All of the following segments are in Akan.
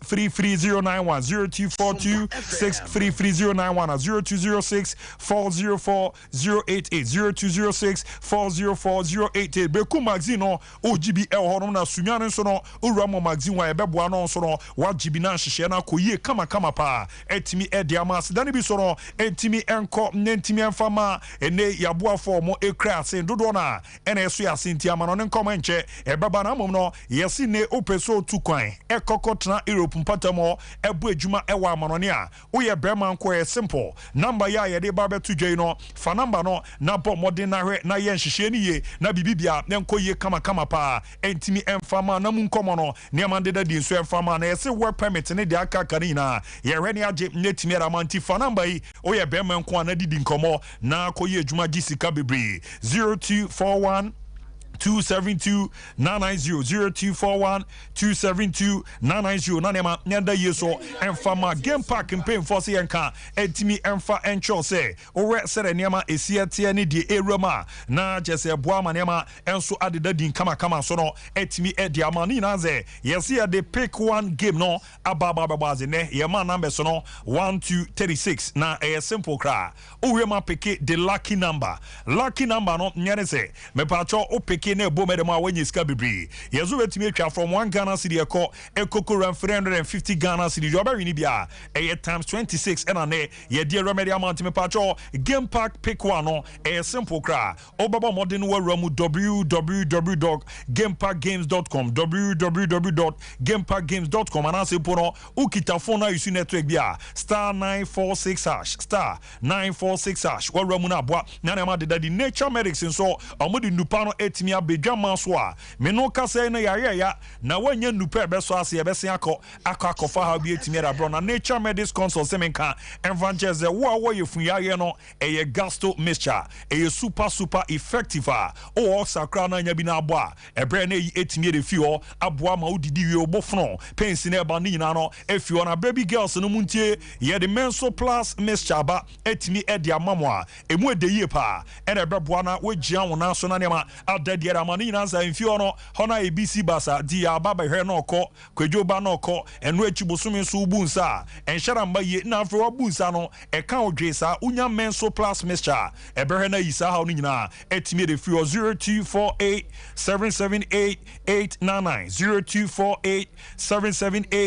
633-091 0242-633-091 0206-404-088 0206-404-088 Beku magazine no OGB hono na sunyane so no uramo magazine wa ebeboa no so no wajibi na hyehyɛ na koyie kama pa etimi ediama sedane bi so no etimi enko ntimi enfama ene yaboa for mo ekra asen dodo na ene eso ya senti ama no ne nkoma nche ebaba na mom no yesi ne opeso tu kwan ekokotna Europe mpatamo ebu ejuma ewa amanone a woye brema nko e simple number ya ye de ba betu dwei no fa number no na bo modern na hwe na ye nhyehyɛ ni ye na bibibia ne nko ye kama pa entimi enfama na mu nkomo no ne amande da di nso enfama na yesi work permit ne de aka kanina ye hwe ne age netimi era manti fa number yi woye brema nko na didi nkomo na koye ejuma gisika bebre 0241 272-990 0241-272-990 Nanema Nyanda Yeso Enfama Game Park campaign for Sienka Etimi Enfa Encho se Ore Sere Nema Esiatia ni di Erema Na Jesse Boama Nema Enso Adida Din Kama Sono Etimi Ediama Ni Naze Yesia de pick one game no Abababazi ne Yema number sono 1 to 36 na a simple cry Urema peke the lucky number no Nyane se Mepacho o peke ne bo medema wenye ska bibri yezo betimi atwa from 1 Ghana cedi ekoko ran 350 Ghana cedi jo ba wini bia times 26 and ane ye die remedy amount me pacho game park pick one no simple cra obaba modern waramu www.gameparkgames.com www.gameparkgames.com anase pono ukita phone na use network bia *946# waramu na boa na ma de the nature medics so omodi nupa no etimi abedwama so a me no kasa na ya na wanya nupa beso ase ebese akọfa ha bi etimi era bro na nature medics consult semenka evangelize wo ye fun ya no eye gasto mixture eye super effective o sakra na nya bi na abo a ebre na yi etimi de fio aboa ma odidi wi obofono pensi na eba ni nyina no efio na baby girls no muntie ye de menso plus mixture ba etimi e de amamwa emu ede yie pa e na ebeboa na wogia wona so na nema adade era mani nyina nsa mfio no hona ABC basa di ababa hwe no ko kwadwoba no ko eno achibosumi so ubunsa enhyara mba ye na afro ubunsa no e kan odwesa unya menso plus mixture e behwe na yisa ha no nyina etimi de fio 0248778899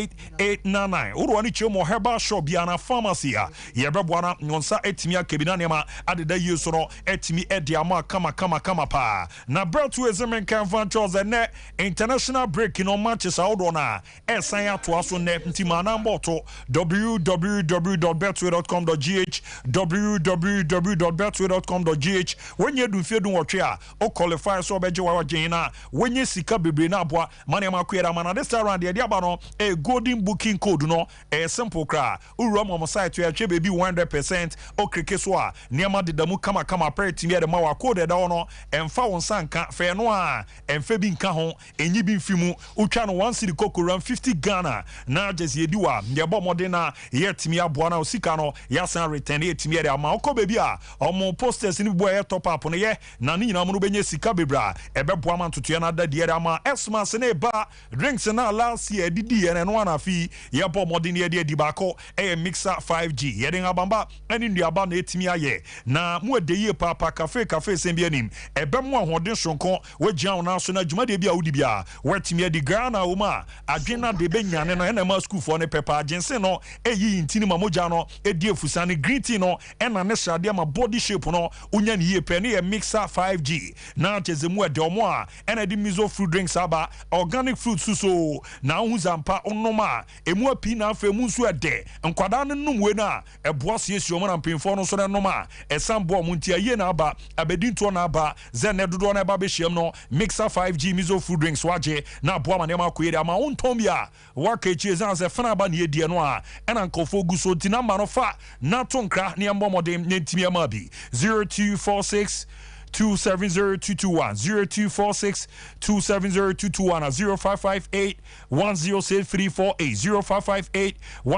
0248778899 uro ni chemo herbal shop bia na pharmacy a ye beboa na nonsa etimi akebina nema adeda yeso no etimi e de ama kama pa na bretu ezemen kan fantos ne international break in on Manchester odona esan ya to aso ne ntima na mboto www.betway.com.gh www.betway.com.gh wenye du fie du wotwe a o qualify so beje wa wagena wenye sika bebre na aboa mane makwera mana this round de aba no a golden booking code no simple kra uru mo site ya twe bebi 100% o kreke so a niam de damu kama party me de ma wa code da no emfa won sanka fe no a emfa bi nka ho enyi bi mfimu utwa no 1 cedi kokoran 50 Ghana na just yediwa de bo modena yetimi aboa na osika no yasan return yetimi de ama okọ bebi a omo posters ni bo ye top up no ye na ni nyina mo no benye sika bebra ebeboa man tutu na da de ama esma se ne ba drinks na last year didi ye no na fi ye bo modena ye de ba ko mixer 5G ye den abamba ani nduaba na etimi aye na mu de ye papa cafe sembi anim ebemu ahoden sonko wagya wona so na dwuma de bia wudi bia wetimi de Ghana woma adwena de benyane no ena ma school for ne pepa agency no eyi intini ma mogya no edi efusa ne green tea no ena ne sade ma body shape no unya ne yepe ne ye mixer 5G na tezemu de omo a ena de miso fruit drinks aba organic fruit suso na hunzampa onoma emu api na afa emu nso ede nkwada ne num we na eboase esi omo na mpemfo no so ne noma esambo mu ntia ye na aba abedinto na aba zene dodo na aba be hiem no mixer 5G miso fruit drinks waje na aboa ma ne ma koyere ama wontombia wakachi ezanse fana aba ne die no a ena nkofo guso ti na ma no fa na tonkra ne mbomodem ne ntimi ama bi 0246 270-221 0246 270-221 0558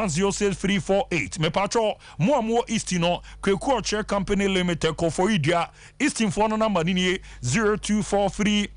106348 me patro mo Eastino Kweku Chair Company Limited ko for idia Eastin for no number ni 0243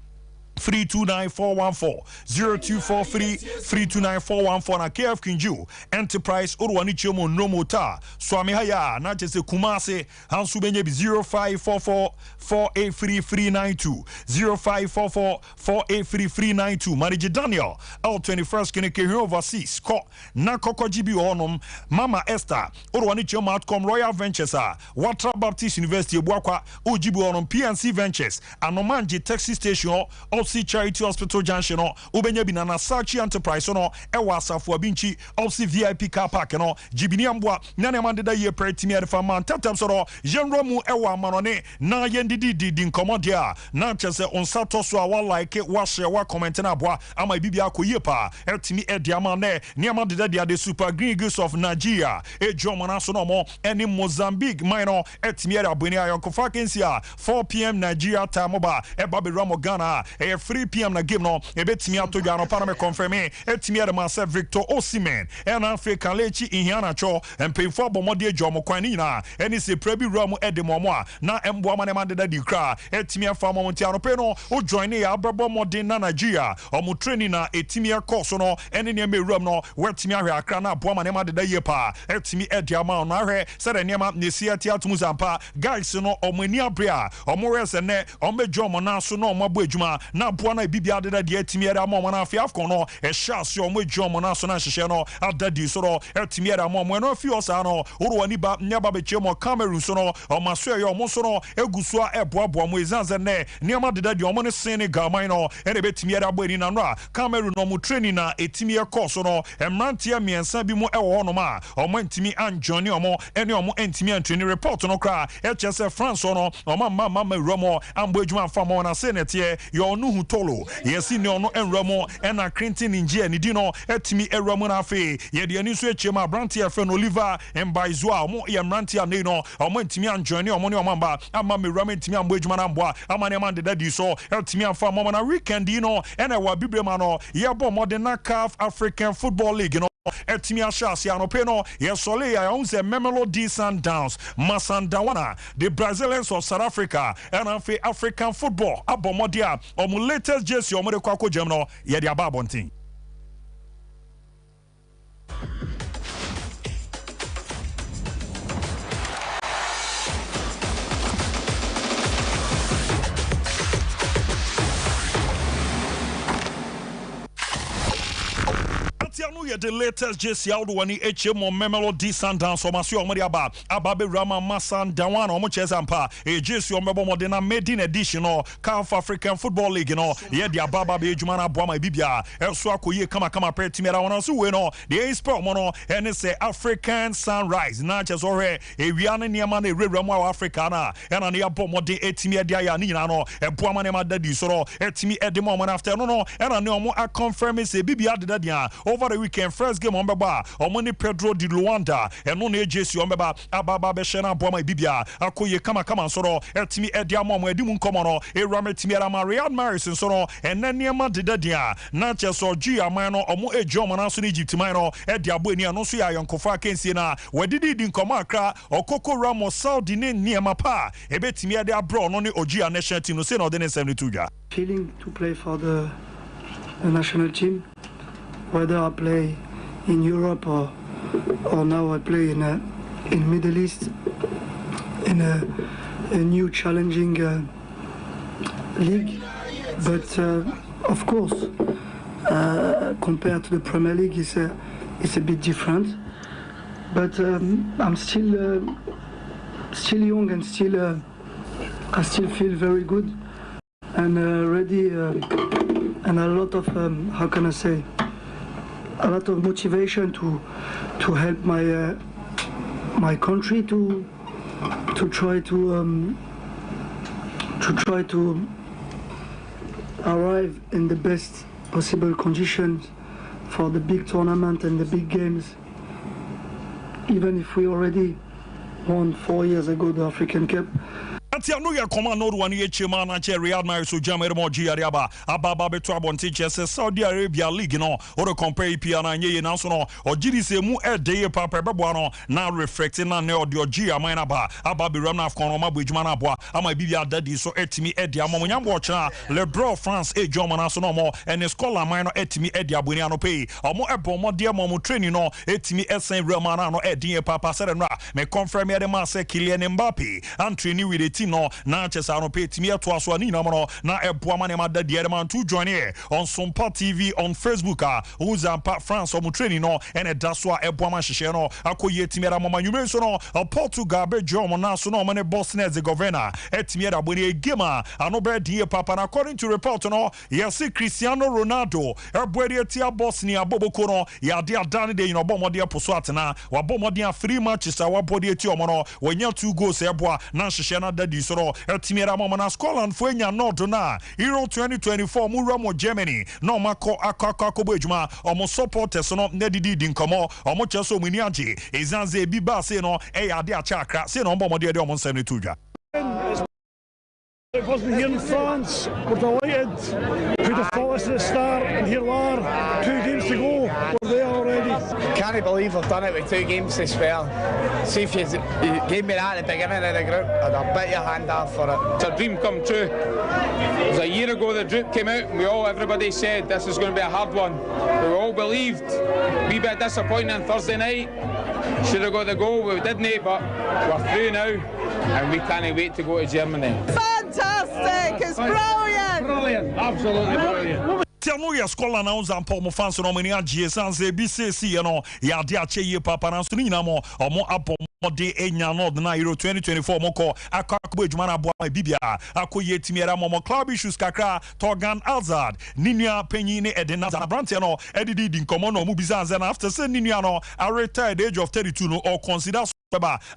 329414 0243 329414 na KF Kinju Enterprise Urwani Chomo Nomota Swami Haya na chese Kumase Hansu Benye 0544 483392 0544 483392 Mariji Daniel L21st Kineke overseas ko na koko jibi onom Mama Esther Urwani Chomo outcome Royal Ventures Watra Baptist University Bwakwa Ujibi onom PNC Ventures Anomanji Taxi Station Opsi Charity Hospital Junction no Ubenya Binana Sachi Enterprise no Ewa Safu Abinchi Opsi VIP car park no Jibini Ambwa Nane Mandeda ye pretimi adfama tatam soro Jenro mu ewa manone na yendidi di nkomodia na chese onsato so awa like wa share wa comment na abwa ama bibia akoye pa etimi ediama ne niama deda de Super Green Eagles of Nigeria ejo mana so no mo eni Mozambique minor etimi abuni ayonkofa kensia 4 p.m. Nigeria time ba eba be Ramo Ghana 3 p.m. na game no ebetimi atodwa no para me confirm etimi ade ma Victor Osimhen en Africa lechi ihiana cho empefo abomode adwo kwani na eni se prebi ram edemomo a na embo amane deda di kra etimi afa momonti anope no o join ya abrabo modern na Nigeria omo training na etimi course no eni ne meram no wetimi ahwe akra na abo amane deda yepa etimi ediama no ahwe se de niam nesi atiatum zampa guys no omo ani abrea omo rese ne omo jomo na so no omo abo adwuma na abo na bibia deda di etimi era mo na afi afko no e sha so omo jomo na so na hyehe no adadi so no etimi era mo no afi osa no urwani ba nyaba be chemo Cameroon so no omaso ye omo so no egusua eboabo mo ezanze ne niam deda di omo ne Senegal man no ene betimi era bo ani na no Cameroon no mo training na etimi e course no emrantia miensa bi mo ewo no ma omo ntimi anjoni omo ene omo ntimi antweni report no kra HSF France no omo mama romo ambo adwuma famo na senete ye onu hutolo yesi ne ono enromo ena Clinton Injia ni di no etimi eromo na afi ye de ani so echema brantia fe no Oliver Mbaizua omo ye mrantia ne no omo ntimi anjoni omo ne omo mba ama me romo ntimi ambo adwuma na mboa ama ne man de dadi so etimi afa mo na weekend no ena wa bibrema no ye bo modern CAF African Football League no etimi ashasi anope no yesole ya unse Mamelodi Sundowns Masandawana the Brazilians of South Africa and African football abomodia omu latest jersey omode kwako jam no ye de ababontin the latest JC out when he HM Mamelodi Sundowns so masio omori aba ababe rama Masandawana omo chezampa e JC omebo modena made in edition no CAF African Football League no ye dia baba be adwuma na boa ma bibia eso akoye kama pretimera wona so we no the sport mo no ene say African Sunrise na chezo hwe e wia ne niam na ewura mu Africa na ena ne yabo mode etimi dia ya ni na no e boa ma ne ma dadi so no etimi edemo mo after no no ena ne omo a confirm say bibia de dia over the weekend first game on beba omoni Pedro di Luanda eno na ejesi on beba ababa be hye na boama bibia akoye kama nsoro etimi edia momo edimu nkomo no ewura etimi era ma Riyad Mahrez nsoro enaniema dedadia na cheso gi aman no omo eji omo na so na Egypt man no edia bo eni ano so ya yonkofo akensie na wadidi di nkomo akra okoko Ramos Saudi ne niema pa ebetimi ede abro no ne ogi a national team no say no de 72 dwa feeling to play for the national team, whether I play in Europe or now I play in Middle East in a new challenging league. But of course, compared to the Premier League, it's a bit different. But I'm still young and I still feel very good and ready and a lot of how can I say, a lot of motivation to help my country to try to arrive in the best possible conditions for the big tournament and the big games. Even if we already won 4 years ago the African Cup, Atia no ya command no one ye chema na che Riyad Mahrez so jamere mo jiariaba ababa beto abonte che se Saudi Arabia League no or compare pia na nye na so no ogiri se mu edeye papa bebo no na reflecting na ne odi ogi amana ba ababe ram na afkon ma bojuma na boa ama bibia dadi so etimi edi amom nyambo ochna LeBron France e joma na so no mo ene scholar man no etimi edi aboni ano pay omo ebo mo de mo training no etimi esen rama na no edin papa sere no me confirm ya de ma se Kylian Mbappe and training with the team no na chesa no pay timi eto aso ani na mo no na ebo ma ne ma dadi ere man to join here on Sompa TV on Facebook Uzampa France omo training no ene daswa ebo ma hihye no akoye timi era mama nyume so no Portugal be jom na so no mo ne Bosnia Herzegovina etimi era boni game ano be die papa na according to report no yes Cristiano Ronaldo ebwede tia Bosnia boboko no ya de adane de no bomode poso atena wa bomode 3 matches wa body eti omo no wonya 2 goals eboa na hihye na dadi so no etimi era mama na Scotland fo enya nod na Euro 2024 mu ramo Germany no mako akako ejuma omo supporters no na didi di nkomo omo cheso muni age ezanze bi ba se no e ya de acha akra se no bomode de omo nsem ne tudwa. It wasn't here in France. We're delighted. Could have fought us at the start, and here we are. 2 games to go. We're there already. Can't believe we've done it with 2 games to spare. See if you gave me that at the beginning of the group, I'd have bit your hand off for it. It's a dream come true. It was a year ago the group came out and everybody said this is going to be a hard one. We all believed. We bit disappointing on Thursday night. Should have got the goal, we didn't, but we're through now and we can't wait to go to Germany. Fantastic! It's brilliant! Brilliant, absolutely brilliant. Tiano ya skola na Uzampa mo fans no mani agye sanse bi sesi no ya de ache ye papa na so ni nyina mo omo abom de enya no na Euro 2024 moko akakbo ejuma na boa bibia akoye timiera mo club issues kakra Torgan Hazard ninua panyin ne Edena Brante no edidi di nkomo no mu bizanze na after say ninua no a retired age of 32 no or consider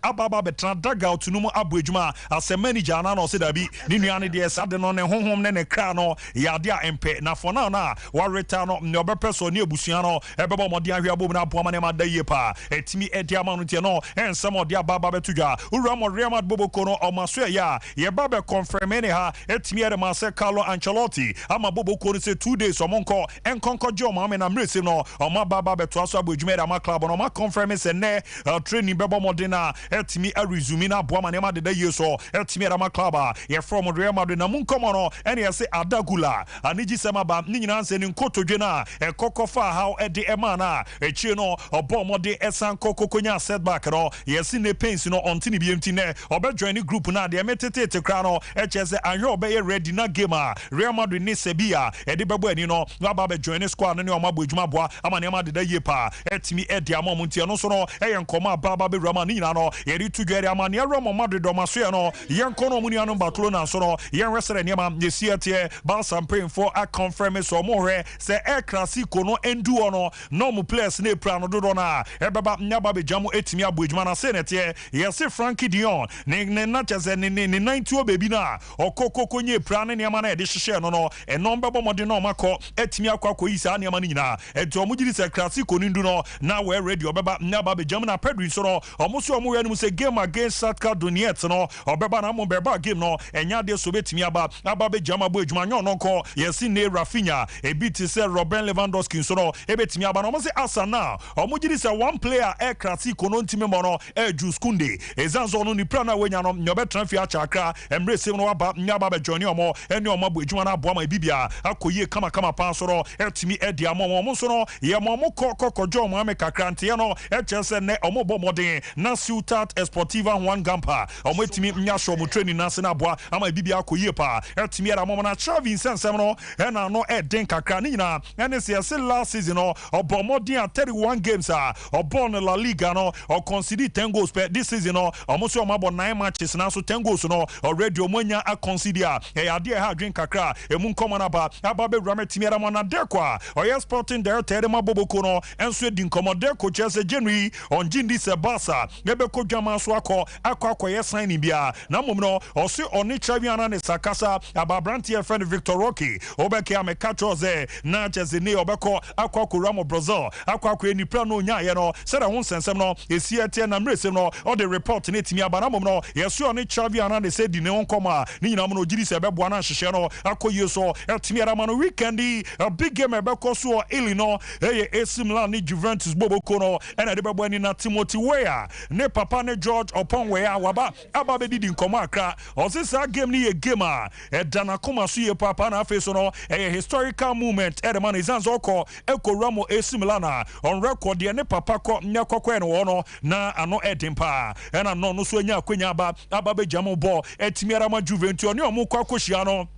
ababa betra daga otunumu abuejuma as a manager na no se da bi ninua ne de sade no ne honhom ne kra no ya de empe na for now na wa retire no ne obepeso ne ebusua no ebebo mode ahwe abom na boama ne ma da yie pa etimi edi ama no tie no ensem ode ababa betudwa ura mo Real Madrid boboko no omaso ya ye baba confirm ne ha etimi ere ma se Carlo Ancelotti ama boboko no se 2 days omonko enkonko je o ma na mrese no o ma baba beto aso abuejuma ere ma club no ma confirm se ne training bebo mode na etimi a resume na boama ne ma de da yie so etimi ere ma club ye from Real Madrid na munkomo no ene ye se Adagula aniji sema ba ni nyina nse ni nkotodwe na ekokofa how ede ema na echi no obomode esan kokokonya setback no yesi ne pains no ontini biemti ne obejoin ni group na de metete kra no echese anyo obeye ready na game Real Madrid ni Sevilla ede bebo ani no aba be join squad no ne omabo ejuma boa ama ne ma de da yepa etimi ede amom ntia no so no eye nkoma baba be Roma ni nyina no yeri tudwere ama ne Roma Madrid do maso no yenkono mu ni anu Barcelona so no yen resere ne ma yesiete Barca praying for a confirm so more se El Clasico no endu no no mu players na epra no dodo na ebeba nyaba be jamu etimi aboejuma na senete yes Frankie Dion ne na cheze ne 90 baby na okokoko nye epra ne niama na ede hihye no no enombe bomode no makọ etimi akwa yisa niama ni nyina eto omugiri se Clasico ni ndu no na we ready obeba nyaba be jamu na Pedri so no omuso omu we ni se game against Shakhtar Donetsk no obeba na mo beba game no enya de so betimi aba be jamu aboejuma nyo no ko yes ne Rafinha ebiti se Robert Lewandowski so no ebetimi aba no mo se Arsenal omugiri se one player El Clasico no ntimi mo no Jules Koundé ezanzo no ni plana wenya no nyobe transfer chakra embrace no aba nyaba be join omo eni omo aboejuma na aboama bibia akoye kama pa so no etimi edi amom mo so no ye mo kokojo mo ame kakrante no echese ne omo bomodin na Ciutat Esportiva Juan Gamper omo etimi nya show mo training na se na aboa ama bibia akoye pa etimi era mo na Xavi nsensem no na no eden kakra ni na ene se last season no obomodin 31 games obon La Liga no or consider 10 goals per this season no almost omabo 9 matches na so 10 goals no already omonya a consider ade ha drink kakra emu nkoma na ba be rama timiara mo na dekwa oya sporting director ma boboko no enso di nkoma deko chese January on jindi se Barca ebeko dwama so akọ sign bia na mom no ose oni chaviana ne sakasa ababranti e friend Victor Rocky obeke ameka choze na chezini obeko akwa mo Brazil akwa eni pra no nya ye no se da ho sensem no esi etie na mresem no o the report ne timi aba na mom no yeso oni chaviana ne se di ne onkoma ni nyina mo no giri se bebo na hwehwe no akoye so etimi ara ma no weekendi a big game ebeko so Illinois AC Milan ni Juventus boboko no ena de bebo ani na Timothy Weah ne papa ne George upon Weah waba aba be didi nkoma akra osisa game ni ye game a edana koma so ye papa na face no historical moment e de man izanzo ko ekoramo AC Milan on record ye ne papa ko nyakokwe no no na ano edimpa ena no so anya akwenya aba be jamo ball etimi ara ma Juventus oni omo kwa koshia no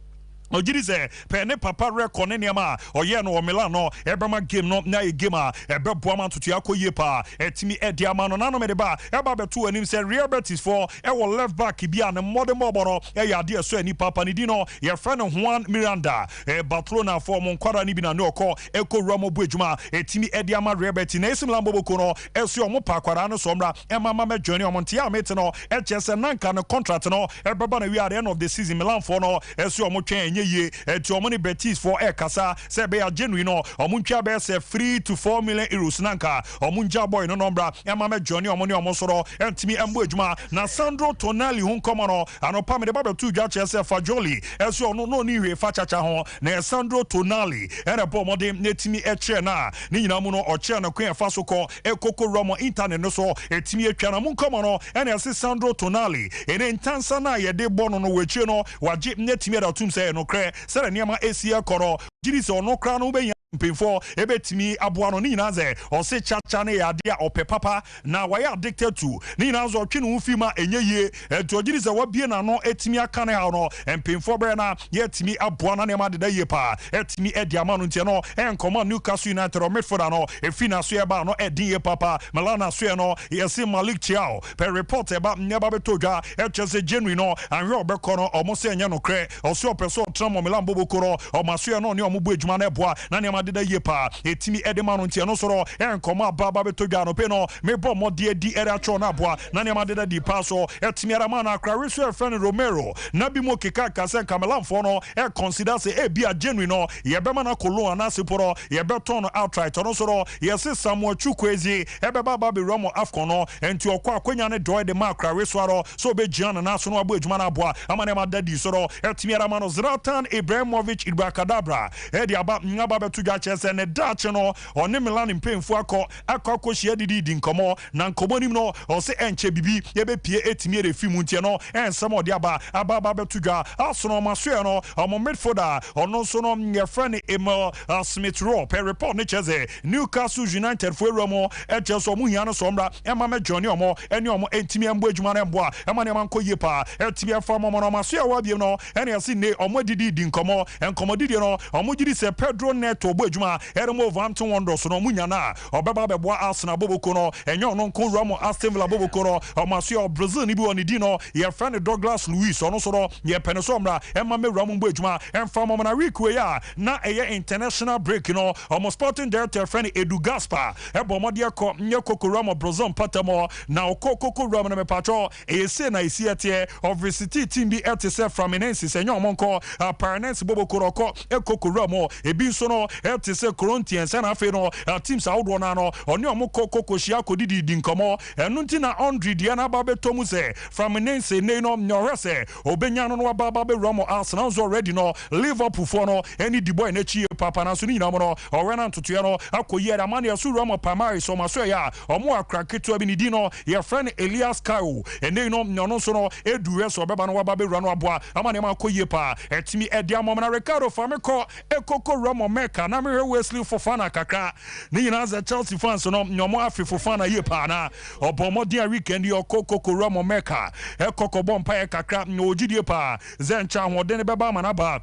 Ojirize pene papa record ne niama oye no Milan no ebema game no na e game a ebe boama tutu akoye pa etimi edi ama no nano me de ba eba beto anim se Real Betis for e wo left back bia ne modern mobo e ya de so ani papa ni di no ye friend Juan Miranda Barcelona for mon kwara ni bi na ne okọ ekowura mo bu ejuma etimi edi ama Real Betis na esim lambo boko no eso mo pa kwara no somra e mama me journey o montia mete no e chese nanka no contract no ebeba na we at the end of the season Milan for no eso mo twen ye eti omoni Betis for kasa se be ya genuine no omuntwa be se 3 to 4 million euros nanka omunja boy no nombra ema me journey omoni omosoro entimi embo ejuma na Sandro Tonali hun komo no anopa me de ba betu dwa chese Fajoli eso no ni hwe fa chacha ho na Sandro Tonali ene bo mode netimi eche na ni nyina mu no oche na kwen fa so ko ekoko romo internet no so etimi etwa na mu komo no ene se Sandro Tonali ene ntansa na ye de bo no weche no waje netimi da tum se no kre sere niama esia koro jiri se ono kra no be mpemfo ebetimi aboa no ni nyina ze o se chacha ne ya de ope papa na why addicted to ni nyina zo twe no fima enye eto jiri se wabie na no etimi aka ne ha no mpemfo bre na ye timi aboa na ne ma de ye pa etimi edi ama no ntie no enkoma Newcastle United o midfielder no efina so ye ba no edin ye papa Milana so ye no ye se Malik Chiao per report eba nyeba betodwa echese January no anwe obekọ no omo se enye no kre o se opeso tramo Milan bobokoro o maso ye no ne omo bu ejuma na eboa na ne deda yepa etimi edema no ntia no soro enkoma baba betodwa no pe no me bɔ mɔde di era tro na boa na ne ma deda di paso etimi ara ma na akra reso efren Romero na bi mo keka kase kamelamfo no e consider say e bia genuine no ye be ma na kolon na seporo ye be ton outright no soro ye se Samuel Chukwueze e be baba be Romo Afcon no enti okwa akonya ne doy de ma akra reso aro so be giana na so no abo ejuma na boa ama ne ma dadi soro etimi ara ma no Zlatan Ibrahimovic Ibrakadabra e di aba nyaba betu chese ne dache no one Milan mpemfu akọ hia didi nkomo na nkomo nim no o se enche bibi ye be pie etimi refi mu ntie no ensem ode aba betudwa asono maso no omo midfielder ono so no ye friend Emil Smith Rowe per report ne cheze Newcastle United fu eromo echeso mu hia no somra ema me Johnny omo eni omo entimi embo adwuma na embo ema ne man koye pa etimi afa omo no maso ya wabiem no eni ase ne omo didi nkomo enkomo didi no omo gidi se Pedro Neto juma eremo Vanton Wonders no munya na obeba beboa Arsenal boboko no enyo no nko Ramo Aston Villa boboko no omaso Brazil ni bi woni di no ye friend Douglas Luiz ono so no ye peneso mra emma me Ramo mbo adwuma emfa mo na week we ya na eye international break no omo Sporting Director friend Edu Gaspar ebo mode akọ nye koko Ramo Brazil patamo na okoko Ramo na me pacho ese na isi etie of city team bi etese Fluminense enyo monko Paranense boboko roko ekoko Ramo ebi so no te se Corinthians na afi no teams awdo na no oni omukoko hia kodidi di nkomo enu nti na 100 dia na ba betomu se Fluminense ne no nyorese obenya no no ba be Ramo Arsenal zo ready no Liverpool for no any di boy na chi papa na so ni nyina mo no owena ntoto no akoyi era man ya so Ramo Pamari so maso ya omo akra keto abi ni di no your friend Elias Kau ene no nyono so no edure so beba no ba be Rano aboa amane ma akoyi pa etimi edia mo na Ricardo Fameko ekoko Ramo Meka na me Wesley Fofana kakra ni nyina za Chelsea fans no nyomo afi Fofana ye pa na obomo dia weekend yo kokoko Ramo Meka ekoko bompa kakra no ogidie pa zencha hoden beba manaba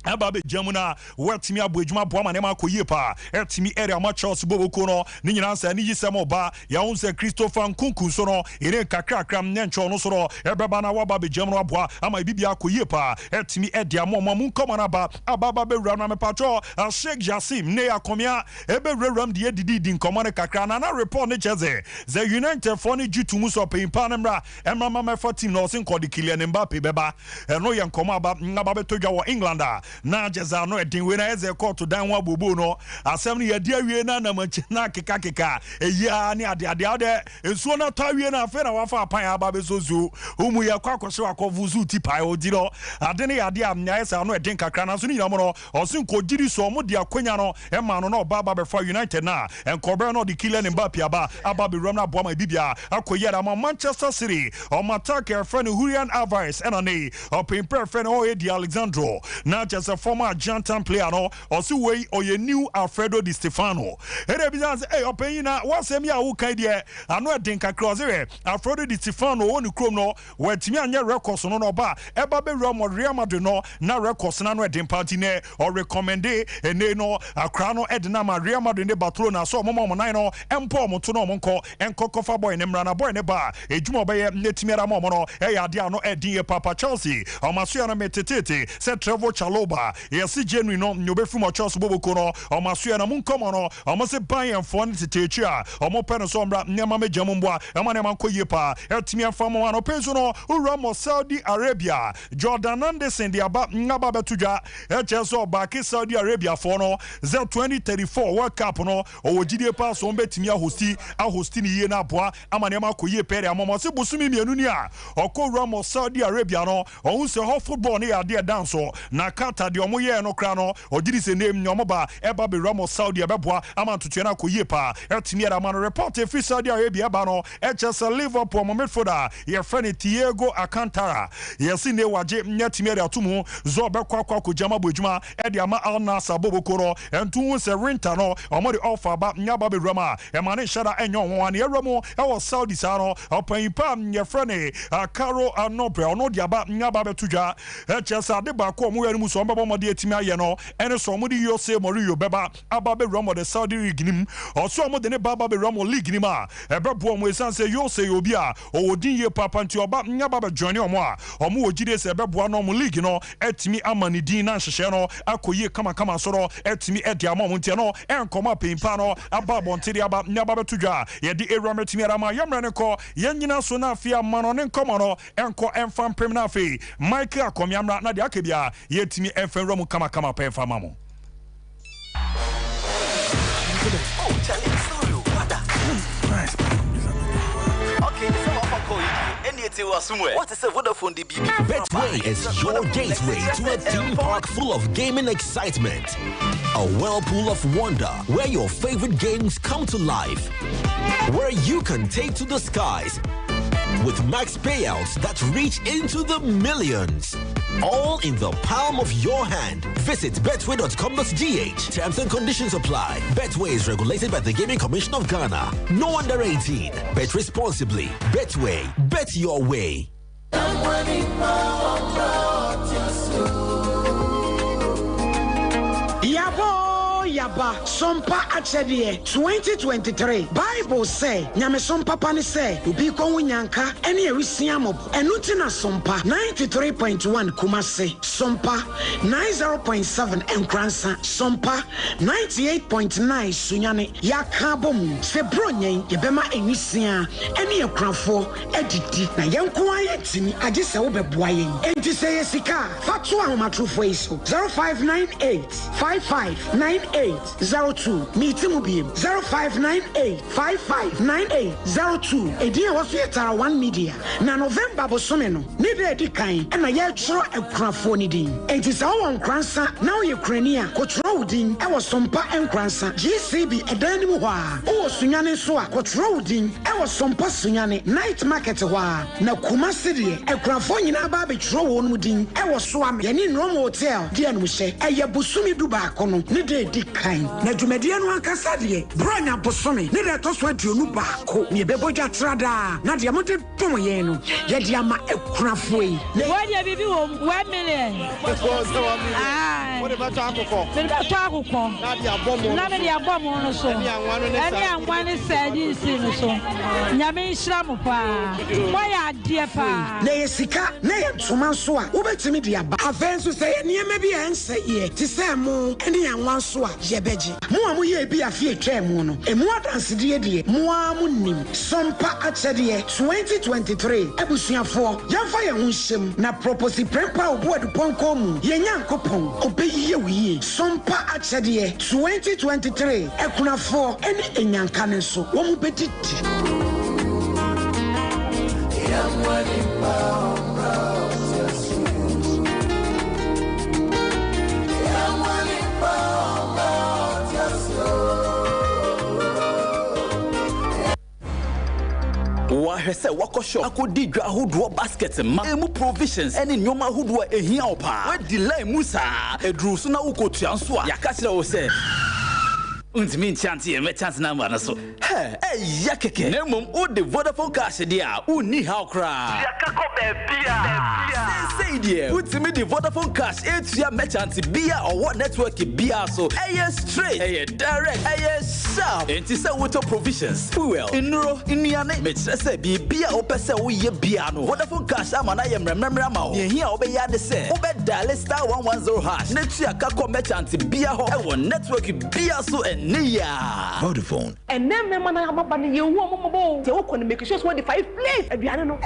Ababe Jamuna, Wetimi Abujuma Bomanema Kuyipa, Etimi Area Machos Bobokono, Ninansa Nijisamoba, Yaunse Christopher Nkunku Sono, Ire Kakrakram Nencho Nosoro, Ebabana Wababe Jamuna Boa, Ama Bibia Kuyipa, Etimi Edia Moma Munkomanaba, Ababa Rana Patrol, Sheikh Jasim, Nea Komia, Ebe Ram the Edidi in Command Kakrana, and report Necheze, the United Phony Jutumuso Pay Panamra, and Mama 14 Nosin called the Kylian Mbappe Beba, and no young Komaba, Nababe Toja Englander. Na jeza no edin we na eze court dan wa bobo no asem ne yade awie na na machina keka eya ne ade ensuo na tawie na afa na wafa apan aba besozu umu ya kwakose wakovuzu tipa odiro ade ne yade amnya esa no edin kakra na so ni nyamo no osin kogiri so mo de akonya no e ma no na oba aba be for United na enkobe no de Kylian Mbappe aba be rom na boa ma bibia akoyera ma Manchester City o matake friend Julian Alvarez enane o pimper friend o Edi Alexandro na as a former Argentine player no also way or your new Alfredo Di Stefano. Hey, opena what's a mea who kind of I know a dinka cross Alfredo Di Stefano on the chrome no where Timia records on no bar Ebabe Rom or Real Madrid no na records no din party ne or recommend and they know a crown Edna Real Madrid de Barcelona so Momo Nino and Paul Motono Monko and Cocofa boy and Emrana boy neba a Juma Bay Netimera Momono hey Adiano Eddie Papa Chelsea or Masuana Metete said Trevor Chaloba. Yes, genuine no nyobe from Charles Bobokono, or Masuya na Munkomono, or Mose Bayan Fon Tetia, or Mopeno Sombra, Nemame Jamumba, Amanema Koyepa, Eltimia Famano Pesono, Uramo Saudi Arabia, Jordan Anderson, the Abba Nababa Tuja, HSO Baki Saudi Arabia Fono, Zel 2034 World Cup no, or Gidia Pass on Betimia Hosti, a Hostini Yena Bois, Amanema Koyepe, Amamose Busumi Mianunia, or Ko Ramo Saudi Arabia no, or who's a hot football near dear dancer, Nakata. The omoye no krano or did say name nyomoba eba be Ramos Saudi Arabia amantuchena kuyepa etimiera man report fi Saudi Arabia bano HS Liverpool midfielder ye friend Diego Alcantara yesi ne waje nyetimiera tumu zo be kwakwa kujama bojuma e de ama Al Nassr bobokoro entu se renta no omodi offer ba nyaba be Rama e mane shada enyo won e Ramo e was Saudi sano opanyipa ye friend Caro Anobre ono diaba nyaba be tuja HS adeba ko mu yanu so Modi etimia ye no ene so modi Jose Mourinho beba ababe Ramo the Saudi league nim also mo de ne baba be Ramo league nim a ebebo mo esan se Jose obi a o odin ye papa nti oba nya baba join omo a omo ogide se ebebo no mo league no etimi amani din na nhehye no akoye kama soro etimi edi amom nti no enkoma pimpa no aba bontiri aba nya baba tudwa ye di era metimi ara ma yemre ne ko yenyina so na afia mano ne nkomo no enko enfam pem na afi Michael akomiamra na de akebia yetimi Romu kama pe famamo. What is a Vodafone DB? Betway is your gateway to a theme park full of gaming excitement. A whirlpool of wonder where your favorite games come to life. Where you can take to the skies with max payouts that reach into the millions. All in the palm of your hand. Visit betway.com.gh. Terms and conditions apply. Betway is regulated by the Gaming Commission of Ghana. No under 18. Bet responsibly. Betway. Bet your way. Yaba Sompa Achedie 2023 Bible say Nyame Sompa pani say Ubi kon nyanka ene ewisiamob enuti na Sompa 93.1 Kumase Sompa 90.7 Enkransa Sompa 98.9 Sunyane Yakabom se bronyen yebema enisia ene ekranfo edidi na yenko ayetimi age se wo beboa yen enti se yesika fatu ahomatrofo iso 0598 559802 meeting be 0598559802 edin was yetara 1 media na November bosome no ne de edikan na ye chro ekrafo ni din enti se wo nkransa na wo yekrania kotro udin e wo Sompa enkransa GCB edani mu hwa wo sunyane so a kotro udin e wo Sompa sunyane night market hwa na Kumase de ekrafo nyina ba be chro wo no din e wo so am ye ni Rome hotel de anu hye e ye busumi du ba kono ne de kan na dwumadie no ankasa de bronya bosome ne de to so aduonu baako ne bebodwa trada na de amode tom ye no ye de ama ekunafo yi What you be 1 million? What about Taco? Na de abom no so. Ani anwan said isi no so. Nyame nhira mo pa. Why ade pa? na yesika na yentoma so a wobetimi de aba afenso say niema bi ense ye ti say mo ene anwan so a yebeji mo amu ye bi afie twem no emu adansede de mo amu nim sompa akyede 2023 abusuafo yamfa ye ho hyem na propose prepa oboadu ponko mu ye nyankopon obeyiye wiye sompa akyede 2023 ekunafo ene enyanka ne so wo mu betiti Wahese wako shop akodi dwa ahodo basket ma emu provisions ene nyoma ahodo ehia opa we delay musa edru so na ukotua nso a yakasira wo se untimi nchante me chance number na so ya keke na mom o de Vodafone cash dia uni ha okra yakako bia say dia untimi de Vodafone cash etua merchant bia or network bia so straight direct sharp enti say water provisions fuel inro inuane me say bia opese wo ye bia no Vodafone cash ama na ye mremremra ma o ye hia obeya de say obedale *110# na tua kako merchant bia ho e wo network bia so Nia Vodafone. And then man amabani ye wo momo te wo kon make sure so the 5 place aduane no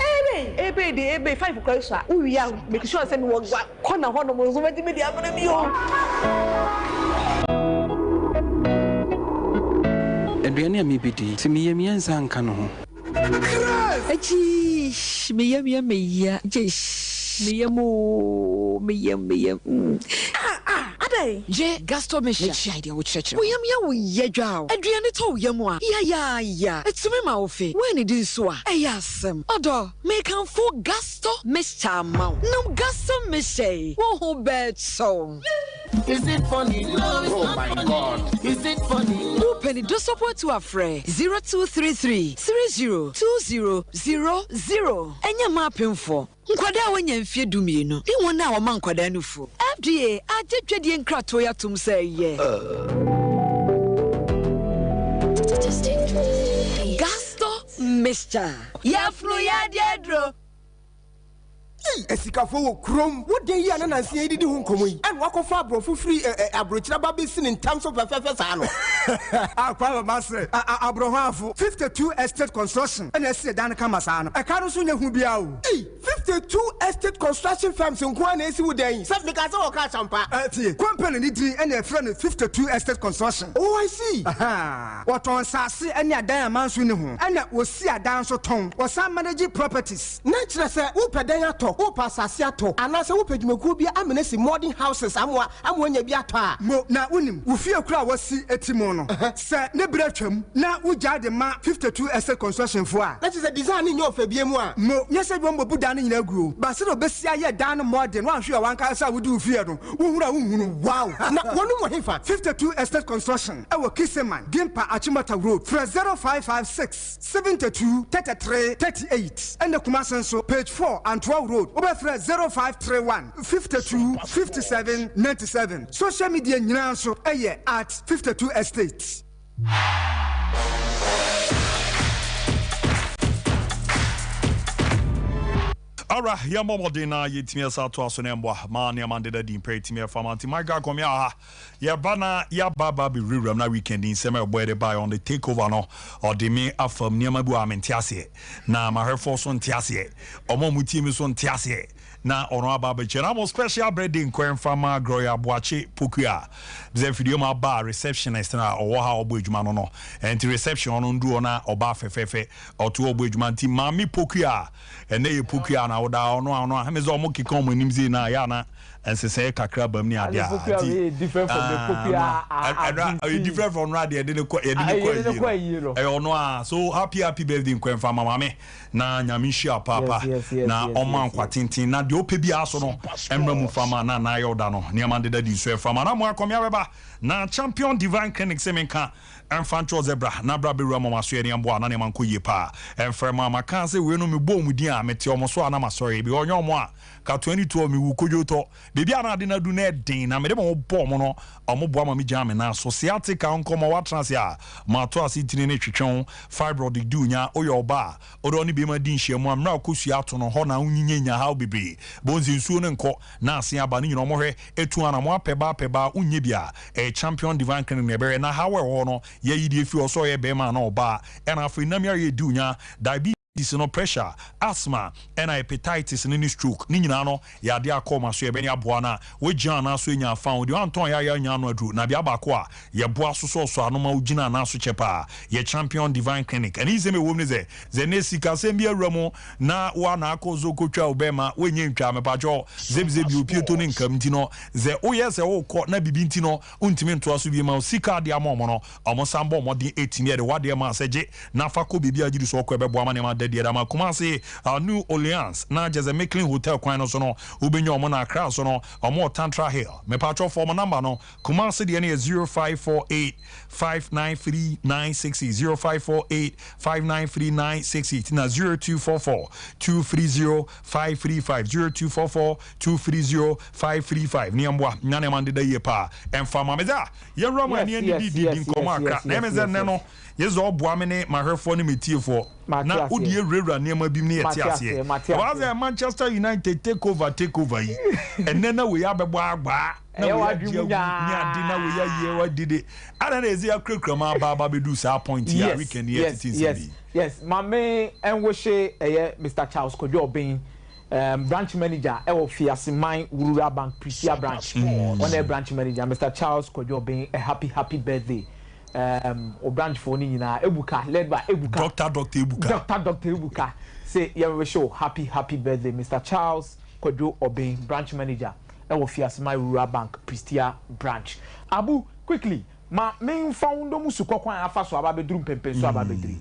ebe 5 kwasa wo ya make sure say me wo corner ho no mo so me di abana bi o aduane mi bidi ti mi yemi ensa nka no ho achi me ya Je gasto me share idea with church. We am ya dwa. Aduane to yam a. Ya. Etumi ma wo fe. When it is so a. Eyasem. Odo, make am for gasto Mr. Mau. No gasto me say. Wo ho bet so. Is it funny? No, oh my God. Is it funny? Open it. Do support to a friend. 0233 302000. Enya mapin for. Nkwada wanya mfie dumienu. Ni wona wa mankwada nufu. FDA agedwedie nkrato ya tum say ye. Gasto Mr. Yaflu ya diedro. Esikafo wo krom wo de yi ana nansi edidi hu nkomo yi en wakofa abrofo free abrochira ba be sin in terms of fefefe sa no akwa ma se abrohafo 52 estate construction and ese dan kama sa no e ka no so nya hu bia o 52 estate construction firms nko na esi wo dan se me ka se wo ka champa tie company ni diri and e friend 52 estate construction oh I see what on sase and adan amanso ni ho and wo si adan so ton wo san manage properties na kire se wo pedan ato wo pasase ato anase wo pedwumaku bia amenesi modern houses amwa nya bi ato a mo na unim wo fie kura wasi etimo no se ne bretwam na wo jade ma 52 estate construction fo a that is a design in your fabie mu a mo nyese bi mo buda no nyina guo ba se no besi aye dan modern wan hwe wan ka sa wo du fie no wo hura wo hunu wow na wonu mo hefa 52 estate construction e wo Kiseman Gimpa Achimata Road 0556 72 33 38 and the Kumasen so page 4 and 12 Road over 0531 52 57 97 social media nyina so at 52 estates. Ara ya momodina yetimi asa to aso ne mbo ma ne amande da din pray timi famanti my god come ya ya bana ya baba be rewram na weekend in sema boy de buy on the takeover no or the me afam niam bu amentiase na ma herfo so ntiase omo mutimi so ntiase na ono ababa chena mo special breading kwen fama groya boache pokua ze video ma ba receptionist na owo ha obo edwuma no no enti reception ono ndu ona oba fefefe oto obo edwuma nti mami pokua ene ye pokua na oda ono ha mezo omo kika omo nimzi na ya na and say kakra bam ni ade a different from the popia different from radio de ko so happy birthday nkwenfa mama me na nyamishia papa na oma nkwatintin na de ope bia so no emra mu fama na yoda no niam de di so fama na mo akomia beba na champion divine clinic semenka Enfantro zebra na bra beru amama so ene ambo na ne manko ye pa enfrema maka se we no me bom din a mete omo so ana masori bi onyo mo a ka 22 mi wu kojoto bebi ana ade na du na den na me de mo bom no omo bo ama mi jam na so sciatica onkomo wa transia ma to asitini ne twetwon fibroid dunya oyo ba odo ni be ma din hyiamu amra akosua to no ho na unyinya ha bebre bonzi nsuo ne nko na ase aba ni nyino mo hwe etu ana mo apeba unye bia champion divine clinic ne bere na ha we ho no ye yidi fi oso ye be ma na oba and afri na me ye dunya diabetes no pressure asthma and hepatitis ni stroke ni nyina no ya de akoma so ye be ni aboa na we gyan na so nya fa o de anton ya nya no adru na bia ba ko a ye boa so anoma ugina na so chepa ye champion divine clinic and izeme wo mne ze ne sika se bia wramu na wa na akozo kotwa obema we nye ntwa me pajo zebi opieto ni nkam ntino ze o ye se wo ko na bibi ntino untimi nto aso bi ma sika de amomo no omo sambo modin 18 ye de wade ma seje na fa ko bibi agiri so ko ebebo amane ma de ma Kumasi New Orleans na Jeze Maclean Hotel kwan no so no ubenyo omo na Accra so no omo Tantra Hill me patro form number no Kumasi de ne 0548593960 0548593960 na 0244230535 0244230535 ni amwa nyane mande da ye pa emfama meza ye roma ni di nkoma aka na emeze ne no yezo oboa me ne mahwefo ne metiefo na odi ewura ne ma bim ne yete ase was Manchester United take over yi enena we abebo agba na we na we ye wadide ana na ezi akrekra ma ba bedu sa point ya weekend yes mame enwoshe Mr. Charles Kodwo branch manager Fiasiman Rural Bank Prisia branch on branch manager Mr. Charles Kodwo a happy birthday o branch for ni nyina Ebuka led by Ebuka Dr. Ebuka say we show happy birthday Mr. Charles Kodwo Obin branch manager Fiasiman Rural Bank Prisia branch Abu quickly ma main founder musuko kwan afa so ababedrum pempe so ababedri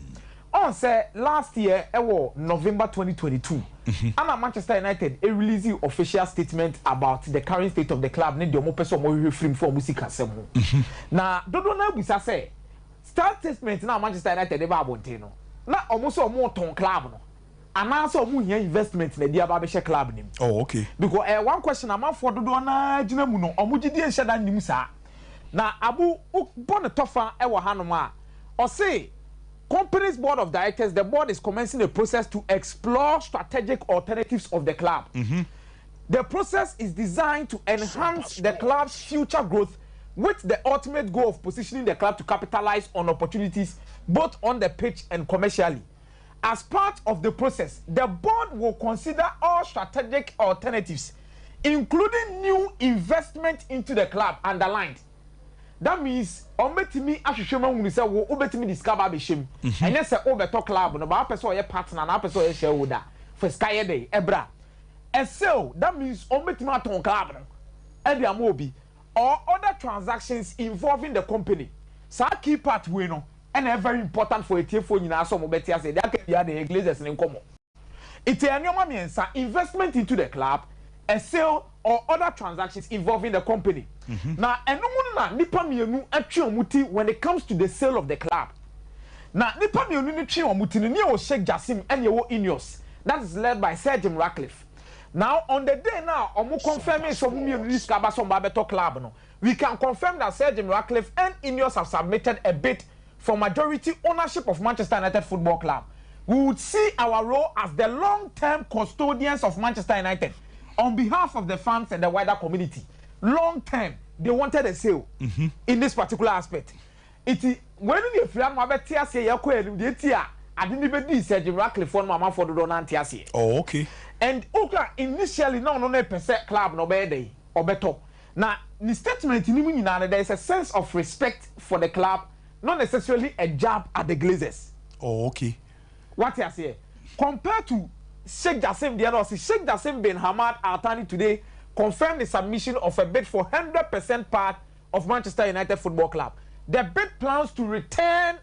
on say last year November 2022 and Manchester United released official statement about the current state of the club need the mo person mo refrain for music asem na dodo na busa say start statement na Manchester United dey ba abonte no na almost omo ton club no ana so omo hia investment na dia ba be club nim okay because one question am for dodo na gina mu no omo gidi en sheda nim sa na abu bon tofa e wo hanom a o say company's board of directors, the board is commencing a process to explore strategic alternatives of the club. The process is designed to enhance the club's future growth with the ultimate goal of positioning the club to capitalize on opportunities both on the pitch and commercially. As part of the process, the board will consider all strategic alternatives, including new investment into the club, underlined. That means ometimi ahwehwema hunu se wo obetimi discover be shem enya se obeto club no ba person ye partner na person ye shareholder for sky day ebra so that means ometimi aton club no e dia mo obi or other transactions involving the company sa key part we no and very important for etiefo nyina so mo beti ase dia ka bia the Glazers ne nkomo ite anyoma miensa investment into the club a sale or other transactions involving the company. Now, na nipa mienu atwe omuti when it comes to the sale of the club. Now, nipa mienu ni twe omuti ni o Sheikh Jassim and yewo Ineos. That is led by Sir Jim Ratcliffe. Now, on the day now, omu confirming so mienu this kaba so beto club no. We can confirm that Sir Jim Ratcliffe and Ineos have submitted a bid for majority ownership of Manchester United Football Club. We would see our role as the long-term custodians of Manchester United. On behalf of the fans and the wider community, long term, they wanted a sale in this particular aspect. When you friend Mabetia say you I didn't even do Serge Ratcliffe on Mama for the Donantiasi. Oh, okay. And initially, no percent club no bad or better. Now, the statement in there is a sense of respect for the club, not necessarily a jab at the Glazers. Oh, okay. What you say? Compared to Sheikh Jassim the other, Sheikh Jassim bin Hamad Altani today confirmed the submission of a bid for 100% part of Manchester United Football Club. The bid plans to return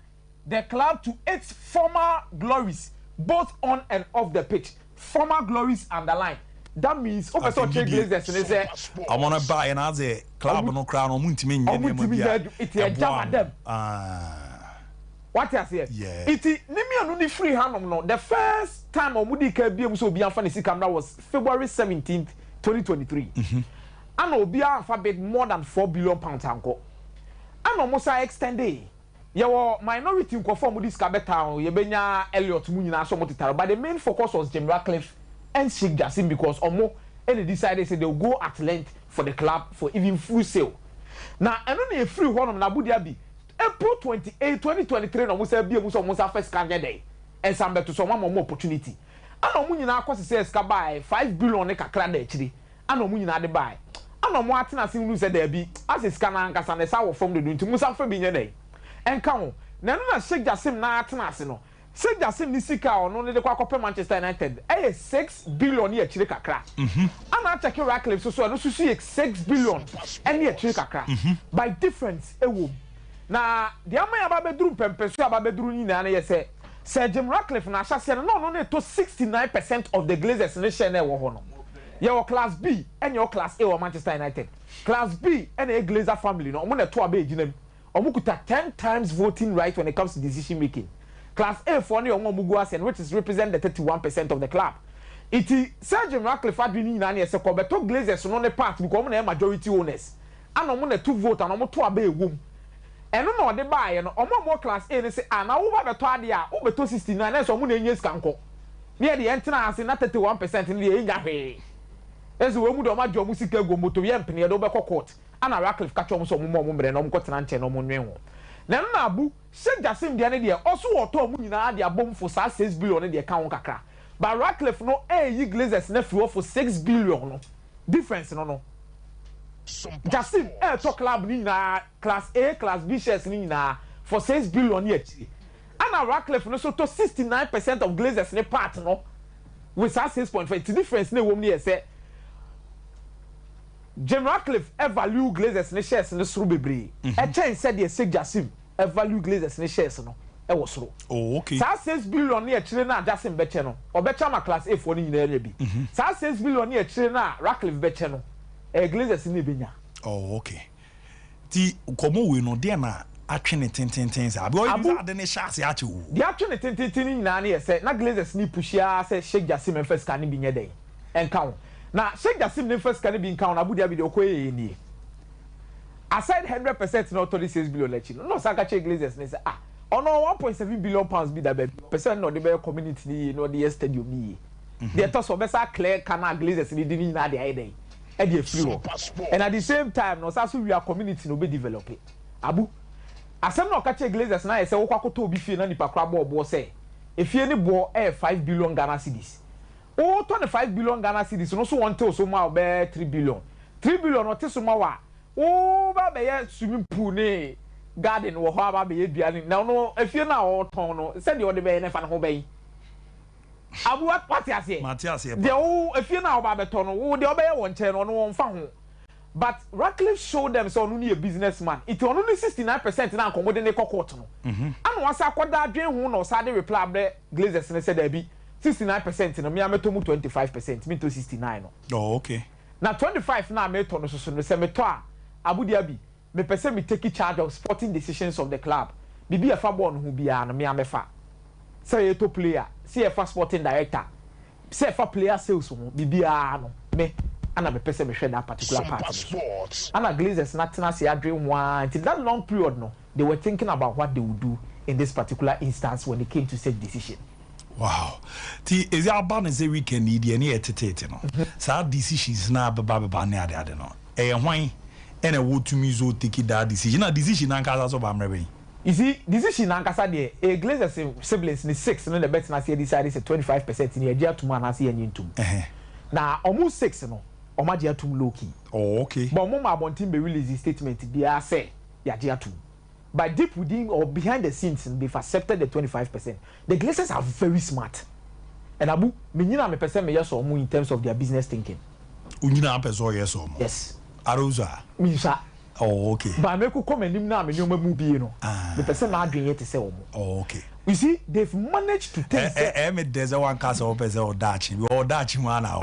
the club to its former glories, both on and off the pitch. Former glories underlined. That means I want to buy another club no crown or muntimin. What I say? Yeah. It is only free hand. No, the first time Omudi KBM so be fantasy camera was February 17th, 2023. And Obia bid more than £4 billion anko. And almost I extended. Your minority in conform with this Cabetown, Yebenya Elliot Munina so much, but the main focus was Jim Ratcliffe and Sheikh Jassim because Omo and decided say they'll go at length for the club for even full sale. Now, and only a free one on Abu Dhabi. April 28, 2023, almost a beer almost first day, and some to some more opportunity. And no money now cost says buy 5 billion a crack actually, and no money now they buy. And no more as you said there be as a scanner and the sour from the doing to Musa for being a day. And come, now Sheikh Jassim na Atanasino. Sheikh Jassim Nisika or no the Quaco Manchester United, 6 billion year chilica crack. And I check your Ratcliffe so I don't see 6 billion and year chilica crack. By difference, a womb. Na the amount of bedroom pempes about bedroom in an say Sir Jim Ratcliffe na said no to 69% of the Glazers nation there were your class B and your class A or Manchester United. Class B and a Glazer family no one to obey them. Omukuta 10 times voting right when it comes to decision making. Class A for your Muguasen, which is represent the 31% of the club. It is Sir Jim Ratcliffe had been in any Secobeto Glazers on the part become a majority owners. And I'm going to vote and I'm to obey womb. And no they buy and more class A and say and I over the Tadia over 269 and so many years can go. Near the entrance in 31% in the Inga. As we would have your music go to Yampany over court and a Ratcliffe catch on some more and I'm got an antenna on Monreal. Now Nabu said Jassim the idea also or Tom Munina their bomb for 6 billion in the account kaka. But Ratcliffe no ye Glazers nephew for 6 billion difference no. Jassim to club nina class A, class B shares nina for 6 billion yet. And Ratcliffe no so to 69% of Glazers ne part no with 6.5. It's difference ne woman say Jim Ratcliffe value Glazers ne shares ne suru bebre. A chain said the Sheikh Jassim value Glazers ne shares no e was suru. Oh okay. Sa 6 billion ne chire na Jassim beche no. Obecha ma class A for ni na bi. Sa 6 billion ne chire na Ratcliffe beche no. Glazers in the oh, okay. The Como we know there na atwene tententens. Abi o de ne chance ache wo. The atwene tententen na na say na Glazers ni pushia say Sheikh Jassim first can be nye den. Enka na Sheikh Jassim ne first can be enka na Abu Dhabi de okoye ni. Aside 100% no 36 billion lechi. No saka Sheikh Glazers ne say ono 1.7 billion pounds be that percent no the community ni no the stadium ni. The toss of besa clear canal Glazers ni di na dey dey. And at the same time, no, so we are community no be developing. Abu, asem no catch Glazers na say okwakoto obi fie na nipa kra bo say. If you any bo 5 billion Ghana cedis. Oh, 25 billion Ghana cedis no so want to so ma be 3 billion. 3 billion no te so ma wa. Oh, ba be swimming pool ne garden wo ho ba be duane. Na no if you na o ton no, say the ode be na fa no ho be. Abu what you say? Matthias here. The if you now about no, the obey one chain on one phone. But Ratcliffe showed them so only a businessman. It's only 69% now come within the court. And once I quite that dream who no sad reply Glazers and said there be 69% in a me 25%, me to 69. Oh, okay. Now 25 now me to so say me to Abu Dhabi. Me person me take charge of sporting decisions of the club. Bibi a fa born who be an me amefa. Say to player, see a fast sporting director, say for player sales, Bibiano, me, and I'm a person me share that particular part. And a Glazers not say I dream one till that long period. No, they were thinking about what they would do in this particular instance when they came to set decision. Wow, is your ban is a weekend need any etete no? So decisions na baba ne ade no. Hwan and a wood to me so take that decision. A decision and cause of Amrebe. You see, decision Nankasa there, a Glazers siblings in 6, and the bet na say decided 25% in your to man as he and you. Now almost 6 no, or my dear to low key. Oh, okay. But Mama wanting be release the statement, be I say, ya dear to. By deep within or behind the scenes, they've accepted the 25%. The Glazers are very smart. And Abu, Minina me person me yes or more in terms of their business thinking. Unyina peso yeso. Yes. Arosa. Misa. Oh, okay. But me ko come anim na me nyoma mu bi no. The person na adwen yet say omo. Oh, okay. You see, they've managed to take me there's one cast of person or dachi. We all dachi man now.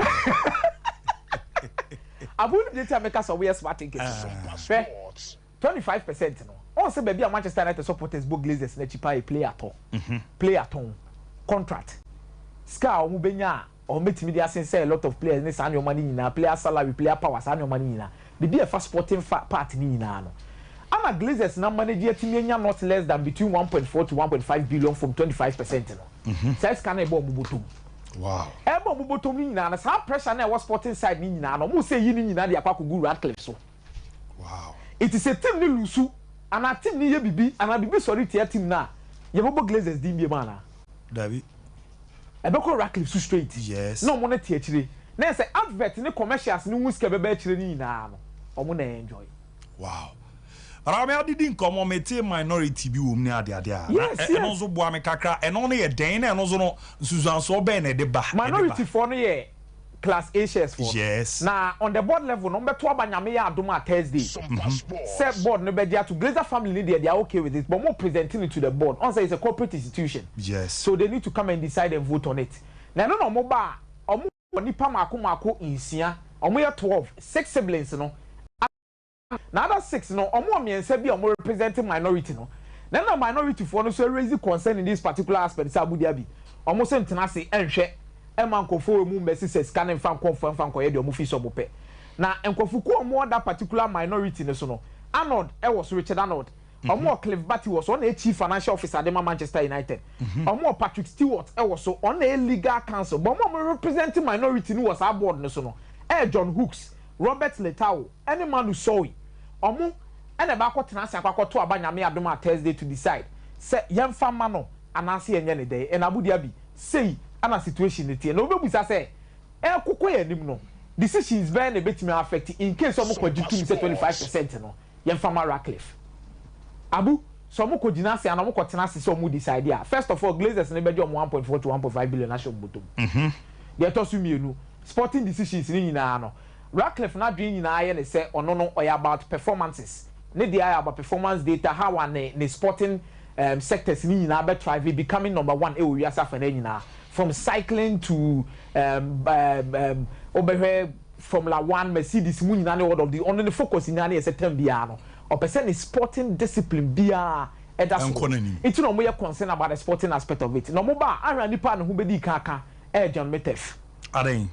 Abu the time make us we smart thinking. 25% no. On say baby Manchester United supporters book Glazers na cheaper play at all. Play at home. Contract. Ska o mu benya o metimi dia say a lot of players ne san your money na player salary player power san your money na. Be a fast sporting part ni na no. Ama Glazers na manage yetimi nya not less than between 1.4 to 1.5 billion from 25% no. Size can e bo mu botom. Wow. Ebo mu botom ni na sa pressure na was sporting side ni na no. Mu say yi ni na de akwa kogu Radcliffe so. Wow. It is a team ni lusu and a team ni ye bibi and a bibi sorry tia team na. Ye bobo Glazers di mbie mana. David. Ebeko Radcliffe so straight. Yes. No mo na tia chire. Na say advert ni commercials ni wu ska bebe chire ni na no. Omo na enjoy. Wow. Rame adidi nkomo mete minority bi wom ni ade a. Eno zo boa me kakra eno no ye den na eno zo no nsusuanso be na de ba. Minority for no ye class A shares for. Yes. Now on the board level no beto abanyame ya adoma Thursday. Set board no be dia to Glazer family they are okay with it but more presenting it to the board. On say it's a corporate institution. Yes. So they need to come and decide and vote on it. Now no mo ba omo nipa mako insia omo ye 12 6 siblings no. Now other 6 no omo miensa bi omo representing minority no. Then the minority for no so raise concern in this particular aspect say abudia bi. Omo se ntena se enhwe Eman kofo mu mbesi se scanning fan confirm fan koye de omo fi so bope. Na enkofu ko omo that particular minority ne so no. Arnold was Richard Arnold. Omo Cliff Batty was on a chief financial officer de Manchester United. Omo Patrick Stewart was so on a legal counsel. But omo representing minority no was our board ne so no. John Hooks, Robert Letao, any man who saw it. Omo and about what Nancy Aquaco to Abanyame Adoma Thursday to decide. Say young farmer no anasi enye day and Abu Dhabi say ana situation it no be say koko ye nim no decisions be na betimi affect in case some kwajitu say 25% no young farmer Radcliffe Abu some kwajina say ana mo kwatena say some decide ya first of all Glazers na be do 1.4 to 1.5 billion national bottom they to su mienu sporting decisions ni nyina no Radcliffe na dwen nyina ye ne say ono no oya about performances ne dey about performance data how ne sporting sectors ni nyina be try becoming number 1 e we asa fa na nyina from cycling to Formula 1 Mercedes mu nyina ne word of the on the focus nyina ne setem bia no or person is sporting discipline bia that's it's no more concern about the sporting aspect of it no more ba ara nipa no ho bedi kaka John Metef Aden.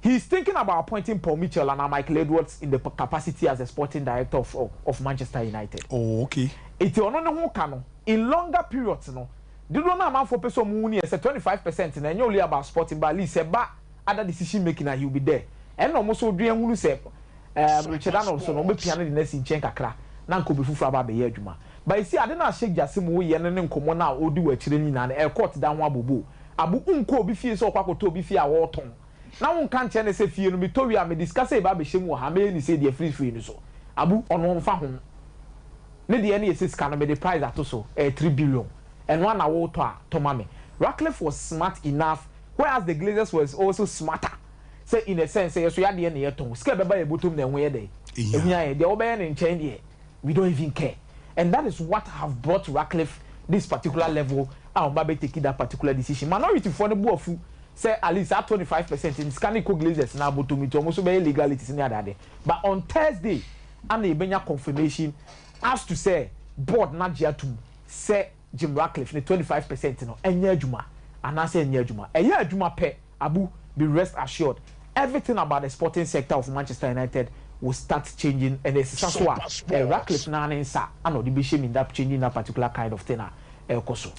He's thinking about appointing Paul Mitchell and Michael Edwards in the capacity as a sporting director of Manchester United. Oh, okay. It's on no cano in longer periods no. Do you know amount for person money say 25% and only about sporting but at least about other decision making and he'll be there. And almost so dream who say Richard Arnold so no be piano the next in chen kakra na nko be fufu aba be adwuma. But you see I didn't shake Jasim we ye ne nkomo na odi wa chire ni na e court da ho abobo. Abu unko obi fie so kwakoto obi fie a wo ton. Na won kan che ne se fie no me to wi a me discuss e ba be hyemu ha me ni say de free ni so. Abu ono mfa ho. Ne de ne yesi scan no me the price ato so 3 billion. And one hour to mommy. Radcliffe was smart enough, whereas the Glazers was also smarter. Say in a sense, say so you had the near tongue. Scare by a bottom than where they. The open and chain here. We don't even care. And that is what have brought Radcliffe this particular level. Our baby taking that particular decision. Minority for the both say at least at 25% in Scanico Glazers now bottom it almost be legalities in the other day. But on Thursday, and the Benya confirmation has to say board not to say Jim Radcliffe ne 25% no enye adwuma anase enye adwuma enye adwuma pe Abu be rest assured everything about the sporting sector of Manchester United will start changing and it's so Radcliffe na nsa and the be shame in that changing that particular kind of thing koso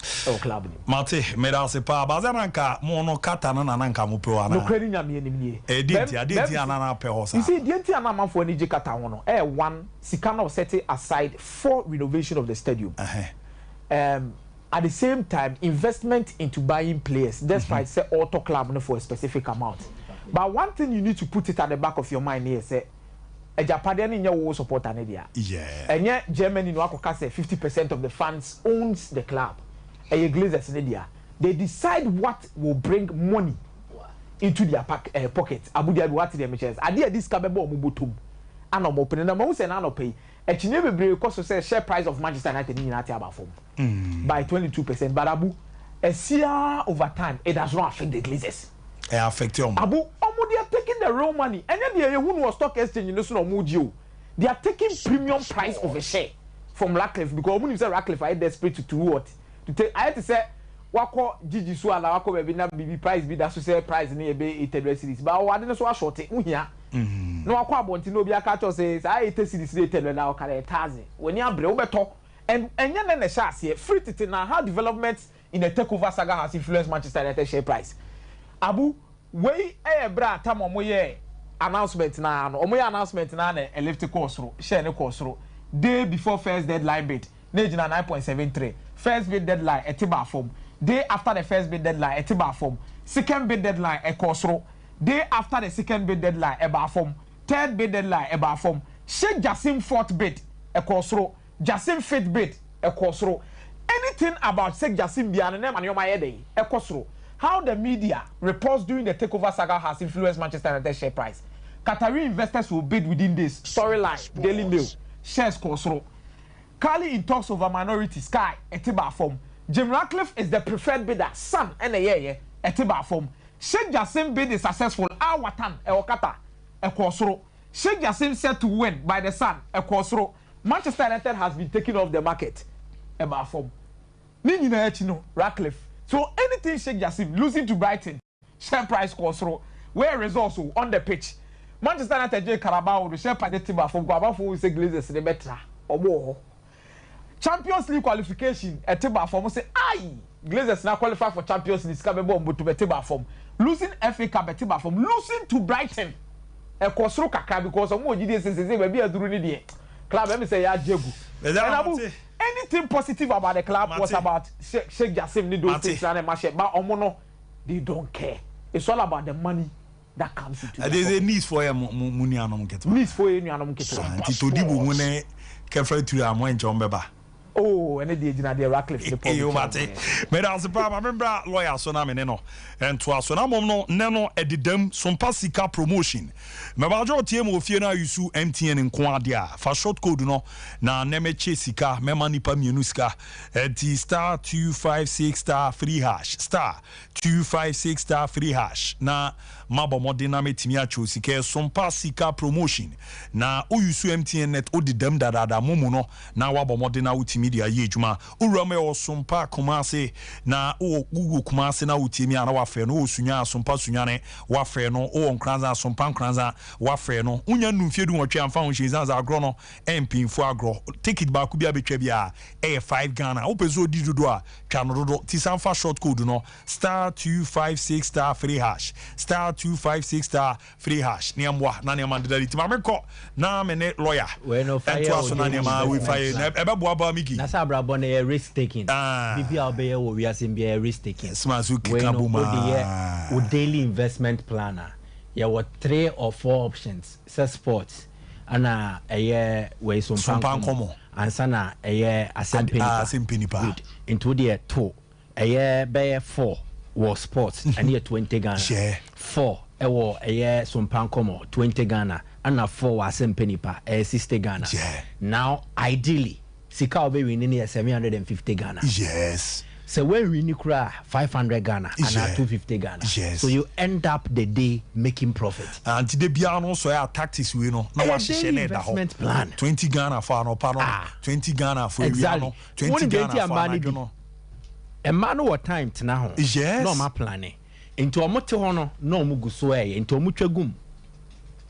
club ni Mate me da se pa bazana nka mo no kata na nka mo pe wa na no kwani nyame ni nie denti anana pe ho sa you see denti anama for ni je kata ho no one sikana set aside for renovation of the stadium at the same time, investment into buying players. That's why I say auto club for a specific amount. But one thing you need to put it at the back of your mind here, say, a Japan in your support an idea. Yeah. And yet Germany no say 50% of the fans owns the club. And Glazers in India. They decide what will bring money into their pocket. Abu Dhabi what their machines. Idea this kabebo mubutum. And I'm opening them. Who say no pay? A chinebe be because say share price of Manchester United in United about form by 22%. But Abu, a year over time, it does not affect the Glazers. It affect you. Abu, they are taking the real money, and then the who was stock exchange in the they are taking premium price of a share from Ratcliffe because when you say Ratcliffe, I desperate to what to take. I had to say. Wako Gigi so ala wako be na BB price be that so say price ni be 800 series but o ade no so short uhia no wako abonti no bi aka to say 8 series dey 800 na o kare 1000 woni abre wo beto and enye na sha ase free titi na how development in a takeover saga has influenced Manchester United share price Abu we bra tam omo ye announcement na no omo ye announcement na lift course ro share ne course ro day before first deadline bid na ejina 9.73 first bid deadline etiba form day after the first bid deadline, etiba form. Second bid deadline, a course. Day after the second bid deadline, a bar form. Third bid deadline, a bar form. Sheikh Jassim fourth bid, a course. Jassim fifth bid, a course. Anything about Sheikh Jassim beyond name and your my day, a course. How the media reports during the takeover saga has influenced Manchester United share price. Qatari investors will bid within this storyline. Daily Mail shares course. Kali in talks over minority Sky, etiba form. Jim Ratcliffe is the preferred bidder, son, and a year, a tiba form. Sheikh Jassim bid is successful, Awatan, a Okata, a Kosro. Sheikh Jassim said to win by the sun, a Kosro. Manchester United has been taken off the market, a bar form. Nini na Echino, Ratcliffe. So anything Sheikh Jassim losing to Brighton, share price Kosro, where is also on the pitch. Manchester United J Carabao, the share price tiba form, Guabafo, say Glazers, the better, or more. Champions League qualification at table form say aye Glazers now qualify for Champions League scabebo but to table form losing FA Cup at table form losing to Brighton e kosoro kakra because omo gidi say be aduru ni de club let me say ya jegu anything positive about the club was about Sheikh Jassim ni those things and match but omo no they don't care it's all about the money that comes into there's a need for money anom keto needs for you anom keto anti to dibo mu ne kefra turu amon nchom beba. Oh, and the Gina de Ratcliffe. Medals Papa, member lawyer so na me no. And to aso na mom no neno edidam Sompa sika promotion. Mebajo TM ofie na yusu MTN nko ade a fa short code no na nemeche sika mema nipa mienu sika. Eti star 256 star free hash star 256 star free hash na mabo modena metimi acho sika Sompa sika promotion na oyusu MTN net odidam dadada momu no na wabo modena utimi media ye juma urame Sompa Kumase na o gugu Kumase na utimi ana wafe no osunya Sompa sunyane wafe no o nkranza Sompa nkranza wafe no unya numfie du wotwe amfa honshinza za agro no empinfo agro ticket ba ku bia betwa bia 5 Ghana opezo di dodo a twa no dodo tisanfa short code no star 256 star free hash star 256 star free hash ne amwa na ne mandali timameko na me ne lawyer we no fire so na ne ma we fire ebebo aba miki na sa brabo na risk taking bibi obey wo we asim be risk taking smazu kikabuma o daily investment planner ya what 3 or 4 options say sports ana we Sompa komo ansana asempenipa good into the 2 be 4 was sports and here 20 Ghana 4 Sompa komo 20 Ghana and 4 asempenipa 60 Ghana now ideally sika obe winning is 750 Ghana. Yes. So when we need 500 Ghana and 250 Ghana. Yes. So you end up the day making profit. And today biano so ya tactics we no. Now what she investment plan. 20 Ghana for no pano. 20 Ghana for exactly. 20 Ghana for no. A man what time tina ho. Yes. No ma planning. Into omote ho no omugu so into omutwagum.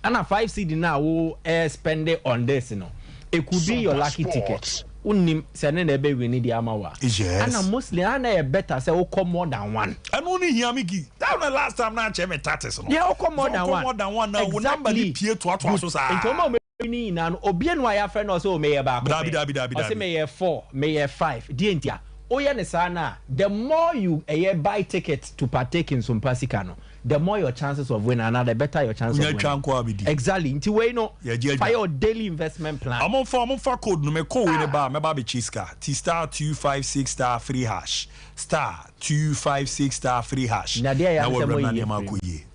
And a 5 CD now wo spend it on this no. It could be your lucky ticket. Unim sene na ebe we need amawa. Yes. And mostly ana better say o come more than one. And only hear me gi. That the last time na che me tatis no. Yeah, o come more than one. More than one now. Exactly. Pie to so sa. Into mo me na obi enu ya friend no so me ye ba. Dabi. O say me ye 4, me ye 5. Di entia. Oye ne sana. The more you buy tickets to partake in Sompa sika no, the more your chances of winning, and the better your chance of winning. Exactly. Until we know, for your daily investment plan. I'm on for code no me call we ba me ba be chiska. T star 256 star free hash. Star 256 star free hash. Na dia ya na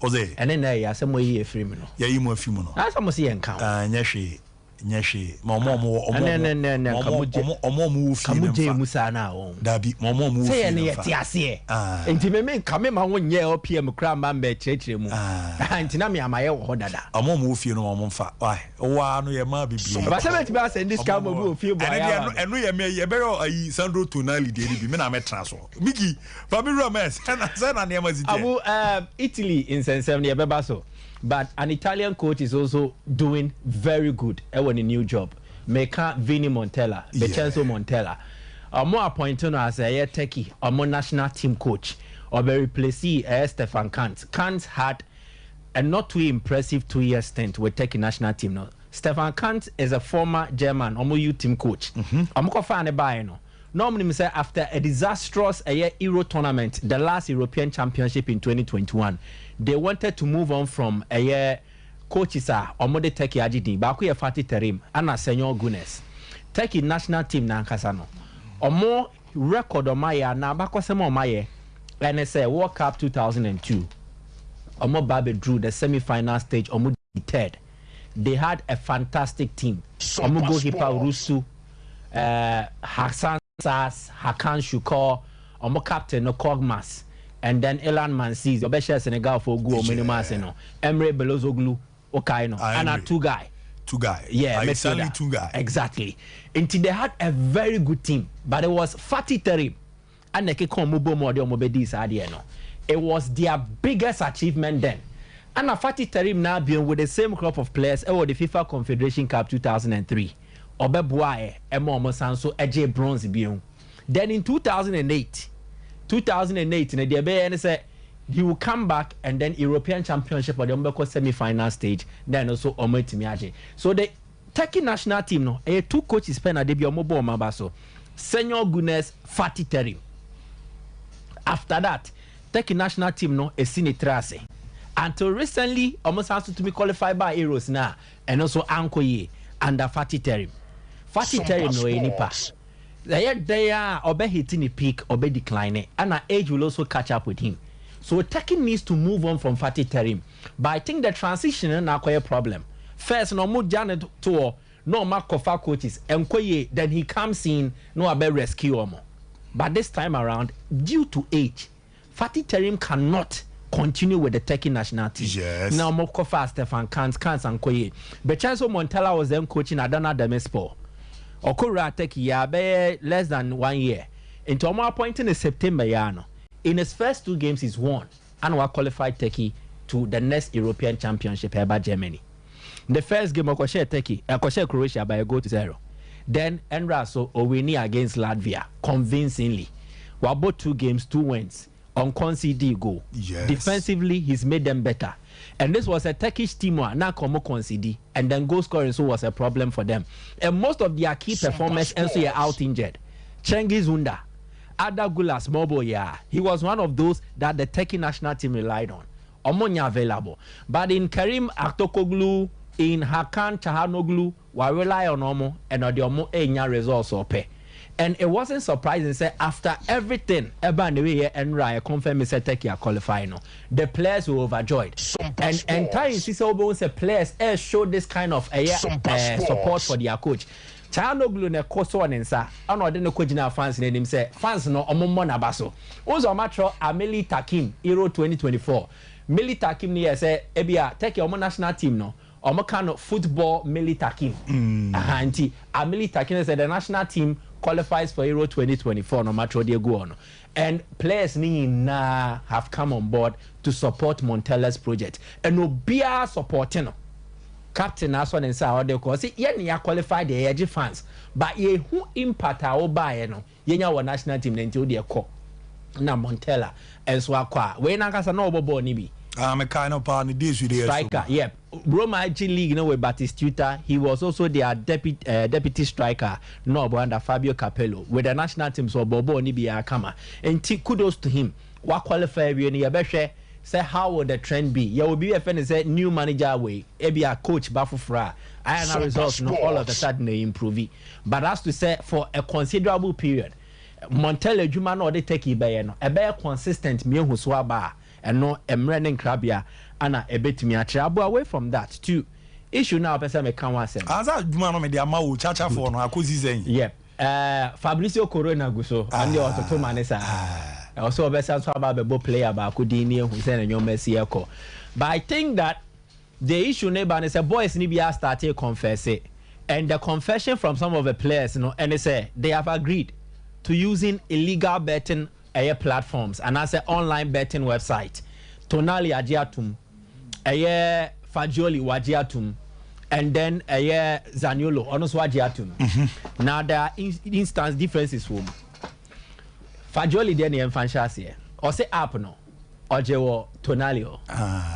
Oze. And then I some way here free me no. Yeah, you more free me no. I some see encounter. Nyeshi mama kamuje musa na o dabi mama mu say na yeti ase enti me kame ma wonye opm kra ma mbe chechire mu enti na me amaye wo hodada mama mu fie no mama mfa wa no ye ma bibie ba se meti ba se this ka mo bu fie bo ya eno ye me ye bere ayi Sandro Tonali de bi me na me transfer Miki Fabio Rames na ne ma ziti abu Italy in sensem ne beba so. But an Italian coach is also doing very good. A new job. Meka Vini Montella, Vincenzo Montella. More appointed as a techie, or more national team coach, or very replacee Stefan Kant. Kant had a not too impressive 2-year stint with Turkey national team. No, Stefan Kant is a former German youth team coach. I'm going to find a buy no. Normally, say after a disastrous Euro tournament, the last European Championship in 2021, they wanted to move on from coaches Omode Turkey Ajidi, Baku Fatih Terim, and Senor Gunes. Turkey national team na Kasano. Omo record on Maya na Bako Semo Maye, and they say World Cup 2002. Omo Babe drew the semi-final stage. Omo third. They had a fantastic team. Omo goalkeeper Rusu, Hassan Sas, Hakan Shukor, Omo captain no Kogmas, and then Elan Mansis, Obesha Senegal for Go Minimaseno, Emre Belozoglu, Okaino, and two guy. Yeah, exactly 2 guy. Exactly. Until they had a very good team, but it was Fatih Terim and Mubo Modi Omobedis Adieno. It was their biggest achievement then. And Fatih Terim now being with the same crop of players over the FIFA Confederation Cup 2003. Obebuae, Emo Mosanso, Eje Bronze Bion. Then in 2008, he will come back and then European Championship or the Umbeko semi-final stage, then also Omotimiaje. So the Turkey national team, no, 2 coaches spend a debut Mobo Mabaso, Senor Gunes, Fatih Terim. After that, Turkey national team, no, a Sinitrase. Until recently, almost has to be qualified by Euros now, and also Ankoye under Fatih Terim. Fatih Terim no any pass. They are obe hitting the peak, obe declining, and age will also catch up with him. So Turkey needs to move on from Fatih Terim. But I think the transition is not quite a problem. First, no more Janet tour, no more Kofa coaches, and then he comes in, no abe rescue omo. But this time around, due to age, Fatih Terim cannot continue with the Turkey national team. Yes. Now Mokofa, Stefan Kant and Koye. Vincenzo Montella was then coaching Adana Demirspor. Okura Turkey be less than 1 year. Into Omo appointing in September yano. In his first 2 games he's won and we qualified Turkey to the next European Championship by Germany. The first game Okoshe Turkey, Okoshe Croatia by a goal to 0. Then Enraso Owini against Latvia convincingly. We both 2 games, 2 wins. On concede goal. Yes. Defensively, he's made them better. And this was a Turkish team now come concede, and then goal scoring so was a problem for them. And most of their key performers also are out injured. Cengiz Unda, Ada Gulas Mobo, he was one of those that the Turkey national team relied on. Omonya available. But in Karim Aktokoglu, in Hakan Chahanoglu, we rely on Omo and on the Omo Enya results or pay. And it wasn't surprising, say after everything, and Raya confirmed Mr. Turkey are qualifying. The players were overjoyed. And entire Sisi say players showed this kind of support for their coach. Chahanoglu ne koso nensa. Ano de no coach na fans ne him say fans no omo na baso. Ozo matro Ameli Takim Euro 2024. Meli Takim ni say ebia Turkey omo national team no. Omo kind of football Meli Takim. Anti Ameli Takim said the national team qualifies for Euro 2024 no matter they go on. And players have come on board to support Montella's project. And no be supporting no. Captain Aswan and Sao de Cosi, yen qualified the edge fans. But ye who impact our buy no, yen our national team until they call. Na Montella and Swakwa. When I can no bobo nibi. I'm a kind of partner this with the striker. Yeah, Roma IG League, with Batistuta. He was also their deputy striker, no, under Fabio Capello, with the national team. So Bobo Nibia Kama, and kudos to him. What qualify we in say how would the trend be? You will be a fan say new manager way, maybe a coach Bafufra. I and results no all of a sudden they improve. But as to say for a considerable period, Montella Juma no they take Ibayano, a bear consistent me who swaba. and no emrening crabia ana ebetimi akyerɛ away from that too issue now person me kan wasem asa duma no me dia ma wo chacha for no akozi zen yep Fabrizio Corona guso and the autoto manesa also obesa so about the player ba ko din ne hu say na nyom Messi eko but I think that the issue neighbor is a boys ni bia started confess it and the confession from some of the players and they say they have agreed to using illegal betting platforms and as an online betting website Tonali Ajiatum Fagioli Wajiatum and then Zaniolo Onos Wajiatum. Now there are instance differences for Fagioli then Fanchasi or say app no or Jewo Tonali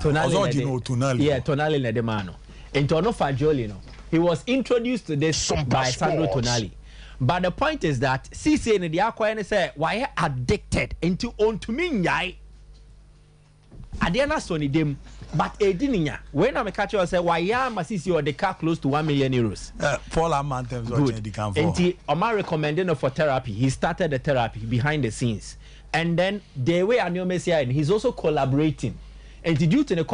Tonali yeah Tonali Nedemano into no Fagioli no he was introduced to this by Sandro Tonali. But the point is that CC in the aqua say why addicted into on to me nyai. Adiana Sony dem but edinya when I'm a catcher say why am CC or the car close to 1 million euros. Paul Amantems good. And he Omar recommending for therapy. He started the therapy behind the scenes. And then the way Anio Messia and he's also collaborating. And due to the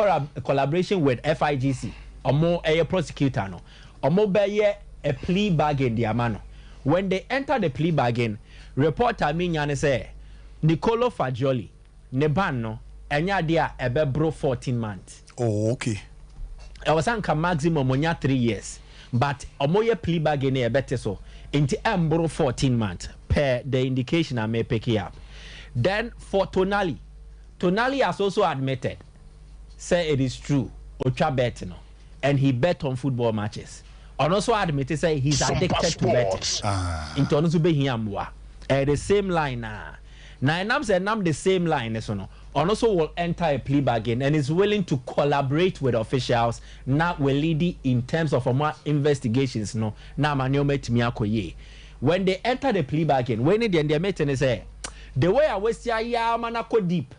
collaboration with FIGC or more a prosecutor no or more by a plea bargain the amano. When they enter the plea bargain, reporter Minyane say Nicolo Fagioli, Nebano, enya dia ebebro 14 months. Oh, okay. I was anka maximum onya 3 years. But omoye plea bargain e better so. Inti embro 14 months per the indication I may pick it up. Then for Tonali has also admitted, say it is true, Ocha bet no, and he bet on football matches. And also admitted say he's addicted to betting. Into onusu hiyamwa. The same line now I'm saying the same line so no. And also will enter a plea bargain and is willing to collaborate with officials not will lead in terms of more investigations no. Now when they enter the plea bargain, when they meeting say the way I was ya manako deep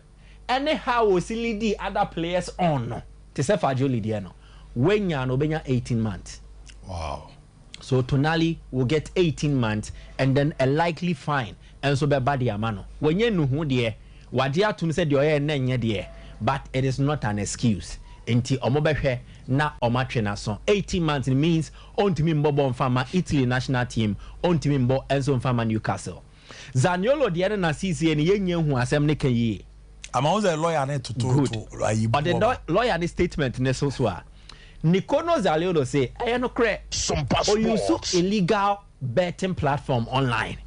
anyhow was lead other players on no. To say Fagioli no. When ya no benya 18 months. Wow. So Tonali will get 18 months and then a likely fine. And so be badi amano. When you know who dear, Wajia to me said your name dear, but it is not an excuse. Inti omobehe na omatrena son. 18 months means on to me Bobo Fama Italy national team, on to me Bo Enzo Fama Newcastle. Zaniolo the other na CC and yen who asem ne ye. I'm also a lawyer to but the lawyer the statement nesoswa. Nikono Zaliolo say, I no credit. Sompa or you so illegal betting platform online.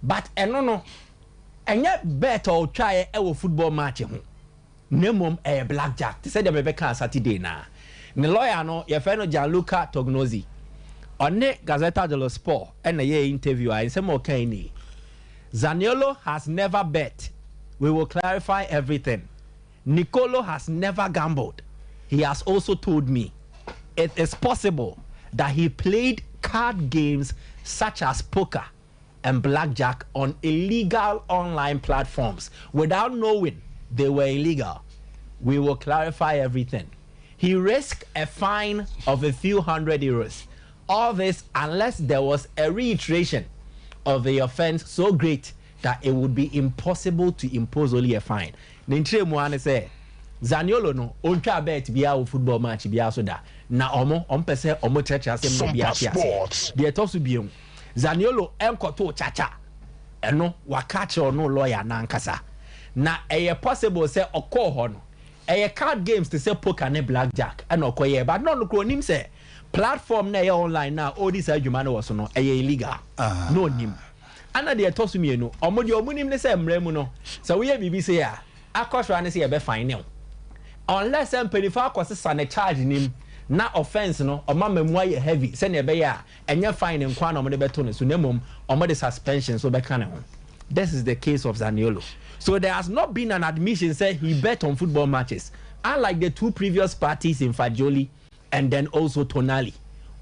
But no, and yet bet or try a football match. Nemum a blackjack. They said the Rebecca Saturday na. The lawyer no, your friend Gianluca Tognozzi. On the Gazzetta dello Sport and a year interview, I say more Kenny. Zaniolo has never bet. We will clarify everything. Nicolo has never gambled. He has also told me it is possible that he played card games such as poker and blackjack on illegal online platforms without knowing they were illegal. We will clarify everything. He risked a fine of a few €100. All this unless there was a reiteration of the offense so great that it would be impossible to impose only a fine. Nintre Muane say Zaniolo no ontwa bet bia wo football match bia so da na ompese omo trecha asem bia tia de to so biom Zaniolo enkoto chacha eno wakache ono lawyer na nkasa na eye possible say okọ ho no eye card games to say poker ne blackjack and okoye but no kro nim say platform na eye online na all this adwuma no so no eye illegal no nim ana de to so mienu omo de omunim ne say mremu no so we bibi say a akoswa ne say e be fine ne unless I'm paying for a charge him na offense no or mamma heavy send a bear and you're fine and quan on the beton so nemum or the suspension so back on. This is the case of Zaniolo. So there has not been an admission say he bet on football matches, unlike the two previous parties in Fagioli and then also Tonali,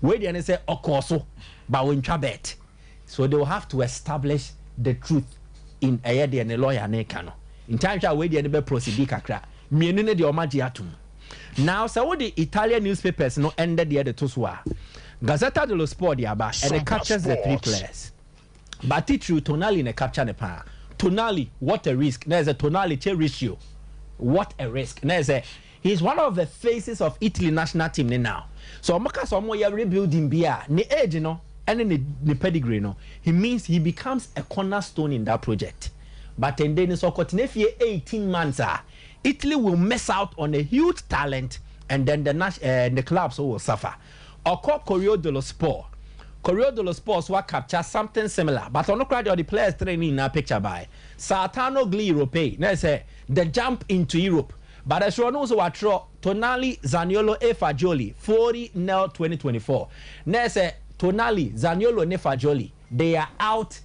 where they say Okoso, but when bet. So they will have to establish the truth in a year and a lawyer nekano. In time where they be proceed kakra. Now, so what the Italian newspapers no ended the other Tosua. Gazzetta dello Sport diaba and it captures the three players. But it's true Tonali ne capture the pa. Tonali, what a risk. There's a Tonali ratio. What a risk. Now say he's one of the faces of Italy national team now. So Omaka somo ya rebuilding bia ne age no and the pedigree no. He means he becomes a cornerstone in that project. But then so 18 months Italy will miss out on a huge talent, and then the clubs will suffer. Or call Corriere dello Sport. Corriere dello Sport will capture something similar, but on the players training in a picture by Sartano Gli Europei. Now say the jump into Europe. But as you know, so what Tonali, Zaniolo, e Fagioli 40-0 2024. Now say Tonali, Zaniolo, and Fagioli, they are out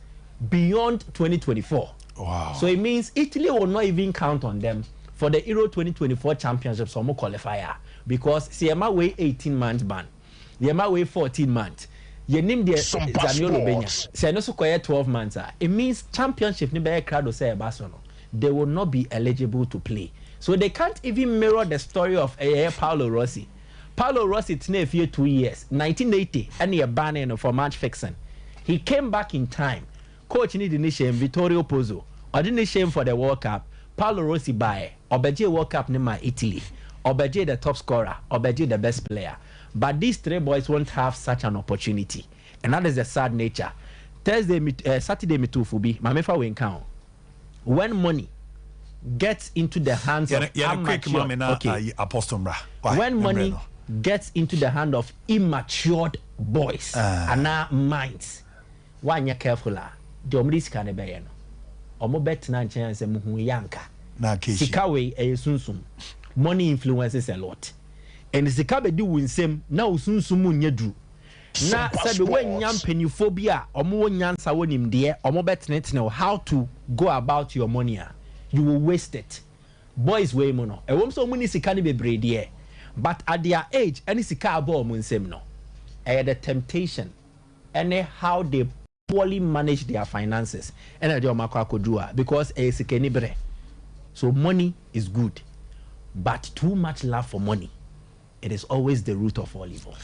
beyond 2024. Wow. So it means Italy will not even count on them for the Euro 2024 Championship some qualifier, because CMA way 18 months ban, CMA way 14 months. You name the Zaniolo Benya. Say no so 12 months. It means championship ni be crowd say Barcelona. They will not be eligible to play. So they can't even mirror the story of Paolo Rossi. Paolo Rossi tne for 2 years, 1980, and he banned for match fixing. He came back in time. Coach need the shame Vittorio Pozzo. Or didn't shame for the World Cup. Paolo Rossi by Obeje World Cup Nima Italy. Obeje the top scorer. Obeje the best player. But these three boys won't have such an opportunity. And that is the sad nature. Saturday mitufubi. Mamefa we count. When money gets into the hands of when money gets into the hand of immatured boys and our minds, when you're careful, the omris can be no. Bet na chance muhu yanka. Sikawe sunsum. Money influences a lot. And sikabe do win same now sunsumu nyedru. Na sabe when yam peniophobia omo nyansa wonim de omo bet net know how to go about your money. You will waste it. Boys way mono. E wom so muni sika ni bebre de. But at their age any sika abo mo nsem no. The temptation and how they poorly manage their finances and because so money is good, but too much love for money, it is always the root of all evil.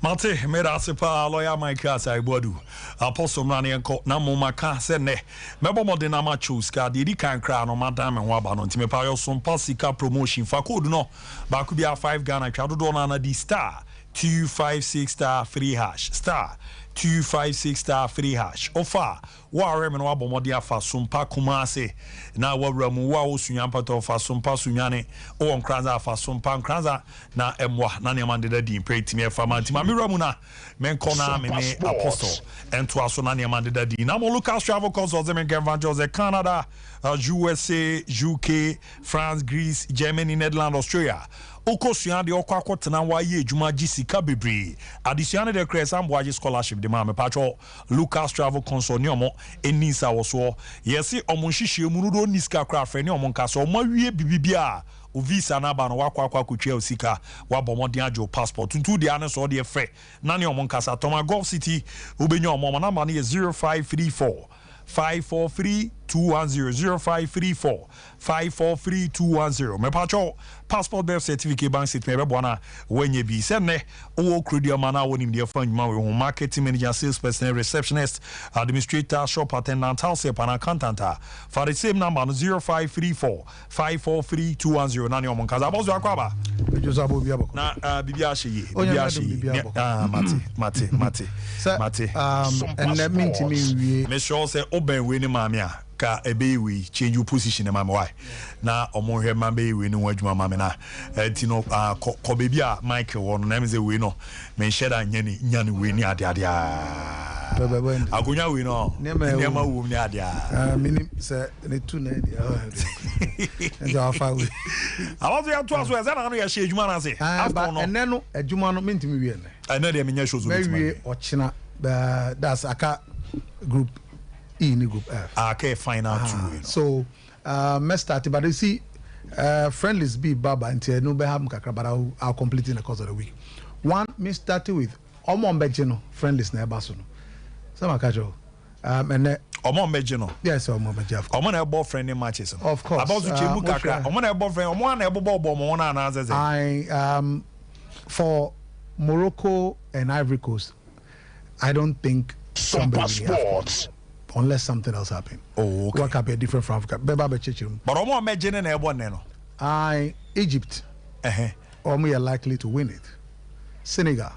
Mate, mera sepa lawyer Mike Asa Ibodu. Apostle Nani enko na mo maka se ne. Mebo mo de na ma choose ka de di kan kra no madam en wa ba no ntime pa yo Sompa sika promotion fa code no ba ku bia 5 Ghana twa do na na di star 256 star 3 hash star 256 star 3 hash ofa wa rem no abomode afa Sompa Kumase na wa ramu wa osunya pato fa Sompa sunyane o nkranza afa Sompa nkranza na emwa na ne mande da din pretimi afa mantima mi ramu na menko na me apostle ento aso na ne mande da din na mo Lucas Travel Consults me Jose Canada, USA, UK, France, Greece, Germany, Netherlands, Australia. Okosua de okwakotena wa ye adwuma gisika bebre additional de cresam boage scholarship de ma me patcho Lucas Travel Console ni omo enisa woso yesi omo hihie mu no niska kra afre ni omo nka so omo wie bibibia o visa na ba no wakwa kotwa osika wa bomodin ajo passport tuntu de ane so de fe na ni omo nka sa Toma Gulf City ubenya omo na ma na 0534 543 210 0534 543 210 me pacho passport birth certificate bank statement be bona wenye bi sene o credio mana wonim de fan ma we marketing manager, sales person, receptionist, administrator, shop attendant, house help and accountant for the same number 0534 543 210 na ni omon kaza bozo akwaba na bibia hye mate and let me to me me sure say oben we ni mame a ka ebewi change your position mama why na omo hwe mama we ni wadwuma mama na tino ko baby a Michael won na me say we no me sheda nyane we ni ade agonya we no nema wo ni ade minim say ne tu na ade nja afa we awo ya to aso eza na no ya she adwuma na say after no ene no adwuma no mentimi wie ne ene de me nya show so we ochina that's aka group in group F. Okay, final two. So, let's start. But you see, friendlies be Baba until no beham kakra, but I'll complete in the course of the week. One, me started with Omon Bejino, friendlies na Basono. Some casual. And then Omon Bejino. Yes, Omon Bejino. Omon a boyfriend in matches. Of course. About to Chimu Kakra. Omon a boyfriend. Omon a bobo. I for Morocco and Ivory Coast, I don't think Sompa Sports. Unless something else happen. Oh, okay. What can be different from Africa? But Omo Mejene na ebo ne no. Egypt are likely to win it. Senegal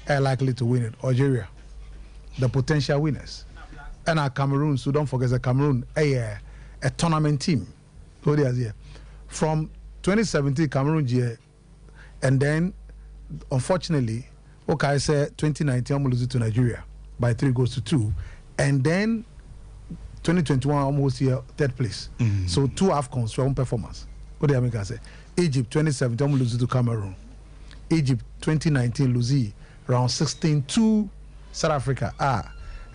are likely to win it. Algeria, the potential winners. And our Cameroon, so don't forget the Cameroon, a tournament team. From 2017, Cameroon, and then, unfortunately, I said 2019, I'm losing to Nigeria by 3-2. And then 2021, almost here, third place. So 2 AFCONs, for one performance. What do I say? Egypt 2017, I'm losing to Cameroon. Egypt 2019, losing round 16 to South Africa.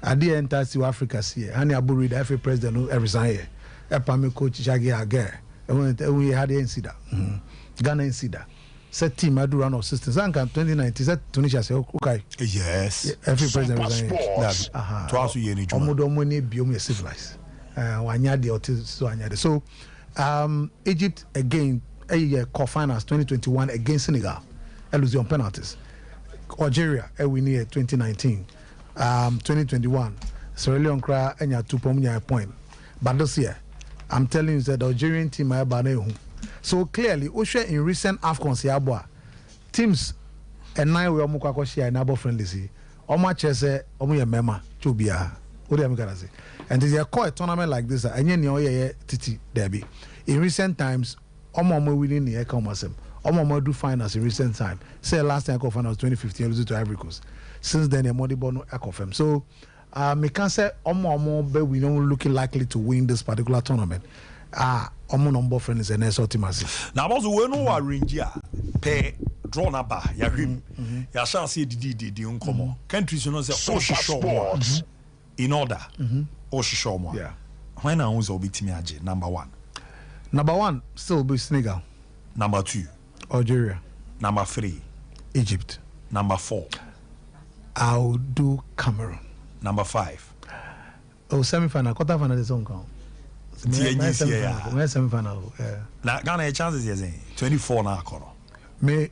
I did enter South Africa here. Hani Abu Reid, FA president, who every sign here. Epame coach Jagi Aguirre. We had the NCDA. Ghana NCDA. Set team I do round of 16. Zanka 2019. Set Tunisia say okay. Yes. FA president resign here. Twice a year. Omodo money biomu civilized. Wanyadi otis so anyade. So Egypt again. Quarterfinals 2021 against Senegal. Lose on penalties. Algeria we near 2019. 2021 Sierra Leone cry and 2 point. But this year, I'm telling you that the Algerian team are bad. So clearly, Osha in recent AFCONs yabwa teams and 9 we almost share in abo friendly. Oma chese omu ye mema chubia. What do you say? And this is a tournament like this. And you titi derby. In recent times, omo winning the economism. Omo do finals in recent time. Say last time I got finals 2015, losing to Ivory Coast. Since then, the money bono confirmed. So, me can say omo but we don't looking likely to win this particular tournament. Omo number friends and SO team as. Now, also when we arrange pay draw number ya him. Ya chance di unkomo. Countries you know say show in order. Show more. Yeah. When I was obitimi aje number 1. Number 1 still be Senegal. Number 2 Algeria. Number 3 Egypt. Number 4 I'll do Cameroon. Number 5 semi-final, quarter-final is on count. Semi-final. Now Ghana chances is 24 now. May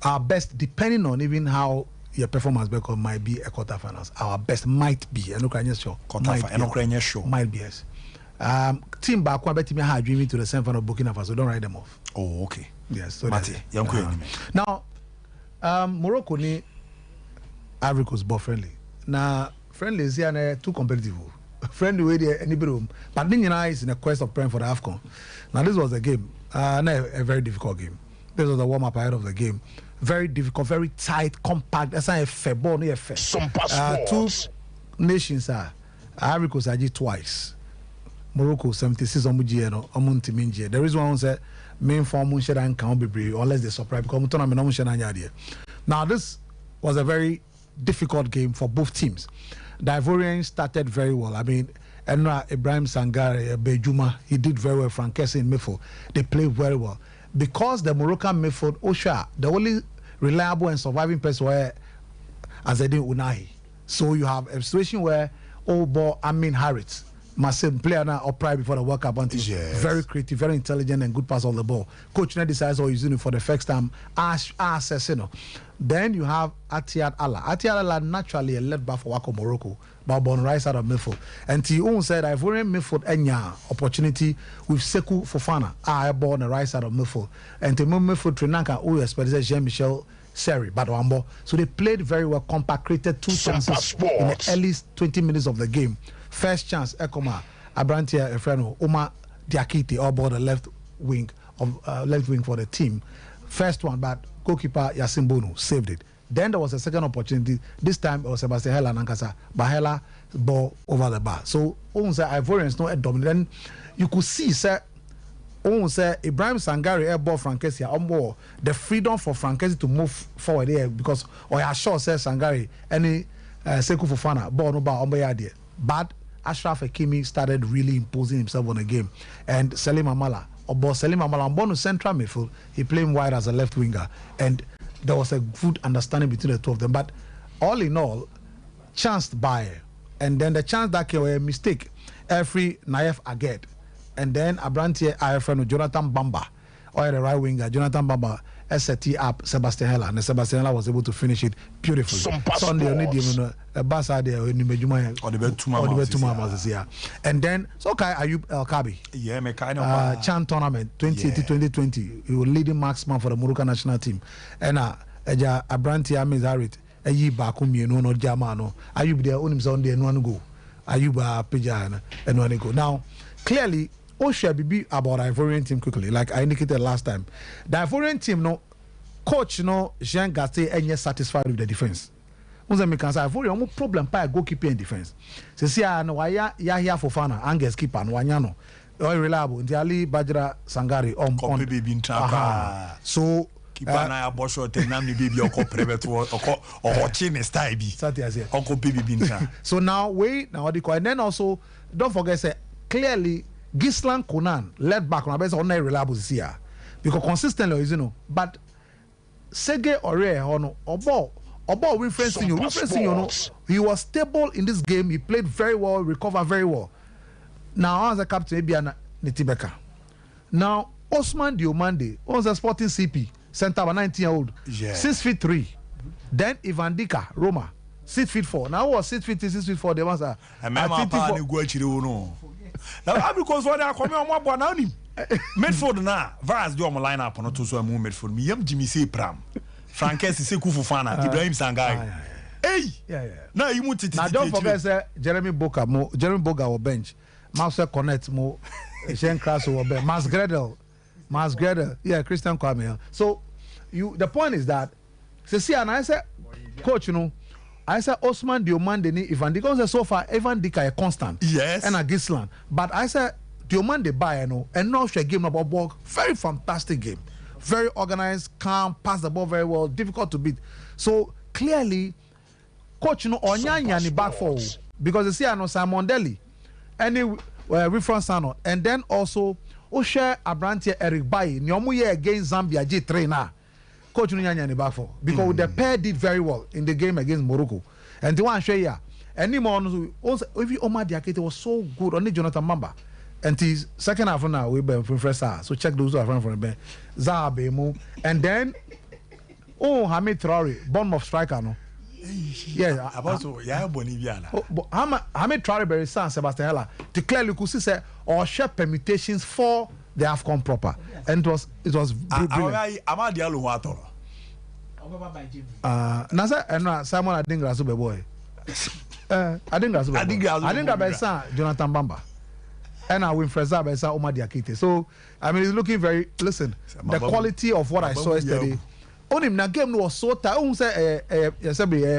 our best, depending on even how your performance record might be a quarter-finals. Our best might be. I'm not sure. Quarter-final. Sure. Might be yes. Team back one bet me had dreaming to the semi-final Burkina Faso. Don't write them off. Oh, okay. Yes. So now, Morocco ni Ivory Coast ball friendly. Now friendly is here too competitive. Friendly way there anybody. But then is in a quest of praying for the AFCON. Now this was a game. A very difficult game. This was the warm-up ahead of the game. Very difficult, very tight, compact. That's not a fair ball, not a fair. Two nations are Ivory Coast are twice. Morocco 76 omuntiminje. There is one who said main form and can't be brave unless they surprise because now this was a very difficult game for both teams. The Ivorians started very well. I mean, Enra Ibrahim Sangare, Bejuma, he did very well. Frankesi in midfield, they played very well. Because the Moroccan midfield, Osha, the only reliable and surviving person were Azedin Unahi. So you have a situation where Amin Harris, massive player now upright before the World Cup until very creative, very intelligent and good pass on the ball. Coach now decides using it for the first time. Then you have Atiad Allah. Atiad Allah naturally a left back for Wako Morocco, but on the right side of midfield. And Tion said Ivorian midfield enya opportunity with Sekou Fofana ball on the right side of midfield. And the midfield Trinanka who expected Jean-Michel Seri, but Wambo. So they played very well, compact, created 2 chances in the early 20 minutes of the game. First chance, Ekoma, Abrantia Efreno, Oma Diakite, all ball the left wing for the team. First one, but goalkeeper Yasin Bono saved it. Then there was a second opportunity. This time it was Sebastian Hela Nankasa, but Hela ball over the bar. So, Ivorians not dominant. You could see, sir. Ibrahim Sangare air ball Frankesi on board the freedom for Frankesi to move forward there because sure says Sangare any Sekou Fofana ball no bar on by but Ashraf Hakimi started really imposing himself on the game and Salim Amala on central midfield he playing wide as a left winger and there was a good understanding between the two of them but all in all chanced by and then the chance that came a mistake every Naif Aged and then Abrantie Ayefreno Jonathan Bamba or the right winger Jonathan Bamba ST up Sebastian Heller, and Sebastian Heller was able to finish it beautifully. Sunday, only the Basa there in Nimejuma or the Bet yeah. And then so Kai Ayub El Kabi. Yeah, me kind of Chan tournament 2018-2020. He was leading marksman for the Morocco national team. And Eja Abranti Amizarit, Ayi Bakumi, no Jamano. Ayub there on himself there, no one go. Ayuba Pijana and one go. Now, clearly, Osha be about Ivorian team quickly, like I indicated last time. The Ivorian team, no coach, no Jean Gasté, and yet satisfied with the defense. Once I say Ivorian, no problem by goalkeeper and defense. See, I know why ya here for Fana, Angus keeper, and Wanyano, all reliable. The Ali Bajra Sangari on so. Keep an eye about short and namely baby or private or watching a style be. Uncle baby binta. So now wait now and then also don't forget say clearly Gislan Konan led back on a base on a reliable here because consistently you know but Sege Ore or referencing he was stable in this game, he played very well, recovered very well. Now as a captain maybe an Nitibeka. Now Osman Diomande owns a Sporting CP. Center 19-year-old, 6'3". Then Ivan Dika, Roma, 6'4". Now was 6'4". They was a. Now because what I come on one now midfield now. Vaz do on line up on so move midfield. Me Jimmy say Pram, Frankes say Kufufana, Ibrahim Sangai. Hey, yeah. Now you want to. Now don't forget say Jeremy Boga will bench. Mouse connect mo. Shane Krass will bench. Mas Gredel, yeah, Christian Kwame. So, the point is that, and I said, coach, you know, I said Osman Diomande ni Ivan Dika. So far, Ivan Dika is constant. Yes. And a Gisland. But I said Diomande buy, you know, and now she game about ball. Very fantastic game. Very organized, calm, pass the ball very well, difficult to beat. So, clearly, coach, you know, Onyanya ni back forward. Because I know Simon Deli, any reference, and then also, Osha Abrantia Eric Bayi, Nyomuye against Zambia J3 now. Coach Nunyanya back for because the pair did very well in the game against Morocco. And the one share any more also if Omar Diakite was so good, only Jonathan Mamba. And his second half now we been from first half. So check those who are from the bench. Zabemo. And then Hamid Traore, Bournemouth striker no. Yeah, about so Bonivia. Hamid Traore very son Sebastian Heller. To clearly could see say or share permutations for the AFCON proper. And it was brilliant. Amadialu Wato. Nasa and Simon I think Rasube boy. I think Rasube. Jonathan Bamba. And I win Freza Besa Omar Diakite. So I mean it's looking very the quality of what I saw yesterday. On him, the game was so tight. I won't say a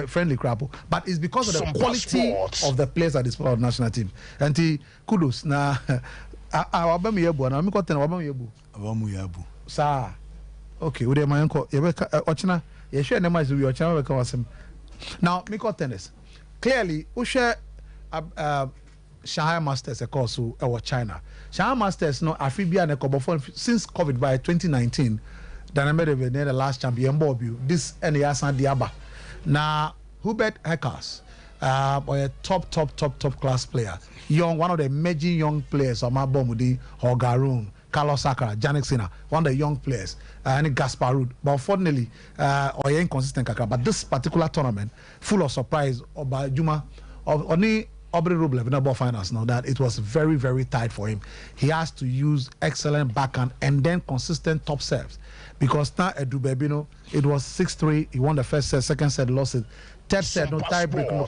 friendly crap, but it's because of the quality of the players at this part of the national team. And he kudos. Now, Abamu Yebu, I'm going to Abamu Yebu. Sir, okay, with my uncle, Ochina, you share the match with your channel. Now, Miko tennis. Clearly, we share Shanghai Masters, of course, or China. Shanghai Masters, no, Afibia and Ekobofon since COVID by 2019. Danamede the last champion Bobu. This and the Asan Diaba. Now Hubert Heckers, or a top class player. One of the emerging young players of Mabomudi, Hogaroon, Carlos Sakara, Janik Sina, one of the young players, and Gasparud. But unfortunately, or inconsistent Kaka. But this particular tournament, full of surprise, by Juma, only Aubrey Rublev in the ball finals now that it was very, very tight for him. He has to use excellent backhand and then consistent top serves. Because now at Dubebino, it was 6-3. He won the first set, second set, lost it. Third set, no tie break, no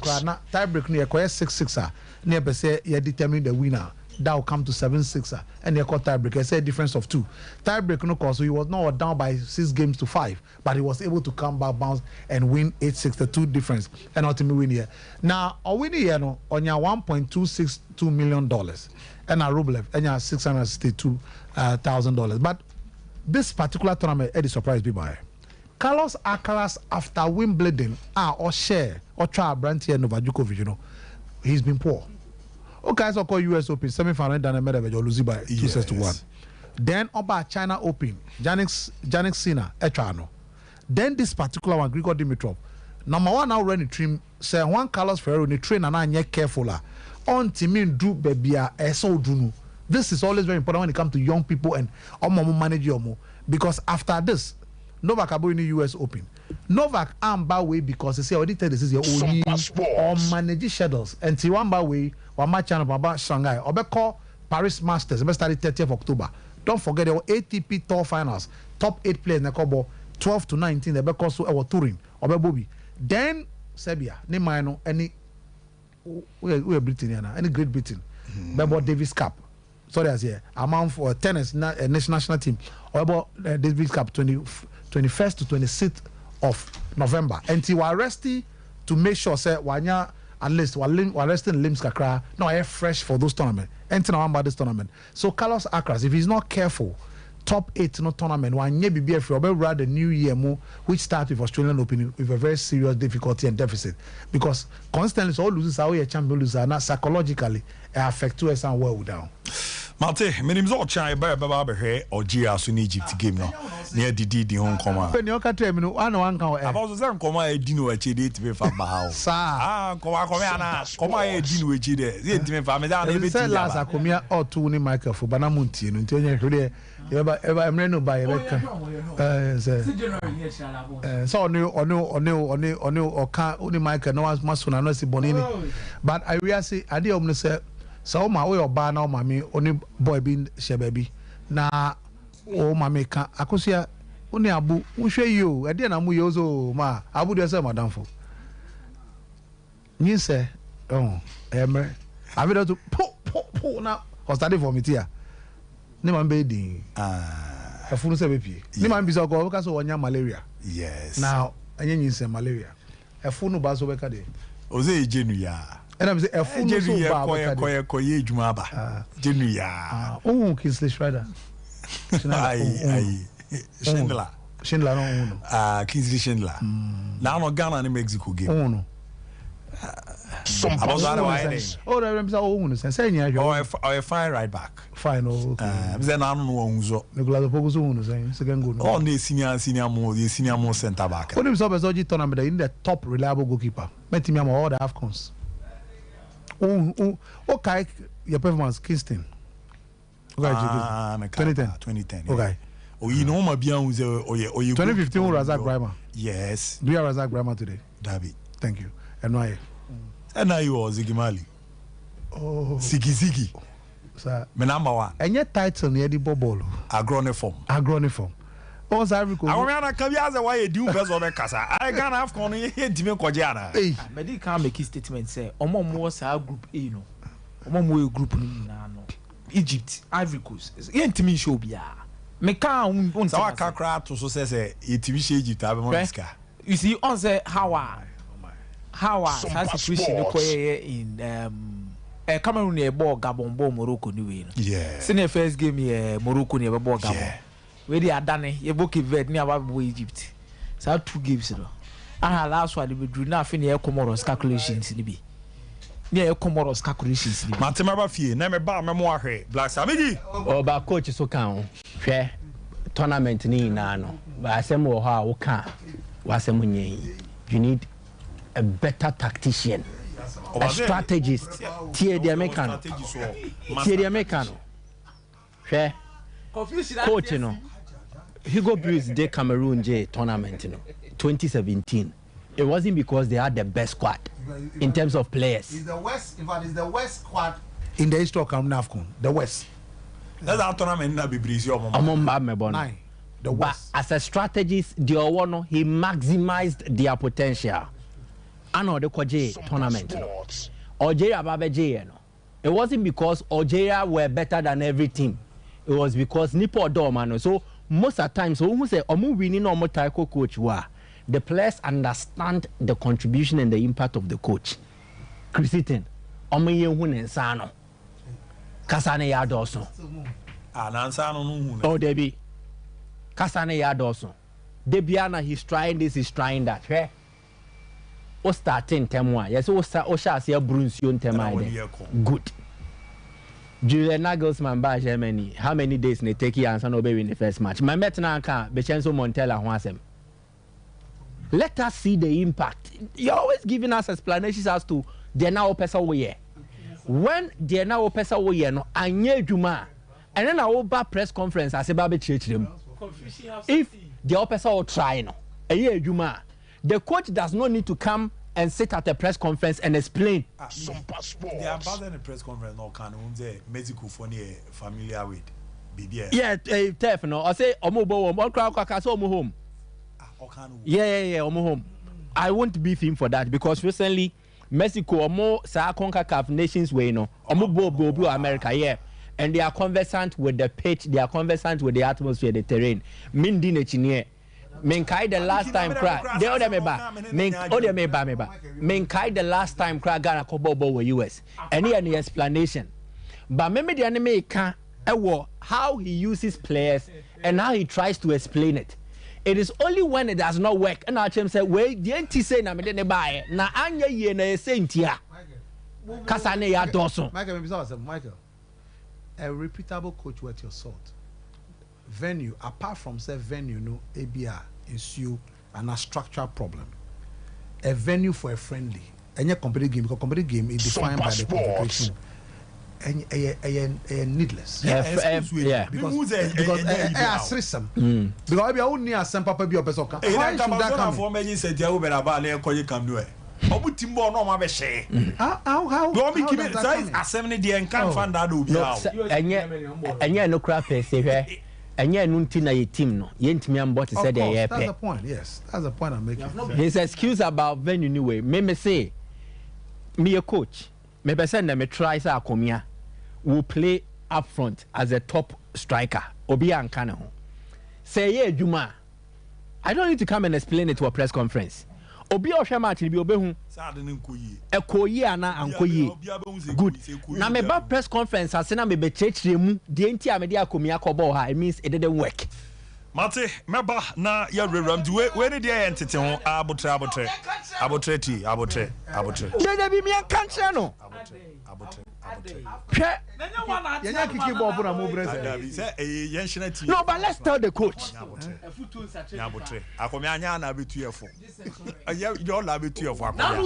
tie break, no 6-6. Near say he determined the winner. That will come to 7-6. And he caught tie break. I said a difference of 2. Tie break, no cause. So he was not down by 6 games to 5. But he was able to come back, bounce, and win 8-6, the 2 difference. And ultimately win here. Now, a win here, no, on your $1.262 million. And a Rublev, and your $662,000. But this particular tournament, Eddie surprised me by Carlos Alcaraz after Wimbledon, or share, or try Branty and Novak Djokovic, you know, he's been poor. Okay, so call US Open, semi-final, done a medal, you're losing by 2-1. Then about China Open, Janik Sina, Echano. Then this particular one, Grigor Dimitrov. Number one now running trim, say one Carlos Ferrero, the train and I careful. On Timin do baby, so do. This is always very important when it comes to young people and manage your more. Because after this, Novak abo in the US Open. Novak amba way because he say already tell this is your only or manage schedules. And ti one way or match and about Shanghai or be call Paris Masters. Be start 30th of October. Don't forget your ATP Tour Finals. Top 8 players na kobo 12 to 19 they be call so our touring or be Bobby. Then Serbia, ne mine any we are Britain now, any Great Britain. About Davis Cup. Sorry, as here amount for tennis national team or about Davis Cup 21st to 26th of November. And you are resting to make sure say wanya at least while resting limbs kakra no air fresh for those tournaments. And now about this tournament. So Carlos Alcaraz, if he's not careful, top 8 no tournament one year be free or rather the new year more which starts with Australian Open with a very serious difficulty and deficit because constantly so all losers are a champion loser not psychologically affect us and well down. Mate, my name's Ochai Baba here or GS in Egypt game now. Near the home coma. When you can tell me, I know one can about the same coma a dino a chidi to be from Bahao. Sa, coma dino a chidi. The intimate family down a bit last. I come here or two in Michael for Banamunti and tell you, ever I'm reno by a so no, or can't only Michael no one's muscle and no see Bonini. But I really say, I did say. So my way of bar now, mammy, only boy being shebaby. Na oh mammy can akosia only abu show you a dear amu yozo ma abu yourself madam for. You say, oh, Emer, I will to po now or study for me here. Niman baby. A full baby. Niman be so go because of malaria. Yes. Now, and you say malaria. A full no bazo bekade. Oze genuya. And I'm saying a full koye jumaba. Genuya. Oh, Kingsley Schrader. Schindler. Schindler no. Kingsley Schindler. Now no Ghana and Mexico game. Oh no. Sompa. Oh, I remember own saying a fine right back. Fine, okay. Then I don't know unzo. The glad of Pogozo saying second good. Oh, the senior more center back. What is up as OG tournament in the top reliable goalkeeper? Met him all the AFCONs. Okay, your performance, Kingston. Okay, 2010. Okay. Oh, you know my beyond 2015 Razak Brahma. Yes. Do you have Razak Brahma today? Dabi. Thank you. And why? And now you are Zigimali. Oh. Ziggy. Sir. My number one. And your title near the bubble. Agroniform. Oh, sorry. I want to come here. Why you do best on the casa? I can't have gone here to me. Kojana. Hey. But he can't make his statement say, Omom was our group, you know. Omom group no. Egypt, Ivory Coast. Ain't me show be. Me can't. So I can't cry to so say it is Egypt. You see, on say how that situation in Cameroon near Gabon, Morocco, New yeah. Senior first game here, Morocco near Gabon. Yeah. Where they are done, you book a vet near Egypt. So 2 games. I last one we drew nothing near Comoros calculations. Near Comoros calculations. Matemaba fee, never bar memoir, Black Samigi. Or by coaches who count. Fair tournament ni nano. But I say more how can was a money. You need a better tactician, a strategist. Tier the Americano. Fair coach, you know. Hugo Bruce de Cameroon J tournament, 2017. It wasn't because they had the best squad in terms of players. It's the West. In fact, it's the West squad in the history of NAFCON. The West. That's our tournament. Not be breezy. Nine. The West. But as a strategist, he maximized their potential. I know the Kwaje tournament. Algeria Babeje. It wasn't because Algeria were better than every team. It was because Nipo Dormano. So most of the time, so who say Omu winning or Motaiko coach were the players understand the contribution and the impact of the coach. Christian, Omu Yehun and Sano. Kasane Yadoso. Oh, Debbie. Kasane Yadoso. Debiana, he's trying this, he's trying that. Right? O starting temwa. Yes, o shall see a Brunsion temai. Good. Julian Nagelsmann by Germany. How many days they take you and San Obey in the first match? My Metna Bechenzo Montella wants him. Let us see the impact. You're always giving us explanations as to they're now Pesa Way. When they're now Pesa Way, no, I knew Juma. And then our press conference, I said, Baby Church them. the opposite will try no. The coach does not need to come and sit at a press conference and explain. Sompa Sports. They are about in a press conference no can medical for familiar with. Yeah, tough no. I say omo crowd home. Yeah, home. I won't beef him for that because recently Mexico or more CONCACAF nations way no bo America and they are conversant with the pitch, they are conversant with the atmosphere, the terrain. Mindi ne Menkai the last time crack. They order me back. Menkai the last time crack Ghana Kobo were US. Any explanation. But maybe the enemy can how he uses players and how he tries to explain it. It is only when it does not work. And I say, wait, the NT say na me de buy. Na anya ye na sentia. Kasane ya doso. Michael, a reputable coach worth your salt. Venue, apart from say venue, no ABR issue and a structural problem. A venue for a friendly. Any competitive game, because competitive game is defined by the configuration. And needless. Yeah. Because I system. Because I only a some papa be a person. Why should that come? For me, said you better about there. Call you come do it. Obu timbo no ma be share. How? Do me keep it size assembly the and can't find that do. Enye no crap say enye no ntina ye team no. Ye ntimi ambo to say dey That's the point. Yes. That's the point I'm making. His excuse about venue anyway. Me say me a coach. Me person na me try say akomia will play up front as a top striker. Obi ankana ho. Say ye adwuma. I don't need to come and explain it to a press conference. Obi ohwe match bi obehu. Ekoyi ana ankoyi. Good. Na me ba press conference ase na me be chechire mu de enti a me de akomia kobo ha. It means it didn't work. Mate meba na ya reram di we ne de entete ho abotre. Ye bi mi ankanche no. No, but let's tell the coach. Now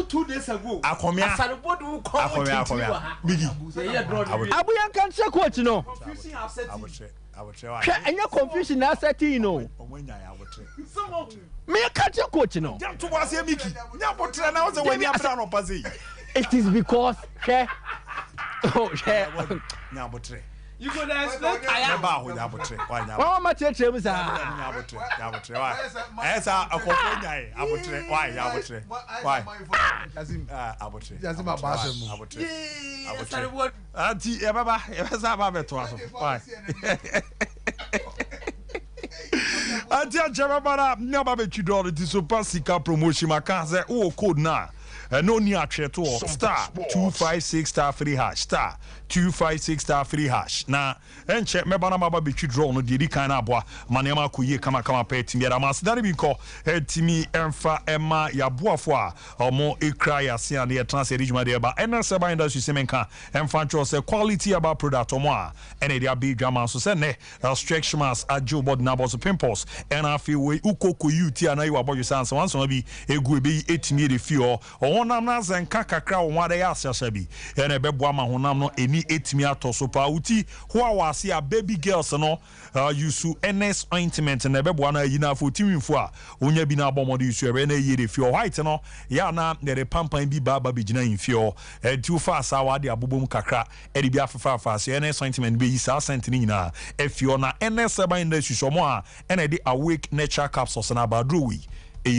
2 days ago, Abuyan can't say coach no. And your confusion now set you know. Me can't your coach no. It is because you could explain Why am I teaching you? No near chat or star 256 star 3 hash star 256 star 3 hash na enche mebana maba betwi draw no de kan aboa manema koye kama pet mi ama sedare bi ko etimi emfa ema ya boafo a omo ekra ya se ane transfer rijuma de ba ense ba industry semenka emfa cho se quality about product omo a ene dia bi dwama so se ne restrictions ajo bod na boss pimples and afi we ukoko yuti ana iwa boyo sanse wanso bi egu ebe etimi de fio honam na zenka kakra wonwade ya asasa bi ene beboa ma honam no eni etimi atoso pa uti ho awase a baby girls no use NS ointment na beboa na yina fo timifo a onya bi na abomode use ebe na yire fio white no ya na de pampan bi baba bi gina infio enti fa asa wade abobom kakra edi bi afafa afase NS ointment be yisa cent ni nyina efio na NS eba in the susomo a ene de awake nature capsules na badrowi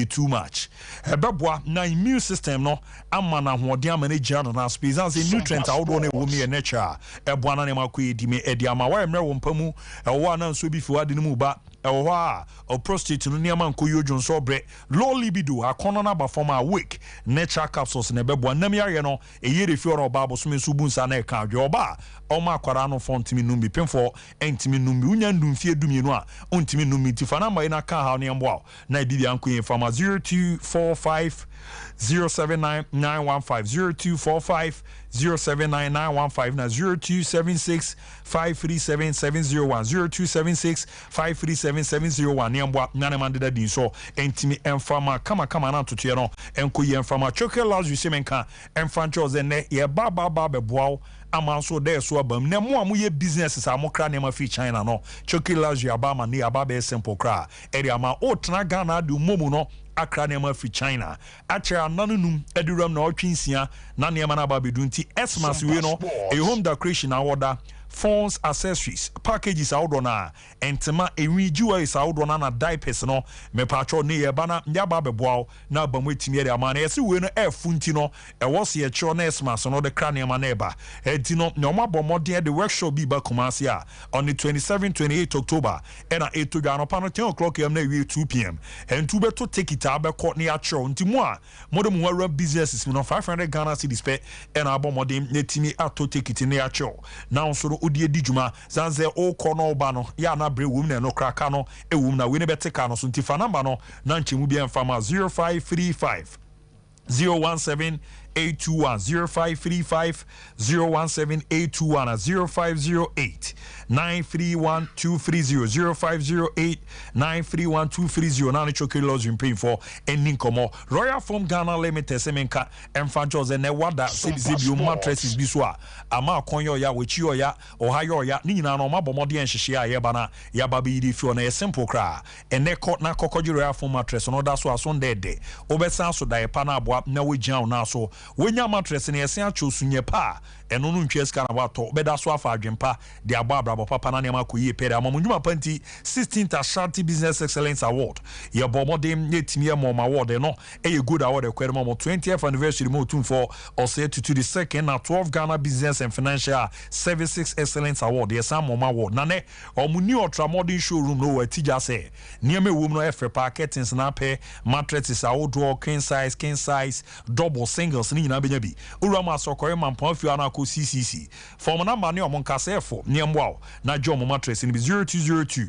too much. Ebeboa na immune system no ama na hoɔden ama na gya no na space and say nutrient awdo na ɛwɔ mu nature eboa na ne makɔ edi me edi ama wa emre wo mpamu ɛwɔ na nso bi fi wade no mu ba ɛwɔ a prostate no niam anko yojo nso bre low libido akono na ba form awake nature capsules na ebeboa nam yare no eyere fi oro ba boso me so bunsa na ɛka adwe oba ɔma akwara no fontimi numbi pemfo entimi numbi unya ndumfie dumienu a ontimi numbi tifa na mai na ka ha ne mboa na bibi anko yin fama 0245 079915 0245 079915 na 0276 537701 0276 537701 ne mboa na ne mande da din so entimi enfama kama na totoye no enko yin fama chocolate semenka enfrancho ze ne ye ba beboa amanso there so abam na mo amoye businesses amokra ne ma fi China no choki luxury abama ne ababe simple kra area ama o tena Ghana de momu no akra ne ma fi China acha nanunum eduram na otwinsia na ne ma na babedunti Xmas we no a home decoration award phones, accessories, packages out on and tema a rejuice out on a diapers no me patro near bana yababe bow na bamwiti me the man as we no air funtino a was here chones mas no the cranium maneba edino no ma bomode the workshop be ba Kumasia on the 27-28 October and a 8 to Ghana pan 10 o'clock am na 2 p.m. and to beto take it abe court near chro nti mo a modem run businesses no 500 Ghana cedis pe and abomodem netimi ato take it near chro now so odi edijuma zanze o kono ba no ya na bre wum na no kraka no ewum na we ne beteka no so ntifa number no na nchemu bia mfama 0535 017 821 0535 017 821 0508 931 230 0508 931 230 na choke laws in paying for ending komo Royal Form Ghana Limited semenka emfanchos and wada CBU mattresses biswa ama konyo ya wechi ya ohayo ya ni nyina no mabomode enhihye aye bana ya babi di fi na simple kra ene ko na kokoji Royal Form mattress no da so aso ndede obesa so da pa na aboa na wegian na so wenya mattress na yesen achosunye pa eno no ntwe ska na wato beda so afa adwempa de ababra papa na nema koyi pere amamunjuma panti 16th Ashanti Business Excellence Award ye bomodem yetimi emom award no a good award ekwerema mo 20th anniversary mo tun for also to the second na 12 Ghana Business and Financial Services Excellence Award ye sam mom award na ne omuni ultra modern showroom no watija say niame wom no efe packetings na pe mattresses outdoor king size double singles ni na benya bi urama sokore mampon fi ana ko CCC form number ne omon kasefo niamwa na jom mattress ni 0202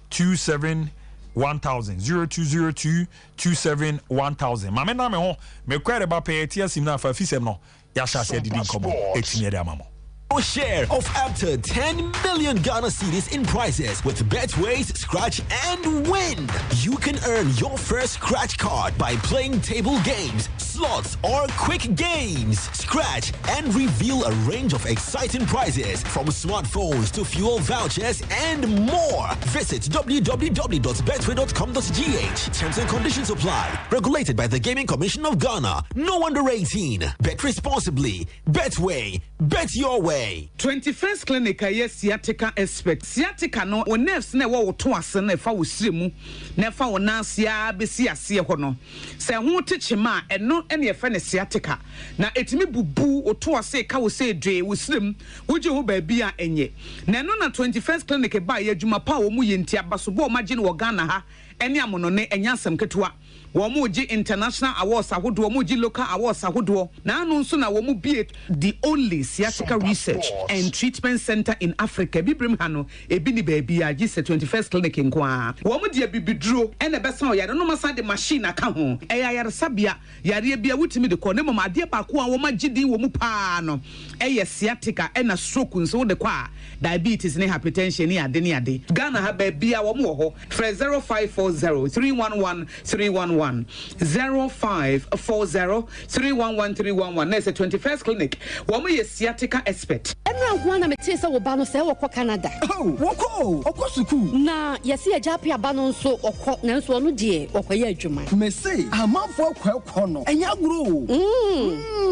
27 1000 0202 27 1000 mame na me ho me kwere ba pe tia sim na fa fisem no ya sha se didi nkomo etinye de amamo. Your share of up to 10 million Ghana cedis in prizes with Betway's Scratch and Win. You can earn your first scratch card by playing table games, slots, or quick games. Scratch and reveal a range of exciting prizes from smartphones to fuel vouchers and more. Visit www.betway.com.gh. Terms and conditions apply. Regulated by the Gaming Commission of Ghana. No under 18. Bet responsibly. Betway. Bet your way. 21st Clinic yes sciatica expert. Sciatica no o nerves na wo to ase na fa wo siremu na fa wo nansia besi ase ho no. Se ho techema eno ene ye fa ne sciatica. Na etimi bubu o to ase ka wo se dwe wo sirem wo je ho ba bia enye. Na eno na 21st Clinic ba ye adwuma pa wo mu ye ntia baso bo ma je no Ghana ha ene amono ne enyasam ketewa. Womuji international awards ahodo womuji local awards ahodo na anu nso na womu the only sciatica research and treatment center in Africa bibrim hano ebi ni baby a gise 21st clinic nkoa womu de bibiduro ene besa o yare no masa de machine aka ho yare sabia yare bia wutimi de ko ne mama ade ba ko a woma gidi womu pa no sciatica ena stroke nso de kwa diabetes ne hypertension ne ade Ghana ha baby a womu ho 0540 311 311 0540 311 311 That's a 21st clinic. Woman is sciatica expert. Everyone am tell say wo ba no say wo Canada. Oh, woko school. Na yesi ajapi aba no so okọ na nso no de okoye adwuma. Me say amanfo kwekọ no. Enya gro.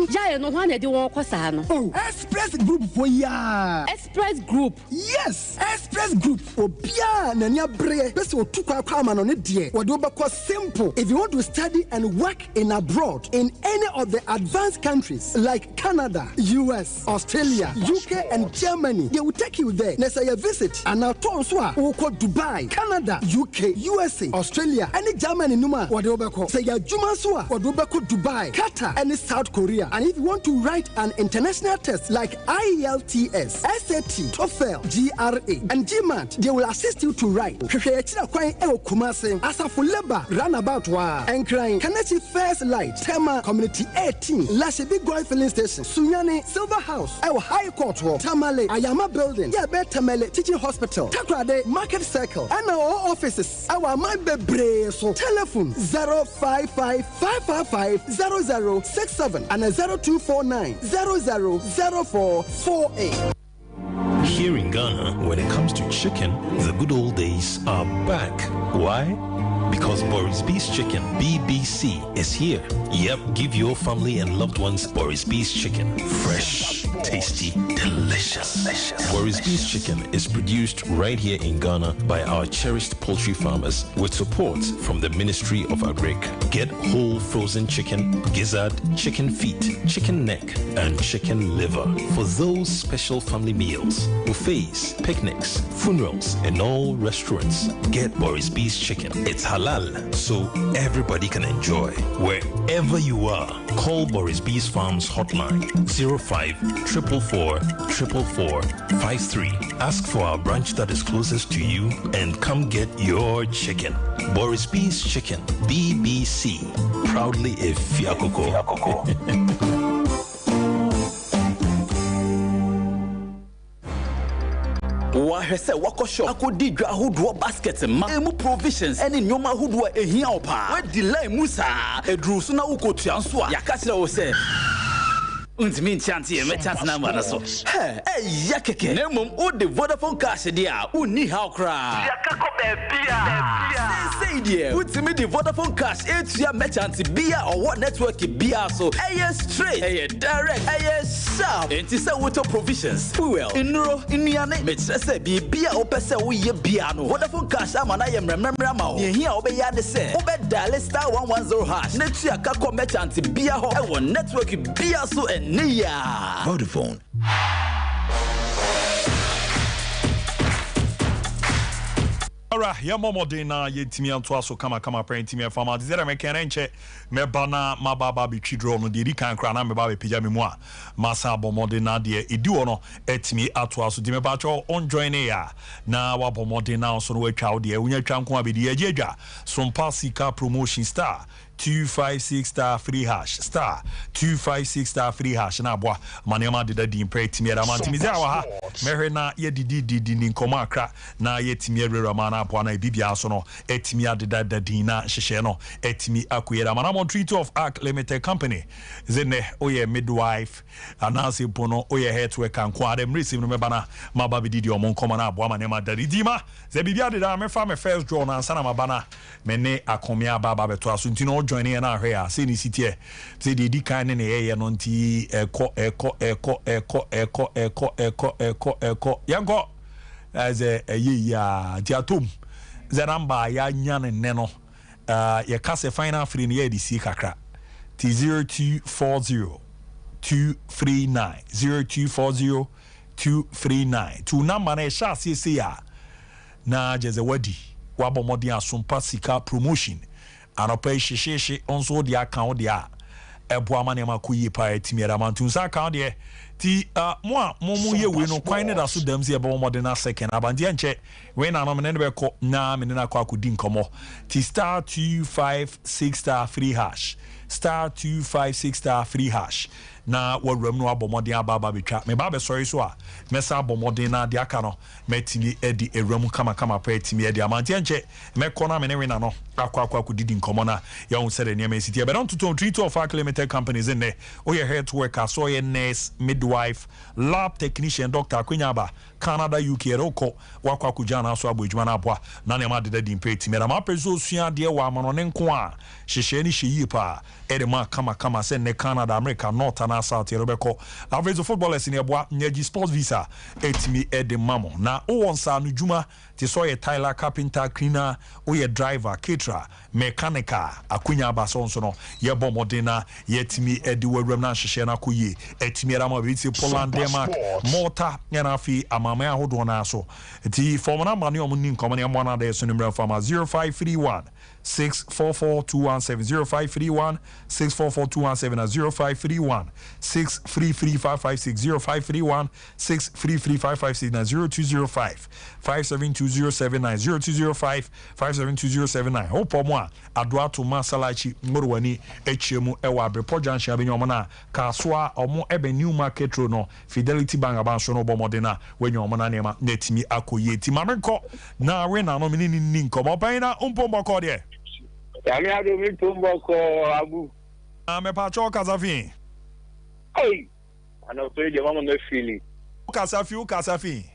Jaye no ho na de won kosa no. Oh, Express Group for ya. Express Group. Yes, Express Group. Obia na nya bre. Be say otukwa kwa ma no ne de. Wo de obekọ simple. If you want to study and work in abroad in any of the advanced countries like Canada, US, Australia, UK and Germany, they will take you there. Let's say a visit and now Dubai, Canada, UK, USA, Australia, and Germany numa wadobeko. Say ya Jumaswa wadobeko Dubai, Qatar, and South Korea. And if you want to write an international test like IELTS, SAT, TOEFL, GRA, and GMAT, they will assist you to write. Kumasi, Asafu Leba, Runabout Wa, Encrying, Kanachi First Light, Tema Community 18, Lashibi Goy Filling Station, Sunyani, Silver House, Our High Court, Tamale, Ayama Building, Yabe Tamale Teaching Hospital, Takrade Market Circle, and our offices, our Mabe Breso, telephone 05555550067 and 0249 000448. Here in Ghana, when it comes to chicken, the good old days are back. Why? Because Boris B's Chicken, BBC, is here. Yep, give your family and loved ones Boris B's Chicken. Fresh, tasty, delicious. Boris B's Chicken is produced right here in Ghana by our cherished poultry farmers with support from the Ministry of Agric. Get whole frozen chicken, gizzard, chicken feet, chicken neck, and chicken liver for those special family meals, buffets, picnics, funerals, and all restaurants. Get Boris B's Chicken. It's halal, so everybody can enjoy. Wherever you are, call Boris B's Farms hotline 05-444-444-53. Ask for our branch that is closest to you and come get your chicken. Boris B's Chicken, BBC, proudly a Fiakoko. Wahese wakosho akodi dwa hodo basket ma emu provisions ene nyoma hodo ehia opa we delay musa edru so na ukotua nso a yakasira wo se untimi nchanti me chance na ma so ya keke nemom o de Vodafone cash dia uni how cry yakako bebia say dia untimi de Vodafone cash etua merchant bia or what network bia so straight direct sharp enti say water provisions fuel inro inuane me kire say bia o pese wo ye bia no Vodafone cash ama na ye mremremra ma o ye hia o be ya de say o be dial *110# netua kakọ merchant bia ho e wo network bia so Nia Vodafone. Alright, ya momo de na ye timi anto aso kama parent timi afama dizera me kenenche me bana mababa bi twidro no de di kan kra na me ba be pija me mu a masa bomo de na de edi wono etimi ato aso di me ba cho on join ya na wa bomo de na so no atwa wo de unya twa nko abedi ye jedwa Sompa Sika promotion star 256 free hash star 256 free hash na aboa manema de da di impre timi era man timi za wa ha mehwe na ye didi ni nkoma akra na ye timi erera man na aboa na bibia so no etimi adeda da di na hyehye no etimi akuyera man am Treaty of Arc Limited Company zene oye midwife anase pono oye health worker nko adem receive no meba na maba bididi omo nkoma na aboa manema da di ma ze bibia de da me fa me first draw na ansana mabana me ne akomia baba beto aso ntino joining na ahwe say ni sitie say the di kan ne ye no nti eko yango as a ye ya tiatum zeramba ya nyane ne no ye kase final free ne ye di si kakra t 0240 239 0240 239 tu number na sha se ya na jeze wadi wabo modi Sompa Sika promotion anopai sheshe onso dia kan dia ebo amane makoyi pa etimiera mantunsa kan dia ti mo ye we no kwan ne da so dam se ebo modern second abandie nche we na no me ne be ko na me ne na kwa kodi nkomo ti star 256 free hash star 256 free hash na warum no abomodin ababa betwa me ba be sorry so a mesa abomodin na de aka no metimi edi ewram kama pa etimi edi amantie nche me kona me ne we na no akwa kudidi nkomo na ya hu sere ne mesiti be don to Treaty of Arc Limited Companies in there oye health worker so ye nurse midwife lab technician doctor akunyaba Canada UK roko wakwa kujana so abojuma na aboa na ne ma de di mpa etimi na ma peso sua de wa amano ne nko a hyehye ni hyeyi pa edema kama se ne Canada America North and South Yorobeko average footballers in eboa nyaji sports visa etimi edemamo na owonsa no djuma ti so ye Tyler carpenter cleaner o ye driver caterer mechanical akunya abasonso no ye bomodena yetimi edi wawram na hyehye na koye etimi era ma bi ti Poland Denmark Malta yana fi mama ahodo na so enti form number ne omo ni nkomo ne mo na da so number fama 0531 6442170 0531 6442170 0531 6335560 0531 6335560 0205 572079 0205 572079 hopo mo a adoa to masalachi ngorwani echiemu ewa abrepo junction abenyo mo na kasoa omo ebe new market road no Fidelity Bank abanso no bomodena wenyo mo na nema netimi akoye ti mamenko na we na no mini ni nkomo pan na umpombo ko de Yami ado mi tumbo ko abu. Me pa cho Kasafi. Hey. Ano pe de mama me feeling. Kasafi.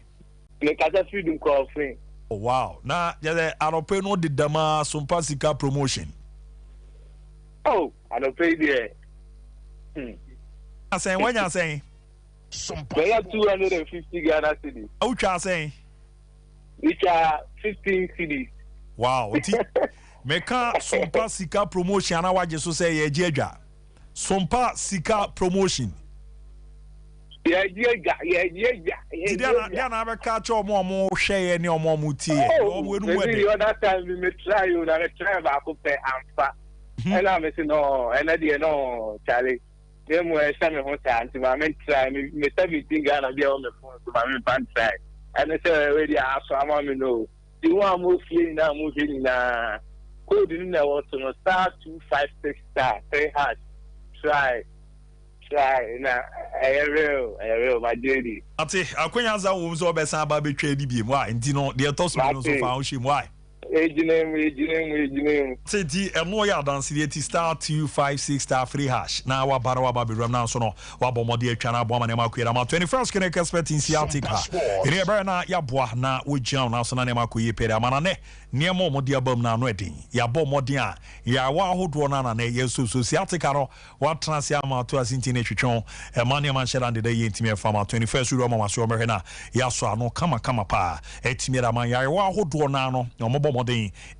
Me Kasafi dum ko fin. Oh wow. Na je anope no de dama Sompa sika promotion. Oh, anope de. Asen wanya asen. We have 250 Ghana cedis. How cha asen? Which are 15 cedis. Wow. Meka Sompa sika promotion na waje so say ye jedwa. Sompa sika promotion. Ye jedwa. Dia na be ka cho omo hwe ne omo mutie. Omo enu we dey. Other time we try you na try ba ko pe amfa. Ela me say no, ela dey no Charlie. Dem we say me ho tanti ma me try me 17 Ghana dey on the phone so ma me pan try. And say we dey aso ama me no. The one mo feel na mo feel na code in there was to star 256 star 3 hash. Try na real my JD. Ati akwenya za wo so be san ba betwa di biem wa enti no de to so no so fa wo hwem why ejinem seti eno ya dance the star 256 star 3 hash na wa bara wa ba be ram na so no wa bomode atwa na abo ma ne makoyera ma 21st kene expert in Siatica ene e bara na ya boa na wo gian na so na ne makoye pere ama na ne niemo mode abam na no edin ya bo mode a ya wa ahodo na na ye so Siatica no wa transia ma to asinti ne twetwon e ma ne man share and dey yentimi e fama 21st ro ma so me na ya so ano kama pa etimi ra man ya wa ahodo na no omo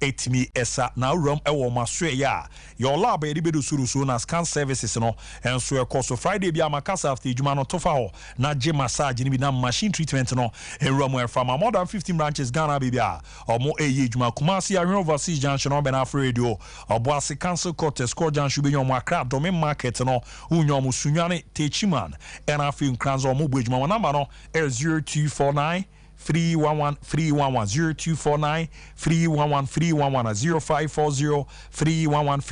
etimi esa na uram ewo maswe ya your lab e ribedo surusu na scan services no enso e course Friday bia makasa after ejuma no tofa ho na je massage ni bi na machine treatment no enrum e from more than 15 branches Ghana bibia omo eye ejuma Kumasi Arena Overseas Junction on Benafre Radio Obuasi Council Court Score Junction bi nyom Accra Domain Market no unyom Sunyane Techiman and afi nkranzo omo bu ejuma number no 0249 311 0249 311 0540 311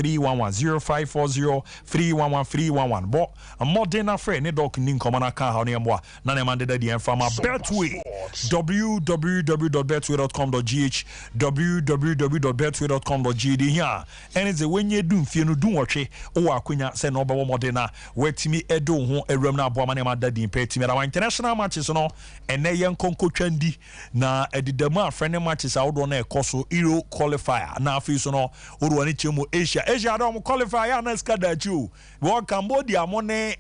0540 311 bo modern friend ne doc nin komana ka ha ne mboa na ne mande da di enfama Betway www.betway.com.gh www.betway.com.gd here and is when you do fie no do wotwe o akonya se no be modern na wetimi edo ho ewram na aboa ma ne manda di petimi na international matches no ene yen konkotwa na edidama friendly matches awdo na ekoso Euro qualifier na afi so no odo ani chemu Asia do qualifier na skada chu wo Cambodia money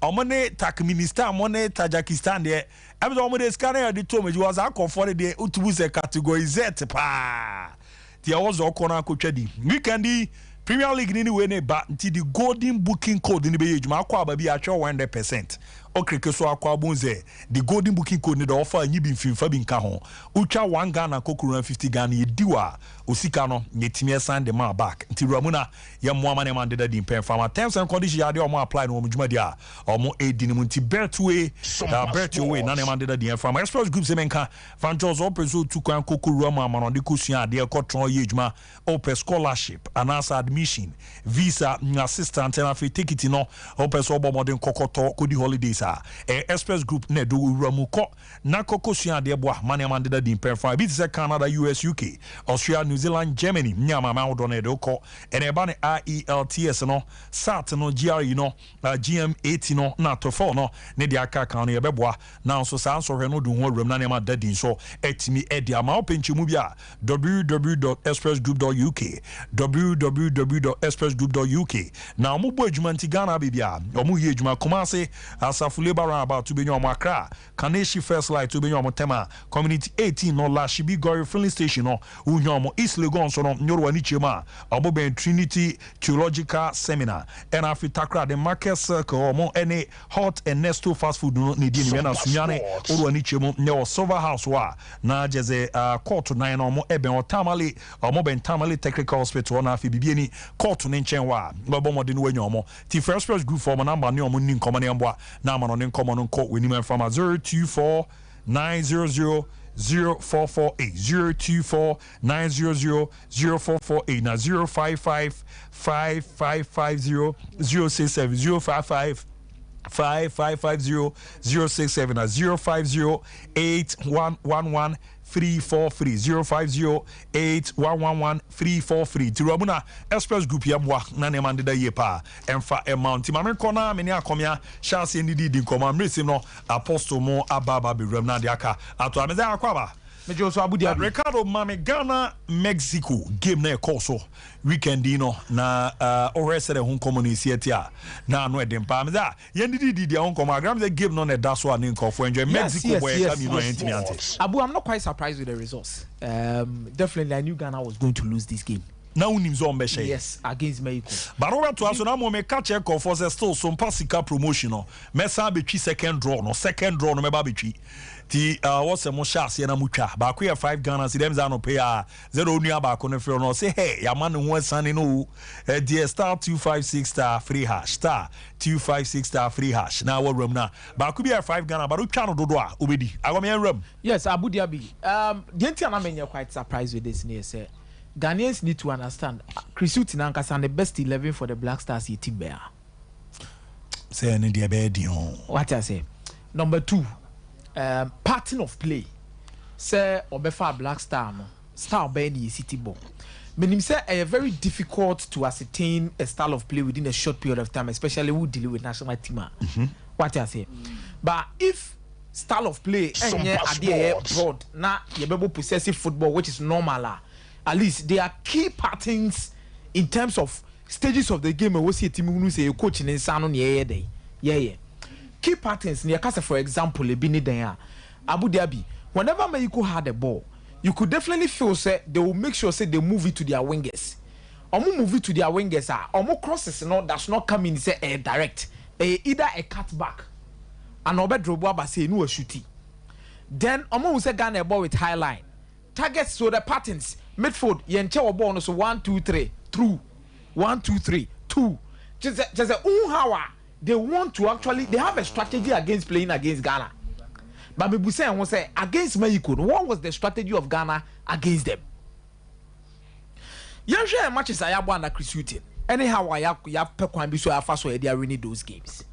omone Turkmenistan money Tajikistan de ebizo mo de skana ya di to meji was akofore de utubu se category Z pa ti awozo okona akotwa di weekend Premier League ni we ne ba nti the golden booking code ni be yejuma akwa ababi atwa 100%. Okreke so akwa bunze the golden booking code ni do offer anyi bi mfimfa bi nka ho. Utwa 1 Ghana kokuru 50 Ghana yediwa osika no nyetimi esan de ma back. Nti ramuna ya moama ne mande da di pen fama terms and conditions ya de omo apply no omjuma dia. Omo edi ni nti Betway na ne mande da di fama express group se menka Vantos open so tukwan kokuru ama no de kosua de ekotron yejuma open scholarship anasa admission visa assistant and free ticket no open so modern kokoto kodi holidays express group ne do ramuko na kokosua de boa mane mande da di pen fama bit se Canada US UK Australia New Zealand Germany nyama ma wodo ne do ko ene ba ne IELTS no SAT no GRE no GM80 no na TOEFL no ne de aka kan no ye beboa na so sa so hwe no do ho ram na ne ma dadin so etimi edi ama openchimu bia www.expressgroup.uk www.expressgroup.uk na omo bo adwuma nti Ghana bibia omo ye adwuma Kumasi Asafo Kafu Labor Roundabout to be your Makra, Kaneshi First Light to be your Motema, Community 18 no La Shibi Gori Filling Station no Unyomo East Legon so no Nyoro Oboben Trinity Theological Seminar and after Takra the Market Circle or more any hot and nesto fast food no need in Yana Sunyane or Nichemo no Silver House wa na jeze court to 9 or more eben or tamale or more ben tamale technical hospital na fi bibieni court to nchen wa bobo modin wenyomo ti first press group for number ni omo nin komane ambwa na ma no nin komo court we ni from 024 900 0448 024 900 0448 na 055 5550 067 055 5550 067 na 050 8111 343 050 8111 343 Tirabuna Express Group yamwa na ne mande da yepa emfa amount mame kona me ne akomia chance ndi di nkoma mresim no apostle mo ababa bewram na de aka ato ameze akwaba mejo so abudi Ricardo mame Ghana Mexico game na ekoso weekend no na oresere hun community atia na no edempa ameze yendi di hun koma gram the game no na daso an nkofo enjoy Mexico boy come no intimiate. Abu, I'm not quite surprised with the results. Definitely I knew Ghana was going to lose this game. Now unim zo mbeshe. Yes, against Mexico. But over to us na mo me catch check for still some Pasika promotion no. Mesa betwi second draw no me ba betwi. Ti what's a mo chance na mutwa. Ba ko 5 Ghana si dem za no pay a zero nua ba ko no free no say hey ya man ho asane no the star 256 star free hash star 256 star free hash na what room na ba ko bi 5 Ghana ba do twa no dodo a obedi agom yan room. Yes, Abu Dhabi. The entire na me quite surprised with this news say Ghanaians need to understand Chris Utinankas and the best 11 for the Black Stars yet bear. Say any dia bedi on. What I say. Number 2, pattern of play. Say obefa Black Star no. Star be ni city ball. Meaning say a very difficult to ascertain a style of play within a short period of time, especially who deal with national team. What I say. But if style of play broad na yebebo possessive football which is normal at least there are key patterns in terms of stages of the game we see a team who say a coach in insano near day. Yeah. Key patterns near Casa, for example, a bini there. Abu Dhabi, whenever Mexico had the ball, you could definitely feel say they will make sure say they move it to their wingers. Move it to their wingers are crosses no that's not coming say direct. Either a cutback and obedrobo say no shooty. Then will say Ghana ball with high line. Targets so the patterns midfield yenche ball so 1 2 3 through 1 2 3 2 just how they want to actually they have a strategy against playing against Ghana, but me say won say against Mexico what was the strategy of Ghana against them? Yan share matches ayabo and Chris Utin anyhow ya pe kwan bi so afa so they are winning those games.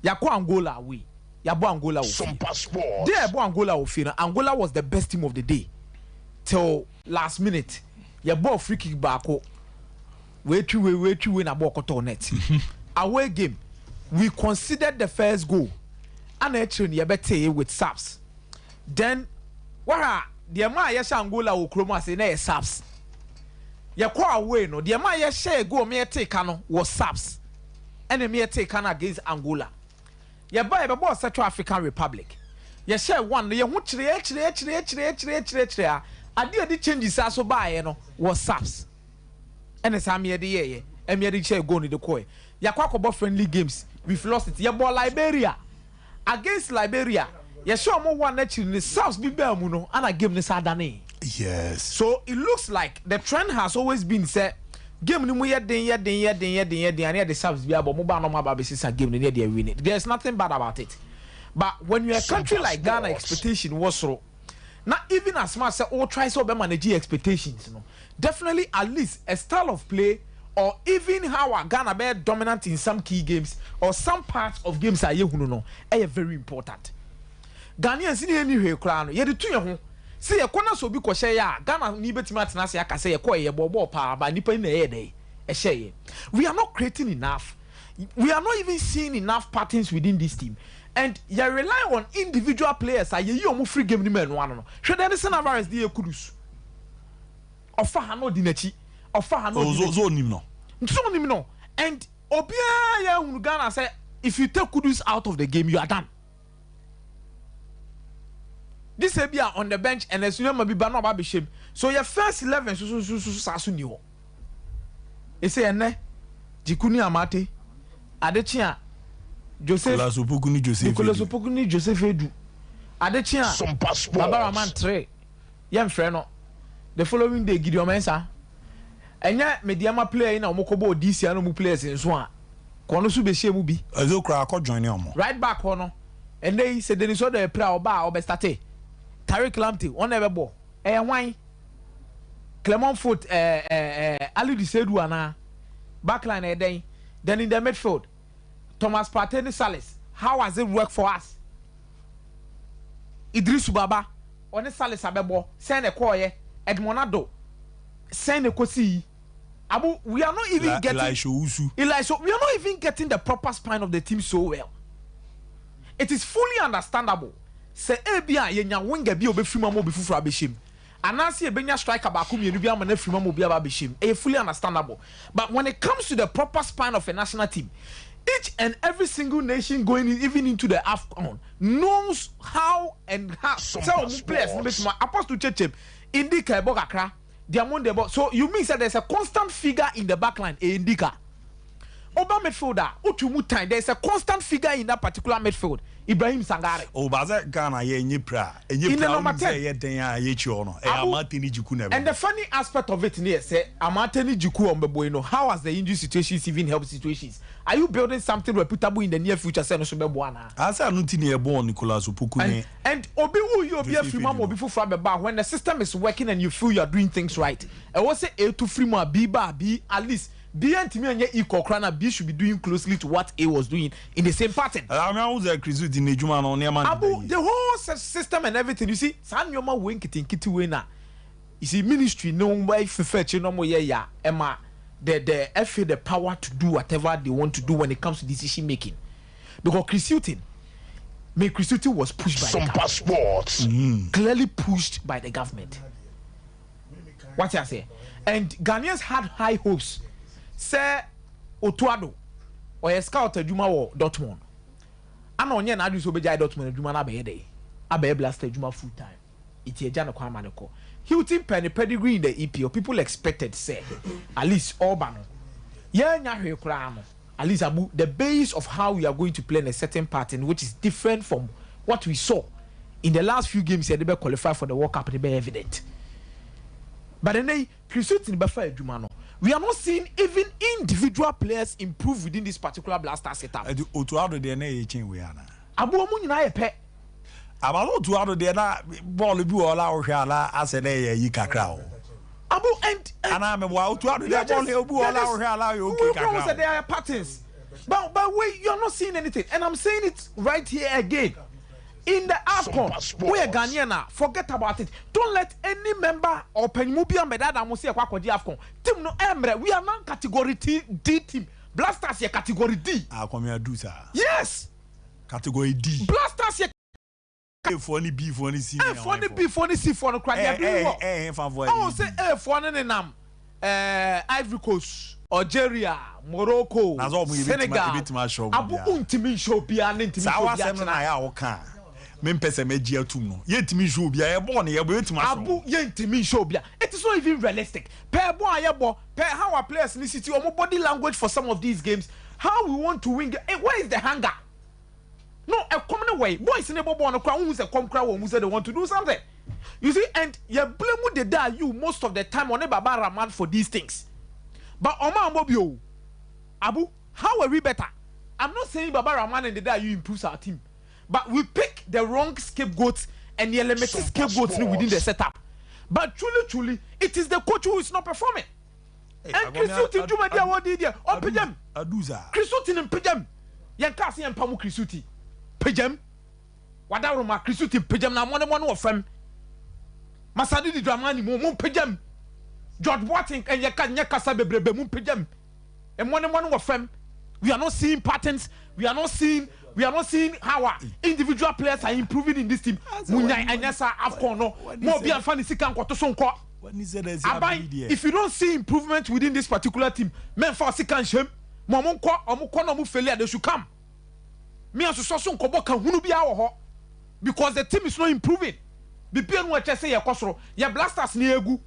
Ya ko Angola away ya bo Angola Sompa Sport there bo Angola ofina Angola was the best team of the day till last minute ya ball free kick back we na ball koto net. Away game we considered the first goal and actually ya better with saps then wara the ma ya Angola wo kroma say na saps ya kwa away no the ma ya share goal me take no was saps and me take an against Angola ya buy be ball Central African Republic ya share one ya hu chire ade changes aso bae no was saps and esa me de ye e me de share goal ni de koy ya kwa kobo friendly games we've lost it ya ball Liberia against Liberia ya show mo one actually ni saps bi ba mu no ana game ni sadane. Yes, so it looks like the trend has always been say game ni mu ye den and the saps bi abo mo ba no ma ba be sisa game ni dey win it. There's nothing bad about it, but when you're a country like Ghana, expectation was so not even as much say oh try so be manage expectations no. Definitely at least a style of play or even how Ghana be dominant in some key games or some parts of games are yehunu no very important. Ghanaians ni anywhere kra no ye de tu ye ho say ye kona so bi ko hye ya Ghana ni betima tena se aka say ye ko ye bobo pa ba nipa ni ye dey e hye. We are not creating enough. We are not even seeing enough patterns within this team. And you rely on individual players are you omo free game ni man one no. Hwe dey say na virus dey kudus. Ofa ha no di nachi. Ofa ha no zo nim no. So nim no. And obia ya hunu Ghana say if you take Kudus out of the game, you are done. This will be on the bench, and as you know, maybe Bano Babishim. So your first 11, so it's a ne Jikuni Amate, Adechia, Joseph, Nicolas Opukuni, Joseph Edu, Adechia, Sompa, Baba Man Tre, young friend. The following day, Gideon Mensa, and yet, Mediama player in a Mokobo, this year, no players in Swan. Konosu be shame be. Azokra ko join am. Right back hono. And they said they saw the player oba obestate. Tariq Lamptey on never ball. Wine. Clement Foot Ali Disedu ana. Backline day. Then in the midfield, Thomas Partey Salis. How has it worked for us? Idris Baba on the Salis abebo. Send a koye. Edmonado. Send a kosi. Abu, we are not even getting Elisha, we are not even getting the proper spine of the team so well. It is fully understandable. Say Abia yenya winger bi obefima mo befufu abeshim. Anasi ebenya striker ba ku mienu bi amana frima mo bi abeshim. It fully understandable. But when it comes to the proper spine of a national team, each and every single nation going even into the AFCON knows how and how some players Apostle Chechem indika ebokakra. So you mean that there's a constant figure in the backline, a indica. Oba midfielder, Utumutai, there's a constant figure in that particular midfield. Ibrahim Sangare. Oh, Baza Ghana, ye nyipra. And the funny aspect of it here, say Amateni Juku on Beboino. How has the injury situations even helped situations? Are you building something reputable in the near future? Say no Bebuana. As I not near born Nicolas Upukune. And Obi you be a free mom before from bar when the system is working and you feel you are doing things right. I was say A to free more B bar B at least. B and me and equal crana B should be doing closely to what A was doing in the same pattern. I mean, the whole system and everything. You see, San Yoma wink it in Kitty winner. You see, ministry no way for fetch no more yeah, Emma. The FA the power to do whatever they want to do when it comes to decision making. Because Chris Hilton was pushed by Sompa Sports. Clearly pushed by the government. What I say? And Ghanaians had high hopes. Say Otuado or a scout at Juma or Dortmund. I'm on yen, I do so be Dortmund, Juma Abe day. Abe blaster Juma full time. It's a Jana Kwamanoko. Hilton Penny pedigree in the EPO. People expected, say, at least Orban. Yeah, at least Abu, the base of how we are going to play in a certain pattern, which is different from what we saw in the last few games. They qualify for the World Cup, they be evident. But then they Christian Baffa Jumano. We are not seeing even individual players improve within this particular blaster setup. Abu Amunina pe. About to out of the ball be all our shala as a day yika crow. Abu and I'm a wild to out of the ball allow you. There are patterns. But wait, you're not seeing anything. And I'm saying it right here again. In the AFCON, we are Ghanaian. Forget about it. Don't let any member or Penmubia Medada Mosia Kwakoji AFCON. Team no Emre. We are not category D team. Blasters here category D. Yes. Category D. Blasters here. For any B for any C. For any B for any C for no crack. Oh, say for any nam. Ivory Coast, Algeria, Morocco, Senegal. Abu Untimi show bia nintimi show bia. Mempese media tuno. Yetimi show bia e born e bo etima so. Abu yentimi show bia. It is not even realistic. Per bo ayebo, per how our players in city or body language for some of these games. How we want to win. Where is the hunger? No, a common way. Boys in the ball on a crown who's a come crowd who said they want to do something. You see, and you blame with the die you most of the time on a Baba Rahman for these things. But Oma Mobio, Abu, how are we better? I'm not saying Baba Rahman and the day you improve our team, but we pick the wrong scapegoats and the elementary scapegoats within the setup. But truly, it is the coach who is not performing. Hey, and Chrisuti Jumadia what did you? Oh, Pijam. Chrisuti and Pijam. Yankasi and Pamu Chrisuti. Pijam. Wadaruma Chrisuti Pijam na one of them. Masadi di Dramani mo Pijam. George Boateng and Yakasa Bebrebe mo Pijam. And one of them. We are not seeing patterns. We are not seeing how our individual players are improving in this team. Munyai Anyasa Afcon no. Mo bi afani sikan kwato sonko. If you don't see improvement within this particular team, men for sikan shem. Mo ko no mo failure they should come. me aso so nkobo ka hunu bia wo ho because the team is not improving bibia no ache say ye kosoro ye blasters ni egu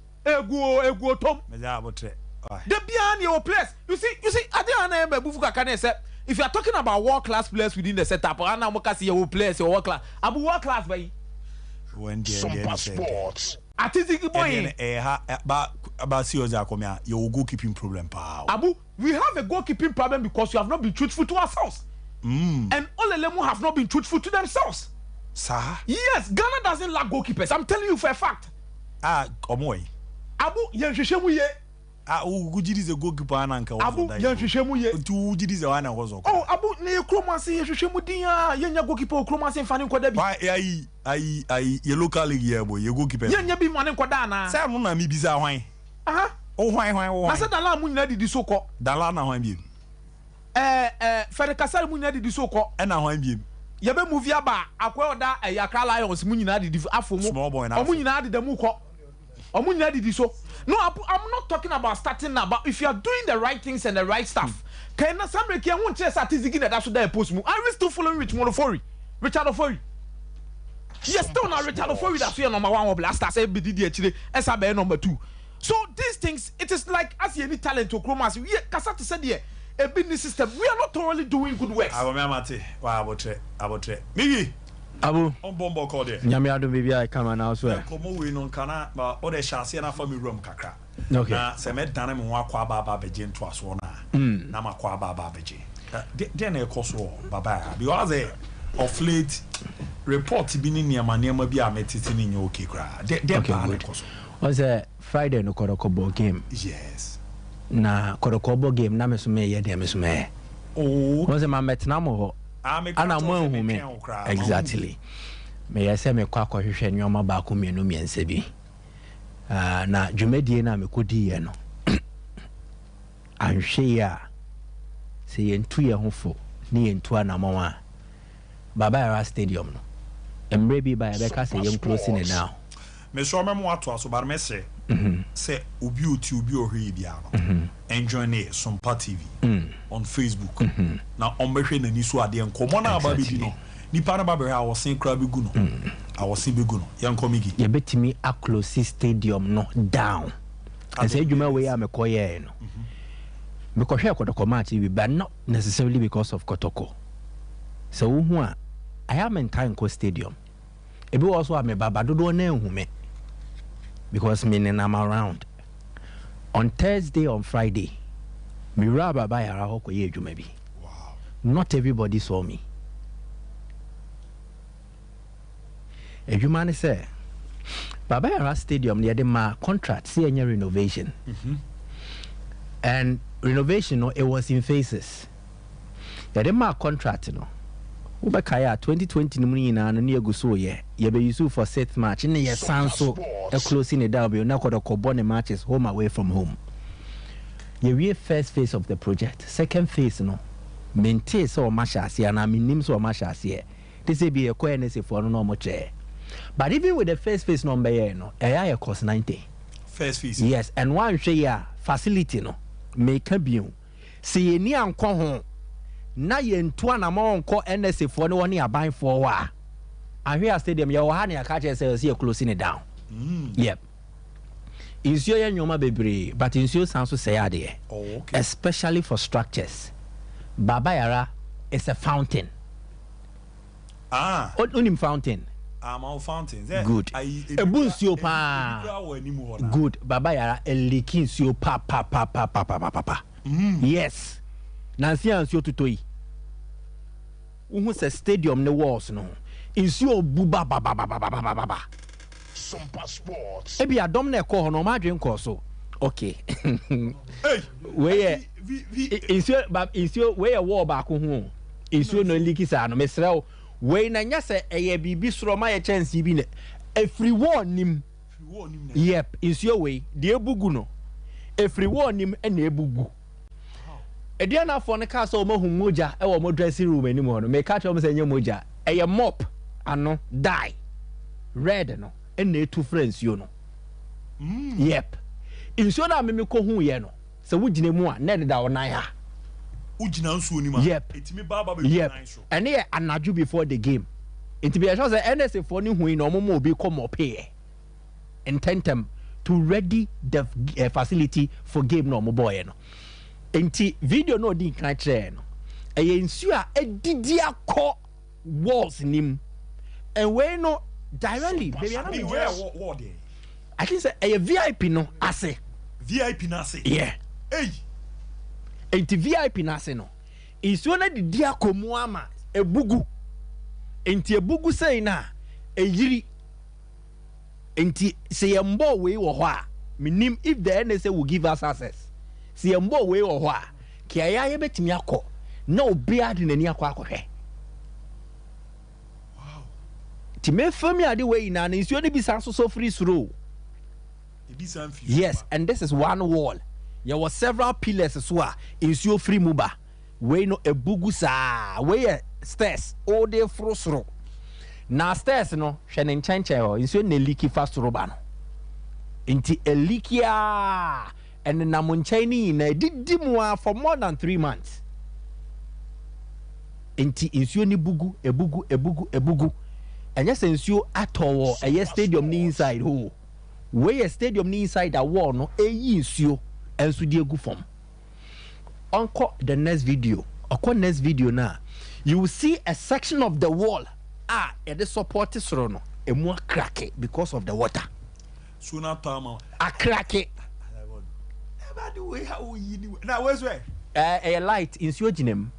tom meja abotre the bia ni your players you see ade ana e bufu kaka na say if you are talking about world class players within the setup ana mo ka say your players your world class abu world class by when Sompa Sports atiziki boy about see oza komia your goalkeeping problem pa abu we have a goalkeeping problem because you have not been truthful to ourselves and all the Lemu have not been truthful to themselves. Sir? Yes, Ghana doesn't lack goalkeepers. I'm telling you for a fact. Omoy. Abu, yenshishemu ye. Ugujidi is a goalkeeper ananka. Abu, yenshishemu ye. Ugujidi is a one wazo. Oh, Abu, ne kromasi yenshishemu diya. Yenya goalkeeper kromasi mfani kwa debi. Why ye local league ye boy, ye goalkeeper. Yenya bi mwane kwa dana. Say no na mi bisa hwan. Aha. Oh hwan. Nasa dala mu nyina didi soko. Dala na hwan bi. Fere kasari mu nyina didi soko. E na hwan bi. Yebe movie aba akwa oda Accra Lions mu nyina didi afo mu. Omu nyina didi mu ko. Omu nyina didi so. No, I'm not talking about starting now, but if you are doing the right things and the right stuff, can na some make you want to statistics that should there post mu. Are we still following Richard Ofori? Yes, still not Richard Ofori that's your number 1 of blasters e bidi actually SAB number 2. So these things, it is like as any talent to Chromas. We Kasata said here, a business system. We are not thoroughly doing good work. Abotre. Migi. Abu. On bombo call there. Nyame ado baby I come and elsewhere. Komo we non kana ba o de chance na for me room kakra. Okay. Na se me dane me ho akwa baba beje nto aso na. Na makwa baba beje. Den e koso baba because of late report bi ni niama bi ametiti ni nyo okay kra. Den ba na koso. Was a Friday no Kodokobo game. Yes. Na Kodokobo game na mesume ye de mesume. Oh. Was a mametna mo. Ana mo hu me. Exactly. Me yese me kwa hwehwe nyoma ba ko mienu miense bi. Na dwumadie na me kodi ye no. Anhwe ya se yentu ye hofo ni yentu anamwa. Baba Yara Stadium no. Emre bi ba ye beka se yem closing it now. Me so memo ato aso bar me se say obi ohwe bia no enjoy ne Sompa TV on Facebook na ombehwe nani so ade enkomo na aba bi no nipa na ba be ha wosen kra bi gu no awosen be gu no yenkomigi ye betimi a close stadium no down and say djuma we am koye no because hwe Kotoko match bi but not necessarily because of Kotoko so hu a I am in Tanko Stadium ebi also am baba dodo na ehu me because meaning I'm around on Thursday, on Friday. Me raba ba yara hoko ye djuma bi. Wow. Not everybody saw me. Ejuma ne say Baba Yara Stadium near the ma contract see any renovation. And renovation no it was in phases. The ma contract no. Ubekaya 2020 no nyina no ne aguso ye be use for set match ne ye sanso e closing the derby na Kodokobo ne matches home away from home. Ye first phase of the project. Second phase no maintain so mashase na minim so mashase. This be a coherence for no more chair. But even with the first phase number here no e cost 90. First phase. Yes, and one share facility no make a bill. See ni anko ho na yentu anamon ko NSA for no one aban for wa. And here stadium you ha na catch say closing it down. Yep. Insure ya nyoma bebre but insure sanso say ade. Okay. Especially for structures. Baba Yara is a fountain. Onim fountain. Our fountain. Good. Ebunsuo pa. Good. Baba Yara elikin suo pa. Yes. Nancy ansio tutoi. Uhu se stadium ne walls no. Insio buba ba. Sompa Sports. Ebi adom na ekọ no ma dwen kọ so. Okay. Hey. We insio we wall ba ko hu. Insio no liki sa no mesrɛ we na nya se eye bibi soro ma ye chance bi ne. Every wall nim. Yep, insio we de ebugu no. Every wall nim e na ebugu. Ediana na for ne ka so mo hu moja e wo mo dressing room ani mo no me ka tell me say nya moja e ye mop ano die red no e na etu friends yo no yep inso na me ko hu ye no se wo gine mu a na de da wo nan ha Yep. And here anaju before the game. It be a chance that NSA for new who no more be come up here. Intentem to ready the facility for game no more boy no. Enti video no di kan kire no. E ensure e didia ko walls nim. And we no directly baby I think say a VIP no ase. VIP na ase. Yeah. Hey. Enti VIP na ase no. Ensure na didia ko mu ama ebugu. Enti ebugu say na eyiri. Enti say yembo we wo ho a minim if the NSA will give us access. Say yembo we wo ho a kiaya ye betimi akọ na obi ade nani akọ akọhwe. Wow. Ti me fami ade we na na nsuo ne bisa so free throw. Yes, and this is one wall. There were several pillars so a nsuo free muba. We no ebugu sa we stairs all day frosro. Na stairs no hwe ne nkyɛnkyɛn ho nsuo ne leaky fast roba no. Inti elikia and na munkyɛn ni na didi mu for more than 3 months. Inti nsuo ni bugu ebugu. Anya se nsuo atɔwɔ ɛyɛ stadium ni inside ho. We a stadium ni inside that wall no eyi nsuo enso di egu form. Onko the next video. Next video na you will see a section of the wall the support soro no emu crack it because of the water. So na tama a crack it. Now where's where? A light in Suojinem.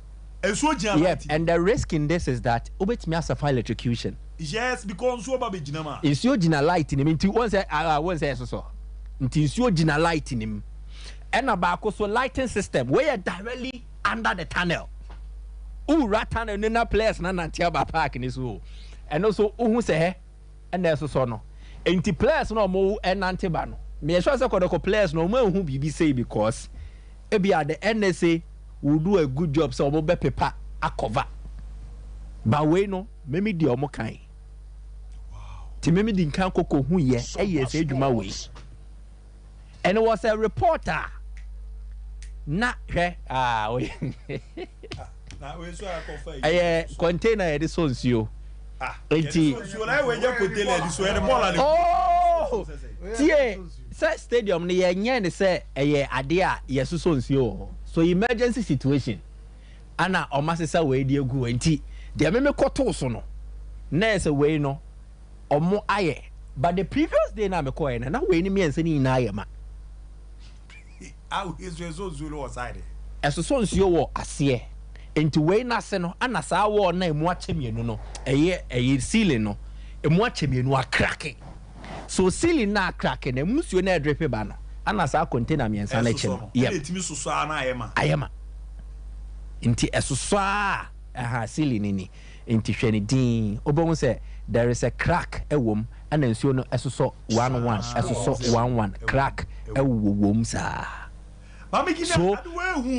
Yep, and the risk in this is that obetimi suffer electrocution. Yes, because so ba be jinama. In Suojina light in him into once so. Into Suojina light in him. And about so lighting system where directly under the tunnel. Rat tunnel in a place na Tiaba Park in this room. And also who say and there's so no. Into place no more and antibano. Me sure say ko players no more who be say because ebi at the NSA will do a good job so omo be paper a cover. But we no memi di omo kan. Wow. Ti memi di kan koko hu ye say adwuma we. And it was a reporter. Na we na we so akofa container e so nsuo. Enti so na we nya container di so e ball ani. Oh! Tie say stadium ni ye ne say eye ade a yesuso nsuo. So emergency situation. Ana omasesa we di egu enti de me koto so no. Na say we no omo aye. But the previous day na me ko e na we ni me ense ni na aye ma. So Zulu was side. Esoso nsuo wo ase. Enti we na se no ana sa wo na emu achemienu no. Eye ceiling no. Emu achemienu a crack. So ceiling na crack na musuo na drip ba no. Ana sa container me ensa na che no. Yep. Etimi soso na ayema. Ayema. Enti esoso ceiling ni. Enti hwene din. Obon say there is a crack ewom ana nsuo no esoso 11 esoso 11 crack ewom sa. So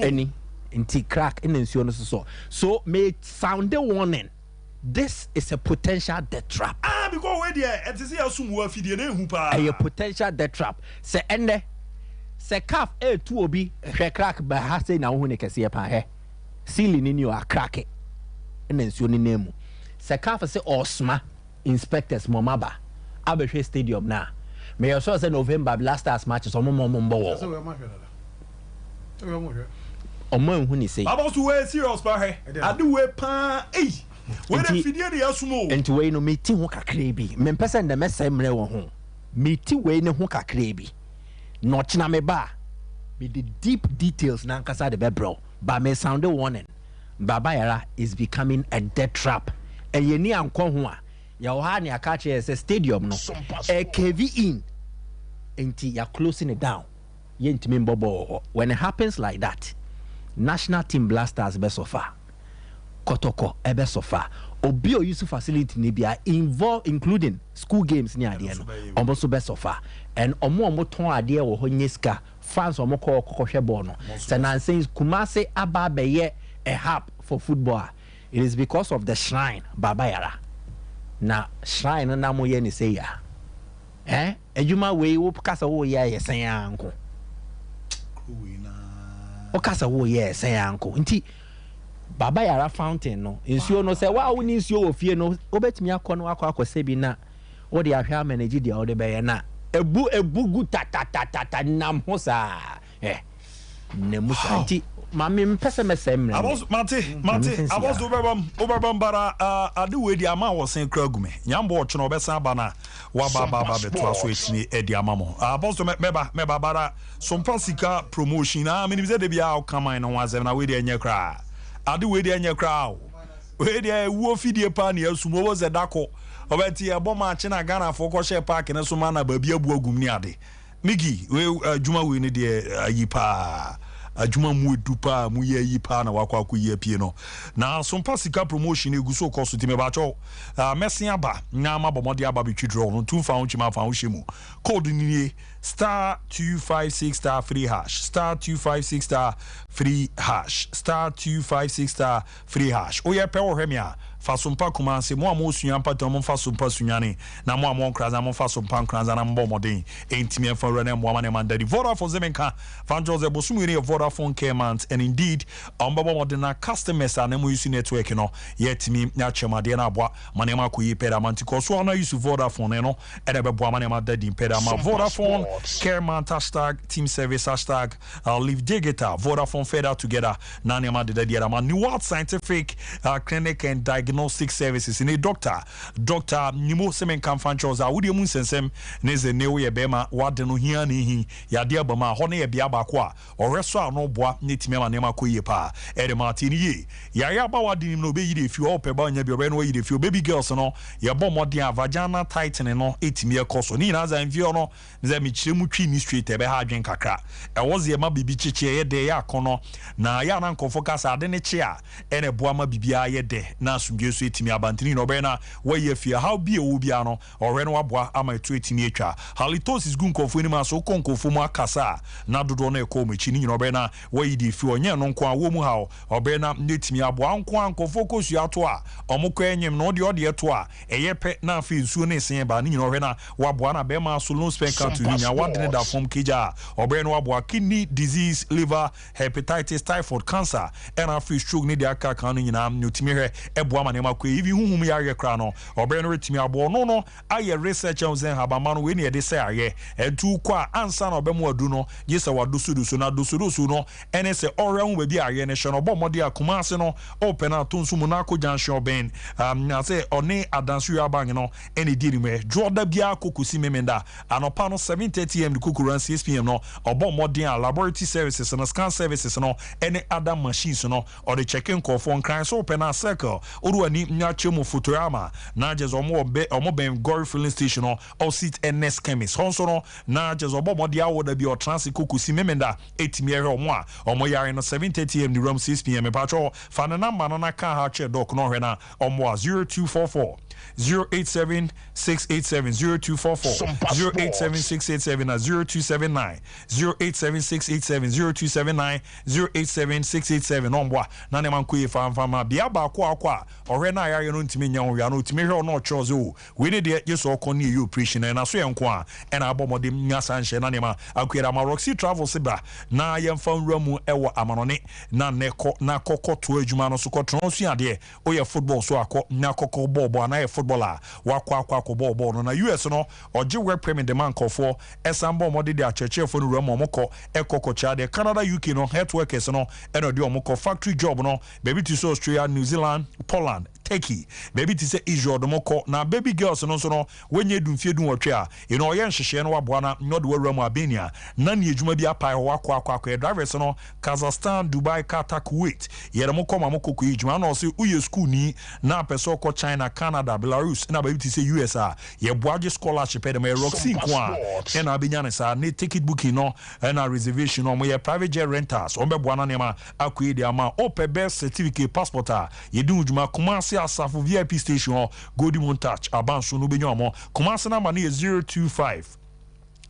any inti crack in nsuo no so may sound the warning. This is a potential death trap. Because we there it is assume we fidie na ehu pa. A potential death trap. Se ende se calf to obi hwe crack ba ha say na wo ne kese pa he. Ceiling ni o crack in nsuo ni nemu. Se calf say osma inspectors momaba abehwe stadium na. May you sure say November last stars matches omo Omo hu ni say. About to we serious pa he. Adu we pa we dey fidie dey asumo. Enti we no meti ho kakra bi. Me pese na mesa mre wo ho. Meti we ne ho kakra bi. No china me ba. Me the deep details na nkasa de bebro. Ba me sound the warning. Baba Yara is becoming a death trap. E ye ni ankon ho a. Ya wo ha ne aka che say stadium no. E KV in. Enti ya closing it down. Yentimi mbobo. When it happens like that, national team blasters be sofa. Kotoko ebe sofa. Obio use facility ni bia involved including school games ni ade no. Omo so be sofa. And omo ton ade wo ho nyeska fans omo ko hwe ball no. Say nonsense Kumase aba be ye a hub for football. It is because of the shrine Baba Yara. Na shrine na mo ye ni say ya. Ejuma we wo kasa wo ya ye san anko. okasa wo yes uncle nti baba yara fountain no nsuo no say wa woni nsuo wo fie no obetimi akọ no akọ bi na wo de ahwa manage dia wo de be na ebugu ta nam ho sa ne musa nti mami mpese mesem na mate abos obebam bara ade we di ama wo sen kragume nyambo ocho no obesa ba na wa ba beto aso etini edi amamo abos meba bara Sompa sika promotion na me bize de bia o kaman no wazem na we di enye kra ade we di enye kra we di wo fidie pa na asumo wo ze dako obeti e boma achi na Ghana for ko share park na so ma na ba bia bu agum ni ade migi we juma we ni de ayipa ajuma mu edupa mu ye yipa na wakwa ye pie no na Sompa sika promotion eguso koso ti me ba cho mesia ba na ma bomode aba betwi draw no 2 fa unchi ma fa unhemu code ni star 256 star 3 hash star 256 star 3 hash star 256 star 3 hash oye pe wo hwemia fa Sompa kuma se mo amosuan pato mo fa Sompa sunyane na mo amon kraza mo fa Sompa kraza na mbo modern entimi fa rene mo amane mandadi voda for zemenka van Jose bosumiri Vodafone care month and indeed ombo modern customers na mo use network no yetimi nya chemade na aboa manema ko yi peda manti ko so na use Vodafone no e de beboa manema dadi peda ma Vodafone care month hashtag team service hashtag live digital Vodafone further together na nema de dadi ma new world scientific clinic and diagnostic services in a doctor nimo semen kan fanchos a wudi mun sensem neze newo ye bema wade no hia ne hi yade abama ho ne ye bia ba ko a oreso ano boa netime ma nema ko ye pa ere martin ye ya ba wade nim no be yide fi o pe ba nya bi obe no yide fi baby girls no ye bom modern vagina tightening no etime ekoso ni na za mfi no nze mi chiremu twi ni straight ebe ha adwen kakra e woze ye ma bibi chiche ye de ya kono na ya na nkofo kasa ade ne chi a ene boa ma bibia ye de na so etimi abantini no be na waye fia how be owo bia no ore no aboa ama etu etimi etwa halitosis gun kofo ni ma so konkofo mu akasa na dodo na ekọ mechi ni no be na waye di fi onye no nko awo mu ha obe na netimi aboa nko ankofo kosu ato a omukọ enyem no de eto a eyepe na afi nsuo na esen ba ni no na waboa na be ma so no spenka to nya wadene da form kija obe no waboa kidney disease liver hepatitis typhoid cancer and afi stroke ni de aka kan nyina netimi hwe eboa manema ko even huhum ya ye kra no obe no retimi abo no aye research on zen habama no we ne de say aye entu kwa ansa na obe mu adu no yesa wadusudusu na dusudusu no ene se ore hu be bi aye ne hye no bomode akuma ase no open na to nsumu na ko junction ben na say oni adansu ya bang no ene di ni me joda bia kokusi memenda anopa no 7:30 am kukuran 6 pm no obomode laboratory services and scan services no ene other machines no or the checking call for crime so open na circle oruani nyachemu futurama na jezo omo ben Gory filling station no or sit NS chemist honso no na jezo bomode awoda bi o transit kokusi memenda etimi ehwe omo yare no 7:30 am ni ram 6 pm pacho fa na number no na ka ha che doc no hwe na omo 0244 087-687 0244 087-687 na 0279 087-687 0279 ombwa na ne manko ye famfama bia ba akwa ore na ya no ntimi nya ho ya no ntimi hwe no choose o we ne de yeso okọ na operation na so yenko a na abomode nya sanhye na ne ma akwera ma Roxy Travel sibra na yemfa nwramu ewo amanone na neko na kokoto adwuma no so kotron so ade o ye football so akọ na kokko ball na footballer wakwa ball no na US no oje work permit the man kofo esambo mode de achechefo no ramo moko ekokocha de Canada UK no health workers no eno de omoko factory job no baby to so Australia New Zealand Poland Turkey baby to say Israel do moko na baby girls no so no wenye dumfie dun wotwe a you know yen hyehye no waboa na no de wuramu Albania na ne adwuma bi apai wakwa drivers no Kazakhstan Dubai Qatar Kuwait yere moko mamoko ku adwuma na so uye school ni na peso ko China Canada Belarus na baby to say USA ye boaje scholarship e de me Roxy kwa e na abenya ne sa ne ticket booking no na reservation no mo ye private jet rentals on be boa na ne ma akwe de ama ope best certificate passport a ye dun adwuma Kumasi Asafo VIP station Golden Moon Touch abanso no benyo mo Kumasi number na 025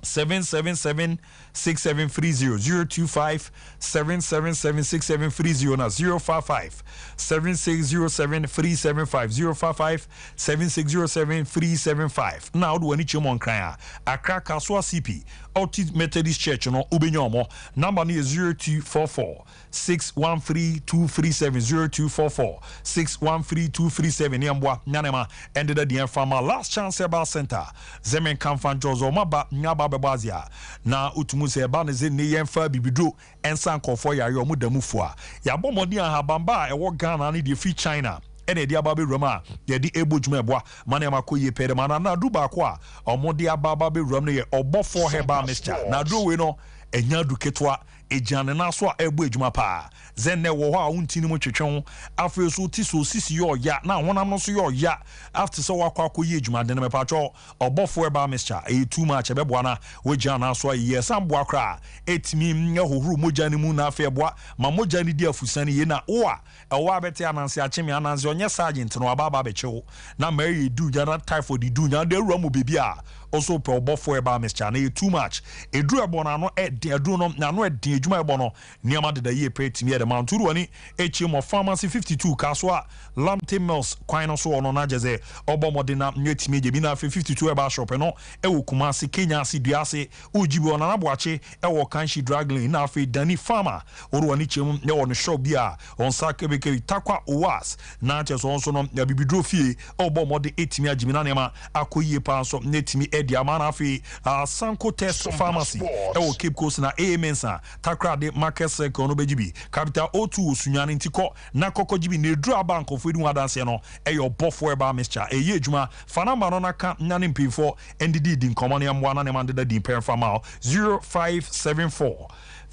777 6730 025 777 6730 na 055 7607 375 055 7607 375 na odo ani chemo nkran Accra Kaswa CP Ultimate Methodist Church no ubenyomo number ni 0244 613 237 0244 613 237 niambwa nyanema ended the farmer last chance about center zemen kamfan jozo maba nyaba bebazia na utumuse eba ne ze ne yemfa bibidro ensan kofo yare omudamufu a yabomodi ahabamba ewo Ghana ne de free China ene dia babe roma ye di ebojuma eboa mane makoye pere mana na duba kwa omodi ababa be rom ne ye obofo heba mixture na do we no enya duketwa ejane na so ebo ejuma pa zenne wo ho a untini mo twetwen afre so ti so sisi yo ya na wonam no so yo ya after so wakwa akoye ejuma de me pacho obofo heba mixture e too much ebeboa na we jana so ye sambo akra etimi nye hohuru moja ni mu na afa eboa ma moja ni di afusani ye na oa ewa abete anansi achimi anansi onye sergeant no ababa bechewo na mary du jana typhoid du nya de ruamu bibia also pro bofo eba mixture na too much edru ebo na no edru no na no edin ejuma ebo no niama de ye pretimi e de mounturu ani echimo pharmacy 52 kaswa Lamte Mills kwan no so ono na jeze obomode na nyetimi je bi na 52 eba shop no ewo Kumasi Kenya si duase ujibi ona na boache ewo Kanshi Draglin na afi Dani Farmer oru ani chemu ne ono shop bia on sakebe takwa owas na cheso onso no ya bibidro fie obomode etimi ajimi na nema akoyie pa so netimi edi amana afi Sanko Test Pharmacy ewo Cape Coast na Amensa takra de market circle no bejibi capital O2 osunyane ntiko na kokojibi ne dru bank of edu adanse no eyo bofo eba mixture eye adwuma fanamba no naka nyane mpinfo ndidi din komane amwa na ne mande din pen fama 0574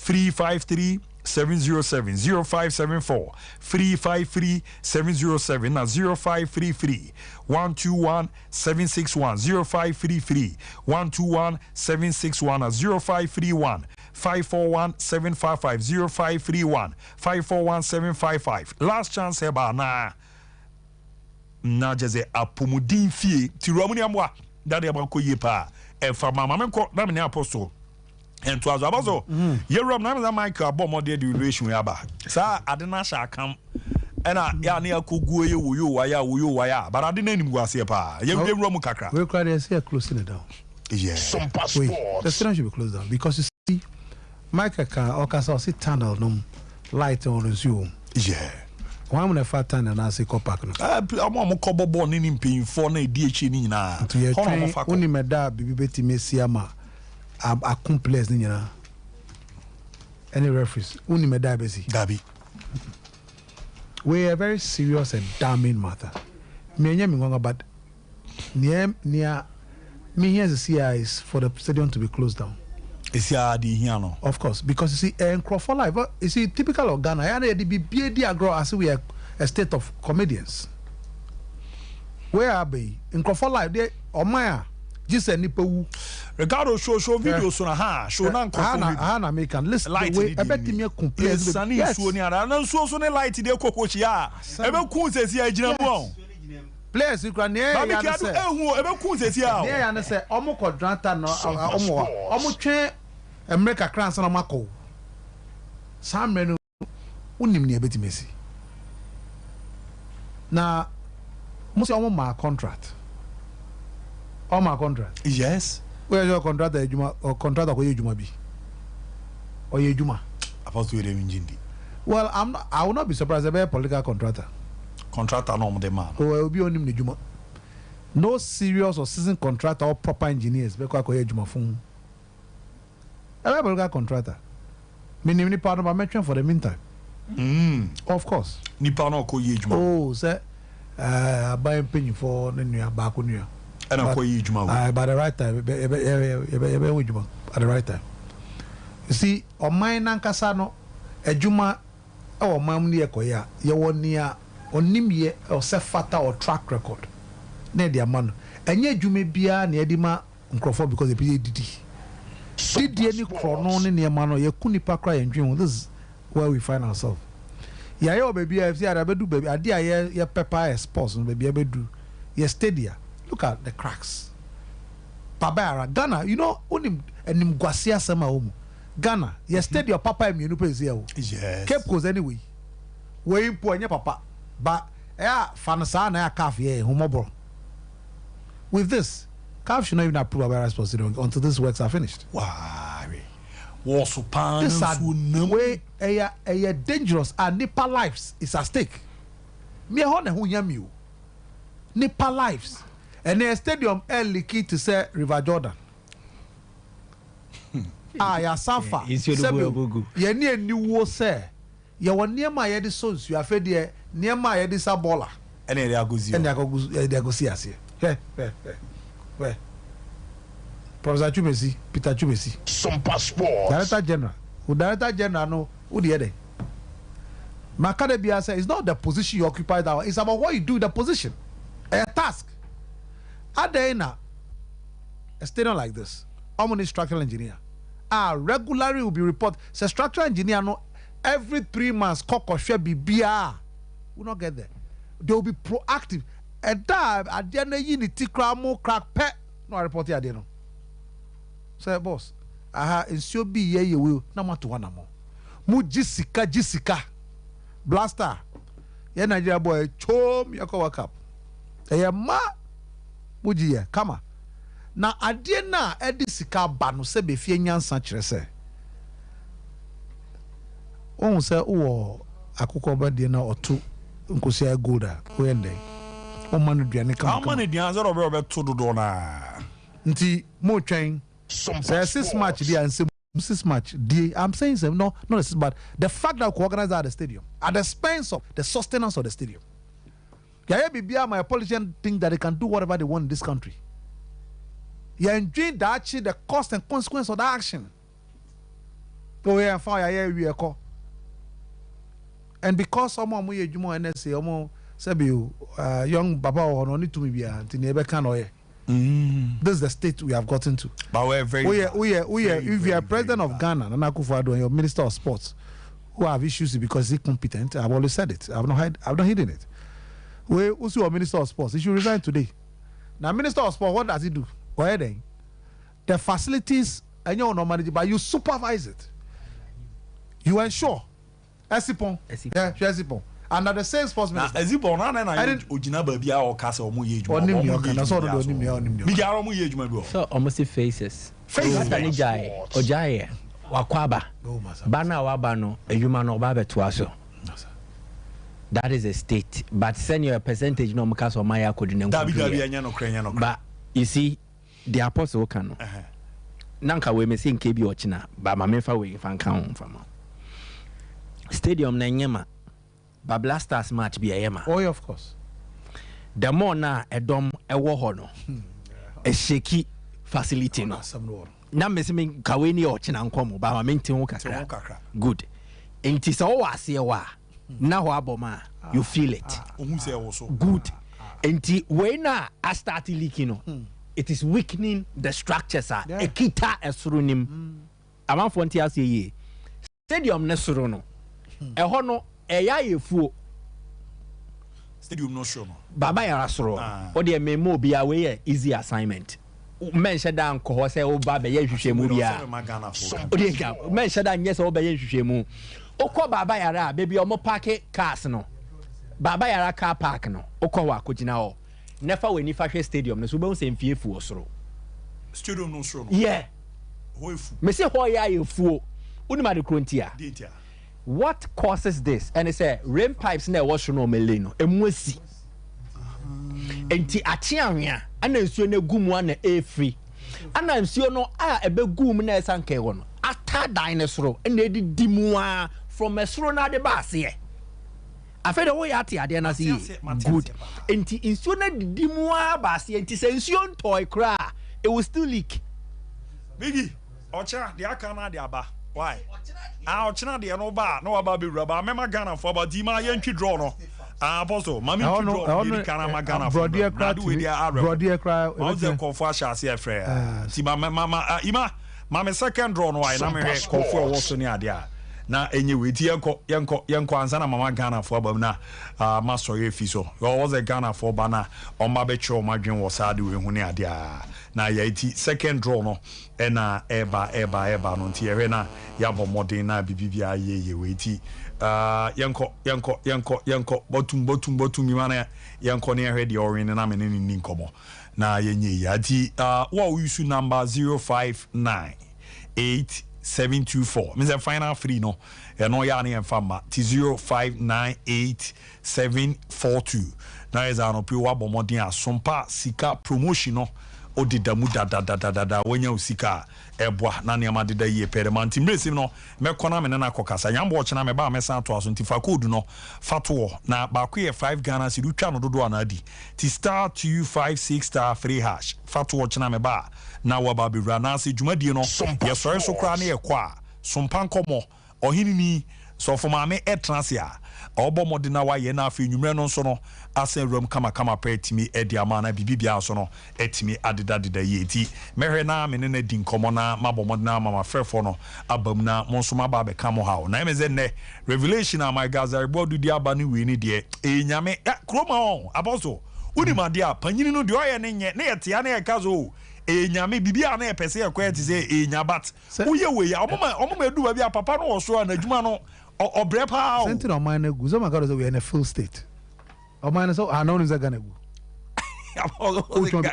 353 707 0574 353 707 na 0533 121 761 0533 121 761 na 0531 541 755 0531 541 755 last chance eba na jeze apomudin fie ti romuni amwa dade abanko yepa e fama mamenko na me apostle and to abazo yerom na me Michael abomode de relation yaba sa adena sha kam ena ya ne akoguo ye woyo waya but adena nim guase pa ye rom kakra we cry dey say closing it down. Yeah, Sompa Sports. The station should be closed down because you see Michael can or see tunnel no light on his you. Yeah. Why am I fat time and I say go back no? I'm a cobo born in paying for na DH ni na. To your train only me da bibi beti me siama a complex ni na. Any referees only me da besi. Dabi. We are very serious and damning matter. Me nya me ngwa but near me here the CI is for the stadium to be closed down. Is here the here no? Of course, because you see, in Crawford Life, you see, typical of Ghana, I had the BBD agro as we are a state of comedians. Where are they? In Crawford Life, they Omaya, just a nipple. Ricardo show videos on a show Hana make and listen. I bet me complain. Sunny Sunia, and so light the Cocochia. Ever cool says here, Jinabo. Players you can near ever cool says here. Yeah, and I say, Omoko Dranta no Omo America crans on a mako. Some men wouldn't near Betty Messi. Now, most of my contract. All my contract. Yes. Where's your contract or contract where you be? Or you Juma? About to well, I will not be surprised about a political contractor. Contractor no the man. Oh, I will be on him the Juma. No serious or seasoned contractor or proper engineers because I Juma phone. A political contractor. Meaning part of my mention for the meantime. Of course. Nipano ko Juma. Oh, sir. Buying penny for the new back on you. And I call you Juma. By the right time, at the right time. You see, on my Nankasano, a Juma or Mamnia Koya, you were near or Nimye or Sefata or track record. Near their man. And yet you may be near Dima Uncrofor because the PDD. Did any chronon in your man or your Kunipa cry and dream? This is where we find ourselves. Yeah, your baby, I've said, I do, baby. I dear, your pepper sports and baby, I do. Your stadia. Look at the cracks. Babara, Ghana, you know, only and Guasia Sama home. Ghana, you steady your papa and you know yes. Cape Coast anyway. Where you put your papa, but Fanasana ya calf yeah, humobro. With this, calf should not even approve of our responsibility until these works are finished. Why? Was upon this way a dangerous and Nepal lives is at stake. Me hone who yam you. Nepal lives. And a stadium early key to say River Jordan. Ya Sompa. Ye near new war say. You were near my eddy sons, you are fed here near my eddy sabola. And they are good. And they go see us here. Where? Professor Chumesi, Peter Chumesi. Sompa Sports. Director General. Who Director General no? Who the other? Macadebia says it's not the position you occupy that one. It's about what you do in the position. A task. Adena, a stadium like this, I'm a structural engineer. Regularly will be reported. Say structural engineer no every 3 months cock should be BR. Will not get there. They will be proactive. And that at the end of unity crack pet. No report here, no. Say boss, it should be here you will no matter one more. Mu Jessica Blaster. Yeah, Nigeria boy, chom yako wake up. Ma Muji come on. Na adie na edi sika ba no se be fie nyansa kire se. Won se wo akoko ba die na otu nkosi agoda wo yende. O manu duane kan. How many dian zero be to do na. Nti mo twen say 6 match dia and 6 match dia. I'm saying so no not this but the fact that we organize at the stadium at the expense of the sustenance of the stadium. Yeah, bibia my politicians think that they can do whatever they want in this country. You enjoy that actually the cost and consequence of that action. Oh yeah, fire we call. And because someone we you more NSA omo sabi young baba or no need to be anti neighbor can oye. This is the state we have gotten to. But we're very if you are president of Ghana, Nana Akufo-Addo, and your minister of sports who have issues because he's competent, I've always said it. I've not hidden it. We also a minister of sports. He should resign today. Now, minister of sports, what does he do? Go ahead then. The facilities and you don't manage it, but you supervise it. You ensure. Esipon. Yeah, Esipon. And at the same sports minister. Esipon, na ojina baby or castle mu yejuma. So almost faces. Faces. Ojaye. Wakwaba. Bana wabano. Ejuma no babe tuaso. That is a state, but send you a percentage no because of my but you see, the apostle can. Nanka we may sing KB or China, but my mefa we fan count from stadium na nyema, but blasters match be a yema. Oh, of course. The more na a dom a warhono, a shaky facility no. Na missing Kaweni or China and but I mean Kakra. Good. And tis all I see wa. Now aboma you feel it good and when I start leaking it is weakening the structures a kita esrunim amam fonti ase stadium ne soro no e ho no e ya yefuo stadium no sure no baba ya soro o de memo bia we easy assignment men sheda nko ho se o baba ya hwehwemu bia o de ga men sheda nyese o ba ya hwehwemu Oko baba yara baby omo park cars no baba yara car park no oko wa kogina ho nefa we ni fa hwe stadium no so be nsem fiefu osoro stadium no soro no yeah hoefu me say ho ya yefuo unima de krontia what causes this and it say rain pipes na wash no mele no emuasi enti achi anwea ana nsuo na gumu ana e free ana nsuo no a ebe gum na esanke ho no ata dinosaur and they did dimua from a srona de basie afede wo ya ate ade na see good enti insuo na dimua basie enti se insuo toy kra it will still leak bigi ocha de aka na de aba why ocha de no ba no aba be raba mema Ghana for about dima yentwi draw no apostle mami draw de kana ma Ghana for brother cry o ze confo ashase efre ti mama ima second draw no why na me confo wo so ni ade a na enye weti yenko ansa na mama Ghana for abam na maso ye fi so was a Ghana for bana on ma be cho madwen wo saade we hu ne ade a na ya iti second draw no na eba no nti ehwe na ya bo modern na bibibia ye weti yanko botum mana yanko ne ehwe de orin na me ne ni nkomo na yenye ya ti wa use number 0598-724 means the final free no no ya ne enfama ti 0598-742 na is an opi wa bomodin a Sompa sika promotion no odi damu da wonya usika eboa na ne ma deda ye permanent mresim no mekona me na kokasa nyambo ochena me ba mesa to aso ntifa code no fatowo na ba ko ye 5 Ghana si rutwa no dodo anadi ti star 256*3# fatowo ochena me ba na wa ba bewura na se dwumadie no ye sori so kra na ye kwa Sompa nkomo ohinini so for mame etrasia obo modina wa ye na afi nwumre no so no asen rom kama pa etimi edi amana bibibia so no etimi adeda ye ti mehwe na me ne di nkomo na mabo modina mama frefo no abam na monso maba be kamo ha na emeze ne revelation am my guys are bodu di aba ni we ni de enyame kroma on apostle uni made a panyini no de oye ne nye ne yete ya na ye kazo enyame bibia na epese ye kwet ze enyabat uye we ya omoma edu ba bia papa no wo so na adwuma no obrepa o senti no man na gu so my God, we are in a full state o man so anon is gonna gu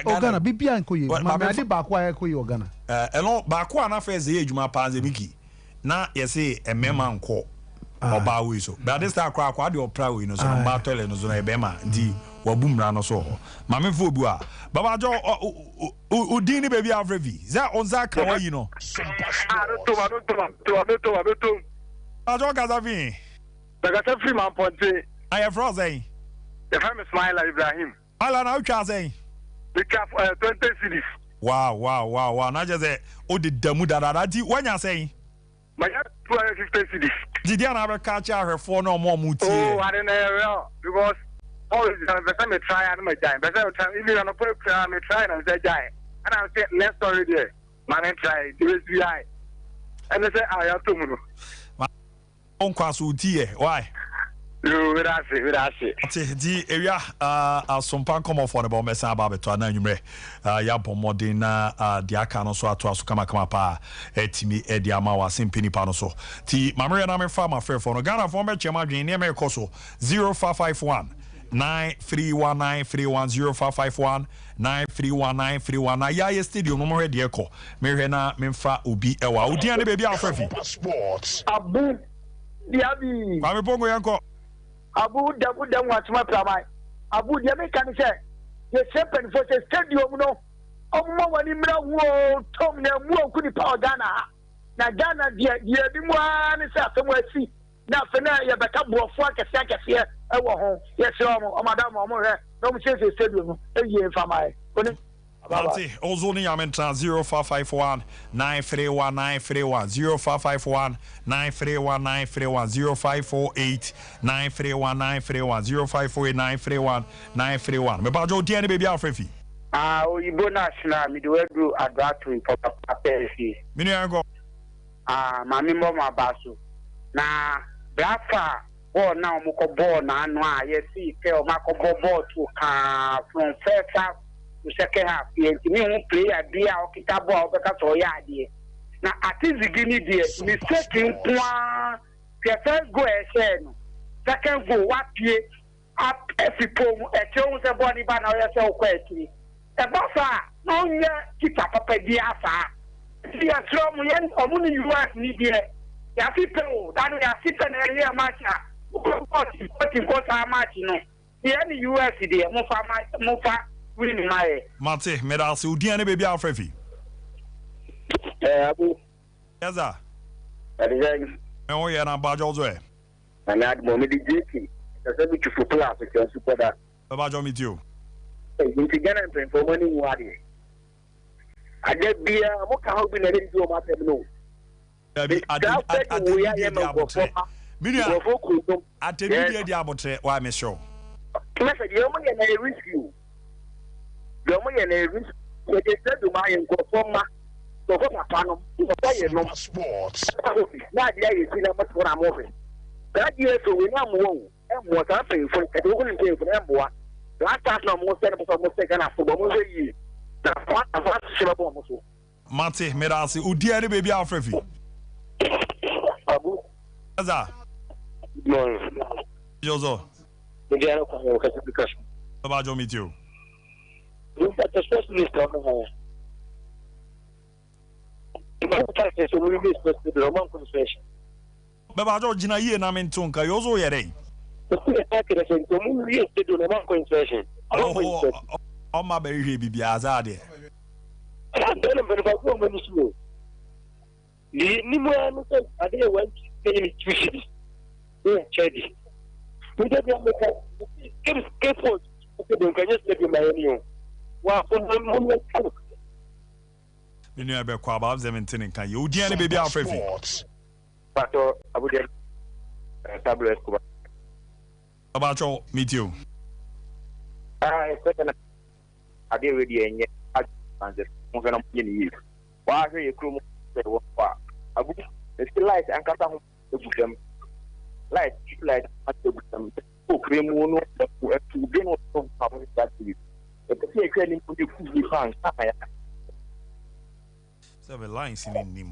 Ogana bibia nkoye ma me ade ba kwa ekoye Ogana eno ba kwa na fa ze adwuma pa ze miki na ye se emema nko oba we so but this time kwa de opra we no so ba tole no so na ebema ndi wabumra no so ma me fo bu a baba jo udini baby avrevi za onza kawa yi no to ajo gazavi daga free man ponte I have frozen the famous Ismaila Ibrahim ala na ucha say the cap 20 cities wow na je say o de damu dadada di wanya say my 250 cities did you na be catch ahwefo no mo mutie I don't know because always the time I try and my time but I try even on a program I try and say die and I say let's story there man try this we I and they say I have to move on kwaso tie why you we that's di area Sompa come for the bomb mesa ababeto na nwumre ya bomodin na di aka no so ato aso kama pa etimi edi ama wa simpini pa no so ti mamre na me fa ma frɛ for no Ghana for me chema dwen ne me koso 0551 931931 931931 na ya stadium no mo hwe de ekɔ me hwe na me fa obi ewa odian ne baby afrafi abu diabi ma me pongo yanko abu dabu dan watuma pramai abu dia me kan say ye sepen for the stadium no ommo wani mra wo tom na mu okuni pa Ghana na Ghana dia bi mu an say afemu asi na fena ye beka boofo akese e wo ho ye se o madam o mo hwe no mu say stadium no e ye famai oni Balti, Ozoni Yamentra 0551 931931 0551 931931 0548 931931 0548 931931 me bajo die ne baby afrefi oyibo national mi de wedu adatu papa pesi minu yango mami mo ma baso na brafa o na mo ko ball na anu a ye si ke o ma ko ball to ka from first half to second half ye ti mi un player dia o kitabo o beka so ya die na atizigini die mistake nkwa the first goal e share no second goal wa pie up efipom e che un se body ba na o ye se o kwa etiri e ba fa no nye kita papa dia fa dia trom yen omuni US ni die ya fipe o danu ya fipe na area match a ko sa match no ye ni US die mo fa win my Mate medal se odian ne baby afrefi abu yaza adigan o ye na bajo zo e na ad mo me di jeki se bi chufu class ke super da bajo mi tio inti gana pen for money wadi ade bia mo ka ho bi na re do ma pem no abi ade di abotre minia atemi di abotre wa me show message yo mo ye na risk you yo mo ye na risk we dey say do my nkofo ma So what happened? Sompa Sports. Now there is still much more moving. That year so we now move. And what happened for the whole day for them? Last time no more than almost second after one year. That's what I want to share about also. Mate, Merasi, Udia, baby, Alfrefi. Abu. Aza. No. Jozo. About you meet you. The specialist on the Baba Gina ye na mentunka yozo yere. Oh my baby bibi azade. Ni mo anu se ade wan ni tushi. Chedi. We don't make careful. Don't can just take my own. Wa fun You know, about Quab 17 can you? Diana baby Alfrefi. Pato Abu Dhabi. Tablet. About your meet you. I did ready and yet I'm just going to why are you crew? Abu, it's the light and cut down the them. Light at the them. Cream moon to gain what from that to you. But the cleaning to the food we found. So the lines in him.